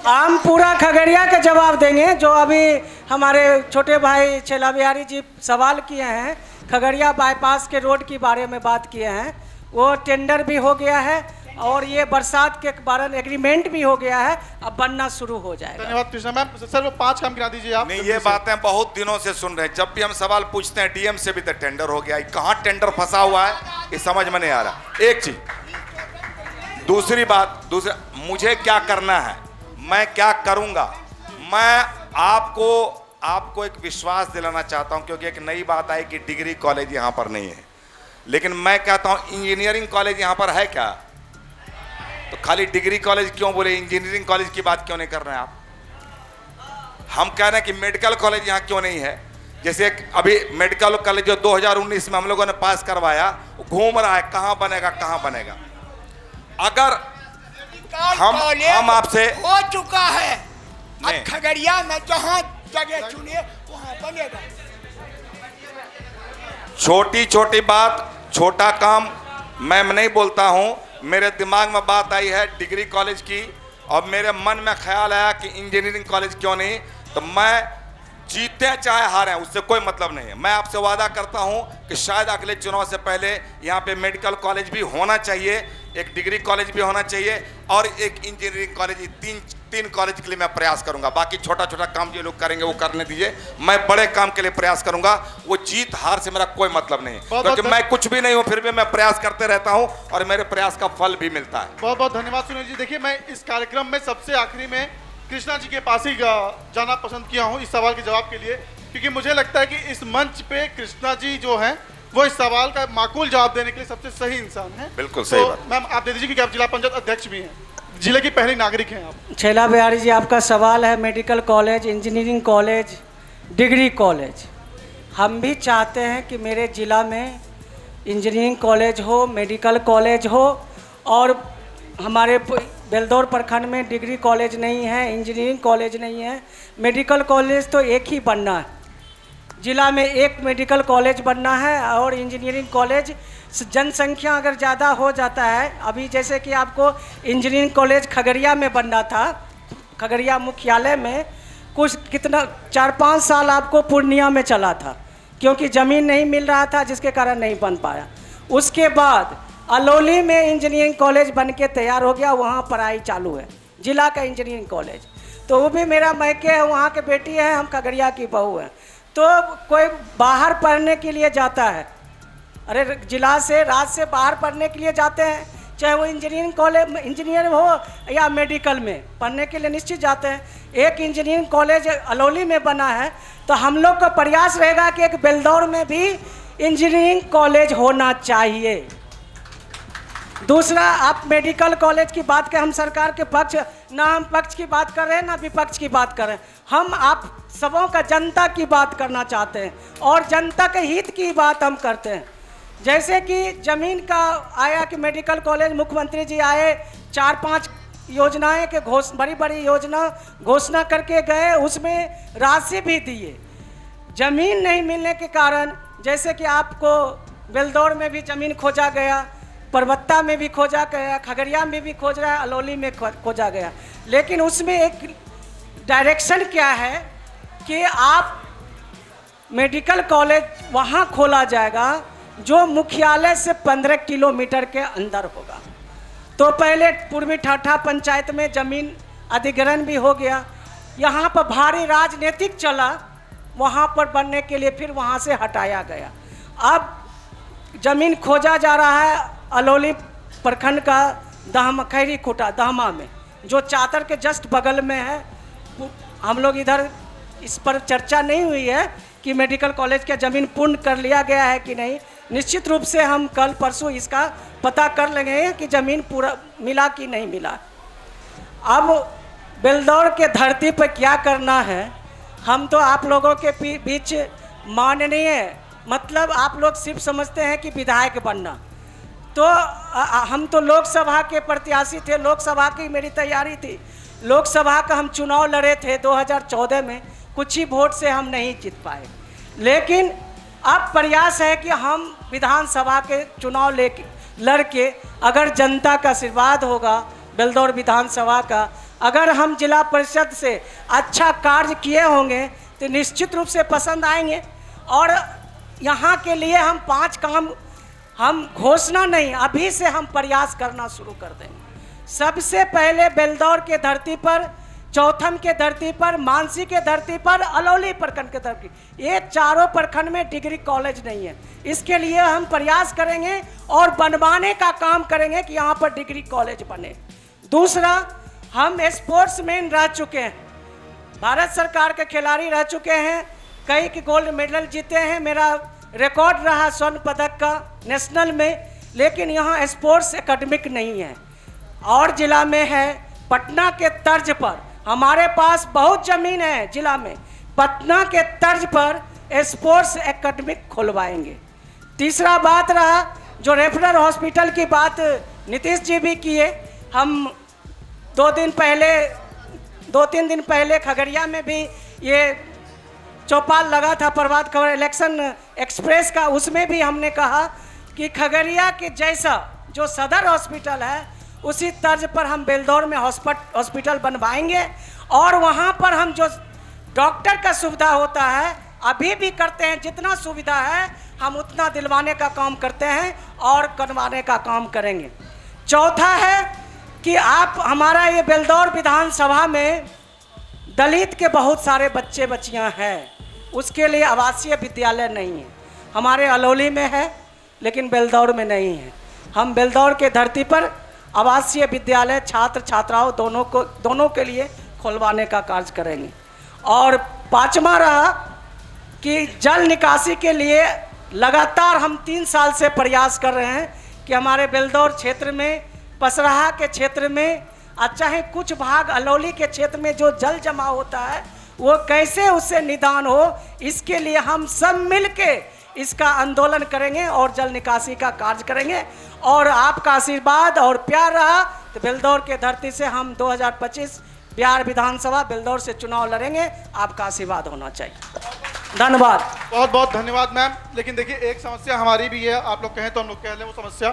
हम पूरा खगड़िया का जवाब देंगे। जो अभी हमारे छोटे भाई छेला बिहारी जी सवाल किए हैं, खगड़िया बाईपास के रोड के बारे में बात किए हैं, वो टेंडर भी हो गया है और ये बरसात के कारण एग्रीमेंट भी हो गया है, अब बनना शुरू हो जाएगा। धन्यवाद कृष्णा मैम। सर वो 5 काम गिना दीजिए आप। नहीं, ये बातें बहुत दिनों से सुन रहे हैं। जब भी हम सवाल पूछते हैं डीएम से भी तो टेंडर हो गया, कहाँ टेंडर फंसा हुआ है ये समझ में नहीं आ रहा। एक चीज, दूसरी बात, मुझे क्या करना है, मैं क्या करूंगा, मैं आपको एक विश्वास दिलाना चाहता हूं, क्योंकि एक नई बात आई कि डिग्री कॉलेज यहां पर नहीं है, लेकिन मैं कहता हूं इंजीनियरिंग कॉलेज यहां पर है क्या? तो खाली डिग्री कॉलेज क्यों बोले, इंजीनियरिंग कॉलेज की बात क्यों नहीं कर रहे हैं आप? हम कह रहे हैं कि मेडिकल कॉलेज यहाँ क्यों नहीं है? जैसे अभी मेडिकल कॉलेज जो 2019 में हम लोगों ने पास करवाया, वो घूम रहा है, कहाँ बनेगा कहाँ बनेगा। अगर हम आपसे हो चुका है, अब खगड़िया में जहाँ जगह चुनिए वहाँ बनेगा। छोटी छोटी बात, छोटा काम मैं नहीं बोलता हूँ। मेरे दिमाग में बात आई है डिग्री कॉलेज की, और मेरे मन में ख्याल आया कि इंजीनियरिंग कॉलेज क्यों नहीं। तो मैं जीते चाहे हारें उससे कोई मतलब नहीं है। मैं आपसे वादा करता हूं कि शायद अगले चुनाव से पहले यहाँ पे मेडिकल कॉलेज भी होना चाहिए, एक डिग्री कॉलेज भी होना चाहिए, और एक इंजीनियरिंग कॉलेज। तीन कॉलेज के लिए मैं प्रयास करूंगा। बाकी छोटा छोटा काम जो लोग करेंगे वो करने दीजिए, मैं बड़े काम के लिए प्रयास करूंगा। वो जीत हार से मेरा कोई मतलब नहीं है, क्योंकि मैं कुछ भी नहीं हूं, फिर भी मैं प्रयास करते रहता हूं और मेरे प्रयास का फल भी मिलता है। बहुत बहुत धन्यवाद सुनील जी। देखिए, मैं इस कार्यक्रम में सबसे आखिरी में कृष्णा जी के पास ही जाना पसंद किया हूं इस सवाल के जवाब के लिए, क्योंकि मुझे लगता है कि इस मंच पे कृष्णा जी जो हैं वो इस सवाल का माकूल जवाब देने के लिए सबसे सही इंसान है। बिल्कुल सही बात। मैम आप दे दीजिए कि आप जिला पंचायत अध्यक्ष भी हैं, जिले की पहली नागरिक हैं आप। छैला बिहारी जी, आपका सवाल है medical college, engineering college, degree college. हम भी चाहते हैं कि मेरे ज़िला में इंजीनियरिंग कॉलेज हो, मेडिकल कॉलेज हो, और हमारे बेलदौर प्रखंड में डिग्री कॉलेज नहीं है, इंजीनियरिंग कॉलेज नहीं है, मेडिकल कॉलेज तो एक ही बनना है। ज़िला में एक मेडिकल कॉलेज बनना है, और इंजीनियरिंग कॉलेज जनसंख्या अगर ज़्यादा हो जाता है, अभी जैसे कि आपको इंजीनियरिंग कॉलेज खगड़िया में बनना था, खगड़िया मुख्यालय में कुछ कितना 4-5 साल आपको पूर्णिया में चला था, क्योंकि ज़मीन नहीं मिल रहा था, जिसके कारण नहीं बन पाया। उसके बाद अलौली में इंजीनियरिंग कॉलेज बन के तैयार हो गया, वहाँ पढ़ाई चालू है, जिला का इंजीनियरिंग कॉलेज। तो वो भी मेरा मैके है, वहाँ के बेटी है, हम खगड़िया की बहू हैं। तो कोई बाहर पढ़ने के लिए जाता है, अरे जिला से, राज्य से बाहर पढ़ने के लिए जाते हैं, चाहे वो इंजीनियरिंग कॉलेज इंजीनियर हो या मेडिकल में पढ़ने के लिए निश्चित जाते हैं। एक इंजीनियरिंग कॉलेज अलौली में बना है, तो हम लोग का प्रयास रहेगा कि एक बेलदौर में भी इंजीनियरिंग कॉलेज होना चाहिए। दूसरा, आप मेडिकल कॉलेज की बात करें, हम सरकार के पक्ष, ना हम पक्ष की बात कर रहे हैं ना विपक्ष की बात कर रहे हैं, हम आप सबों का जनता की बात करना चाहते हैं, और जनता के हित की बात हम करते हैं। जैसे कि ज़मीन का आया कि मेडिकल कॉलेज, मुख्यमंत्री जी आए, 4-5 योजनाएं के बड़ी बड़ी योजना घोषणा करके गए, उसमें राशि भी दिए। ज़मीन नहीं मिलने के कारण, जैसे कि आपको बेलदौर में भी ज़मीन खोजा गया, परबत्ता में भी खोजा गया, खगड़िया में भी खोज रहा है, अलौली में खोजा गया, लेकिन उसमें एक डायरेक्शन क्या है कि आप मेडिकल कॉलेज वहाँ खोला जाएगा जो मुख्यालय से 15 किलोमीटर के अंदर होगा। तो पहले पूर्वी ठाठा पंचायत में ज़मीन अधिग्रहण भी हो गया, यहाँ पर भारी राजनीतिक चला, वहाँ पर बनने के लिए फिर वहाँ से हटाया गया। अब ज़मीन खोजा जा रहा है अलौली प्रखंड का दहमा, खैरी खुटा दहमा में, जो चातर के जस्ट बगल में है। हम लोग इधर इस पर चर्चा नहीं हुई है कि मेडिकल कॉलेज का ज़मीन पूर्ण कर लिया गया है कि नहीं। निश्चित रूप से हम कल परसों इसका पता कर लेंगे कि ज़मीन पूरा मिला कि नहीं मिला। अब बेलदौर के धरती पर क्या करना है, हम तो आप लोगों के बीच माननीय, मतलब आप लोग सिर्फ समझते हैं कि विधायक बनना, तो हम तो लोकसभा के प्रत्याशी थे, लोकसभा की मेरी तैयारी थी। लोकसभा का हम चुनाव लड़े थे 2014 में, कुछ ही वोट से हम नहीं जीत पाए, लेकिन अब प्रयास है कि हम विधानसभा के चुनाव लड़ के, अगर जनता का आशीर्वाद होगा बेलदौर विधानसभा का, अगर हम जिला परिषद से अच्छा कार्य किए होंगे तो निश्चित रूप से पसंद आएंगे। और यहाँ के लिए हम 5 काम हम घोषणा नहीं, अभी से हम प्रयास करना शुरू कर देंगे। सबसे पहले बेलदौर के धरती पर, चौथम के धरती पर, मानसी के धरती पर, अलौली प्रखंड के धरती, ये चारों प्रखंड में डिग्री कॉलेज नहीं है। इसके लिए हम प्रयास करेंगे और बनवाने का काम करेंगे कि यहाँ पर डिग्री कॉलेज बने। दूसरा, हम स्पोर्ट्स मैन रह चुके हैं, भारत सरकार के खिलाड़ी रह चुके हैं, कई के गोल्ड मेडल जीते हैं, मेरा रिकॉर्ड रहा स्वर्ण पदक का नेशनल में, लेकिन यहाँ स्पोर्ट्स एकेडमिक नहीं है। और जिला में है, पटना के तर्ज पर हमारे पास बहुत ज़मीन है जिला में, पटना के तर्ज पर स्पोर्ट्स एकेडमिक खुलवाएंगे। तीसरा बात रहा जो रेफरल हॉस्पिटल की बात नीतीश जी भी किए, हम 2-3 दिन पहले खगड़िया में भी ये चौपाल लगा था प्रभात खबर इलेक्शन एक्सप्रेस का, उसमें भी हमने कहा कि खगड़िया के जैसा जो सदर हॉस्पिटल है उसी तर्ज पर हम बेलदौर में हॉस्पिटल बनवाएंगे और वहाँ पर हम जो डॉक्टर का सुविधा होता है अभी भी करते हैं, जितना सुविधा है हम उतना दिलवाने का काम करते हैं और करवाने का काम करेंगे। चौथा है कि आप हमारा ये बेलदौर विधानसभा में दलित के बहुत सारे बच्चे बच्चियां हैं, उसके लिए आवासीय विद्यालय नहीं है। हमारे अलौली में है लेकिन बेलदौर में नहीं है। हम बेलदौर के धरती पर आवासीय विद्यालय छात्र छात्राओं दोनों के लिए खुलवाने का कार्य करेंगे। और पांचवा रहा कि जल निकासी के लिए लगातार हम 3 साल से प्रयास कर रहे हैं कि हमारे बेलदौर क्षेत्र में, पसराहा के क्षेत्र में, चाहे कुछ भाग अलौली के क्षेत्र में जो जल जमा होता है वो कैसे उससे निदान हो, इसके लिए हम सब मिलके इसका आंदोलन करेंगे और जल निकासी का कार्य करेंगे। और आपका आशीर्वाद और प्यार रहा तो बेलदौर के धरती से हम 2025 बिहार विधानसभा बेलदौर से चुनाव लड़ेंगे। आपका आशीर्वाद होना चाहिए। धन्यवाद। बहुत बहुत धन्यवाद मैम। लेकिन देखिए एक समस्या हमारी भी है, आप लोग कहें तो हम लोग कह लें वो समस्या।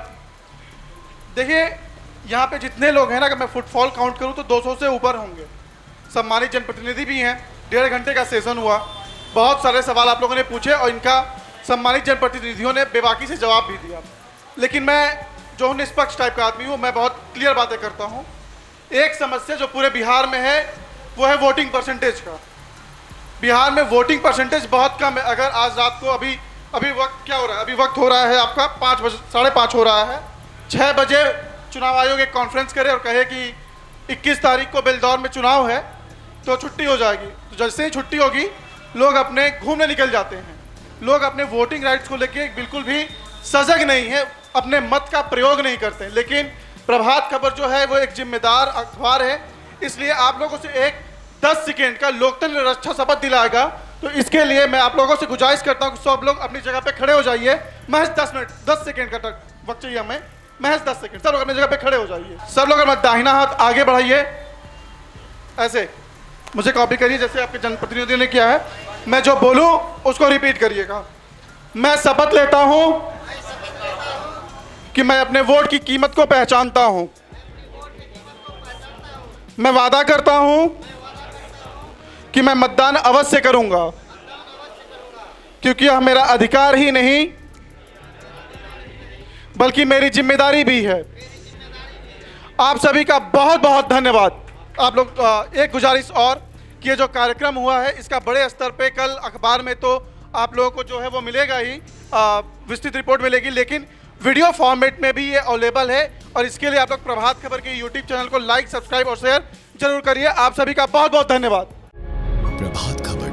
देखिए यहाँ पे जितने लोग हैं ना, अगर मैं फुटफॉल काउंट करूँ तो 200 से ऊपर होंगे। सम्मानित जनप्रतिनिधि भी हैं, 1.5 घंटे का सेशन हुआ, बहुत सारे सवाल आप लोगों ने पूछे और इनका सम्मानित जनप्रतिनिधियों ने बेबाकी से जवाब भी दिया। लेकिन मैं जो निष्पक्ष टाइप का आदमी हूँ, मैं बहुत क्लियर बातें करता हूँ। एक समस्या जो पूरे बिहार में है वो है वोटिंग परसेंटेज का। बिहार में वोटिंग परसेंटेज बहुत कम है। अगर आज रात को अभी वक्त क्या हो रहा है, अभी वक्त हो रहा है आपका 5 बजे, 5:30 हो रहा है, 6 बजे चुनाव आयोग एक कॉन्फ्रेंस करे और कहे कि 21 तारीख को बेलदौर में चुनाव है तो छुट्टी हो जाएगी। तो जैसे ही छुट्टी होगी लोग अपने घूमने निकल जाते हैं। लोग अपने वोटिंग राइट्स को लेके बिल्कुल भी सजग नहीं है, अपने मत का प्रयोग नहीं करते हैं। लेकिन प्रभात खबर जो है वो एक जिम्मेदार अखबार है, इसलिए आप लोगों से एक 10 सेकेंड का लोकतंत्र रक्षा शपथ दिलाएगा। तो इसके लिए मैं आप लोगों से गुजारिश करता हूँ कि सब लोग अपनी जगह पे खड़े हो जाइए। महज 10 मिनट 10 सेकेंड का वक्त चाहिए हमें, महज 10 सेकेंड। सब लोग अपनी जगह पे खड़े हो जाइए। सब लोग अपना दाहिना हाथ आगे बढ़ाइए, ऐसे मुझे कॉपी करिए जैसे आपके जनप्रतिनिधियों ने किया है। मैं जो बोलूं उसको रिपीट करिएगा। मैं शपथ लेता हूं कि मैं अपने वोट की कीमत को पहचानता हूं। मैं वादा करता हूं कि मैं मतदान अवश्य करूंगा, क्योंकि यह मेरा अधिकार ही नहीं बल्कि मेरी जिम्मेदारी भी है। आप सभी का बहुत बहुत धन्यवाद। आप लोग एक गुजारिश और कि ये जो कार्यक्रम हुआ है इसका बड़े स्तर पे कल अखबार में तो आप लोगों को जो है वो मिलेगा ही, विस्तृत रिपोर्ट मिलेगी, लेकिन वीडियो फॉर्मेट में भी ये अवेलेबल है। और इसके लिए आप लोग प्रभात खबर के यूट्यूब चैनल को लाइक, सब्सक्राइब और शेयर जरूर करिए। आप सभी का बहुत बहुत धन्यवाद। प्रभात खबर।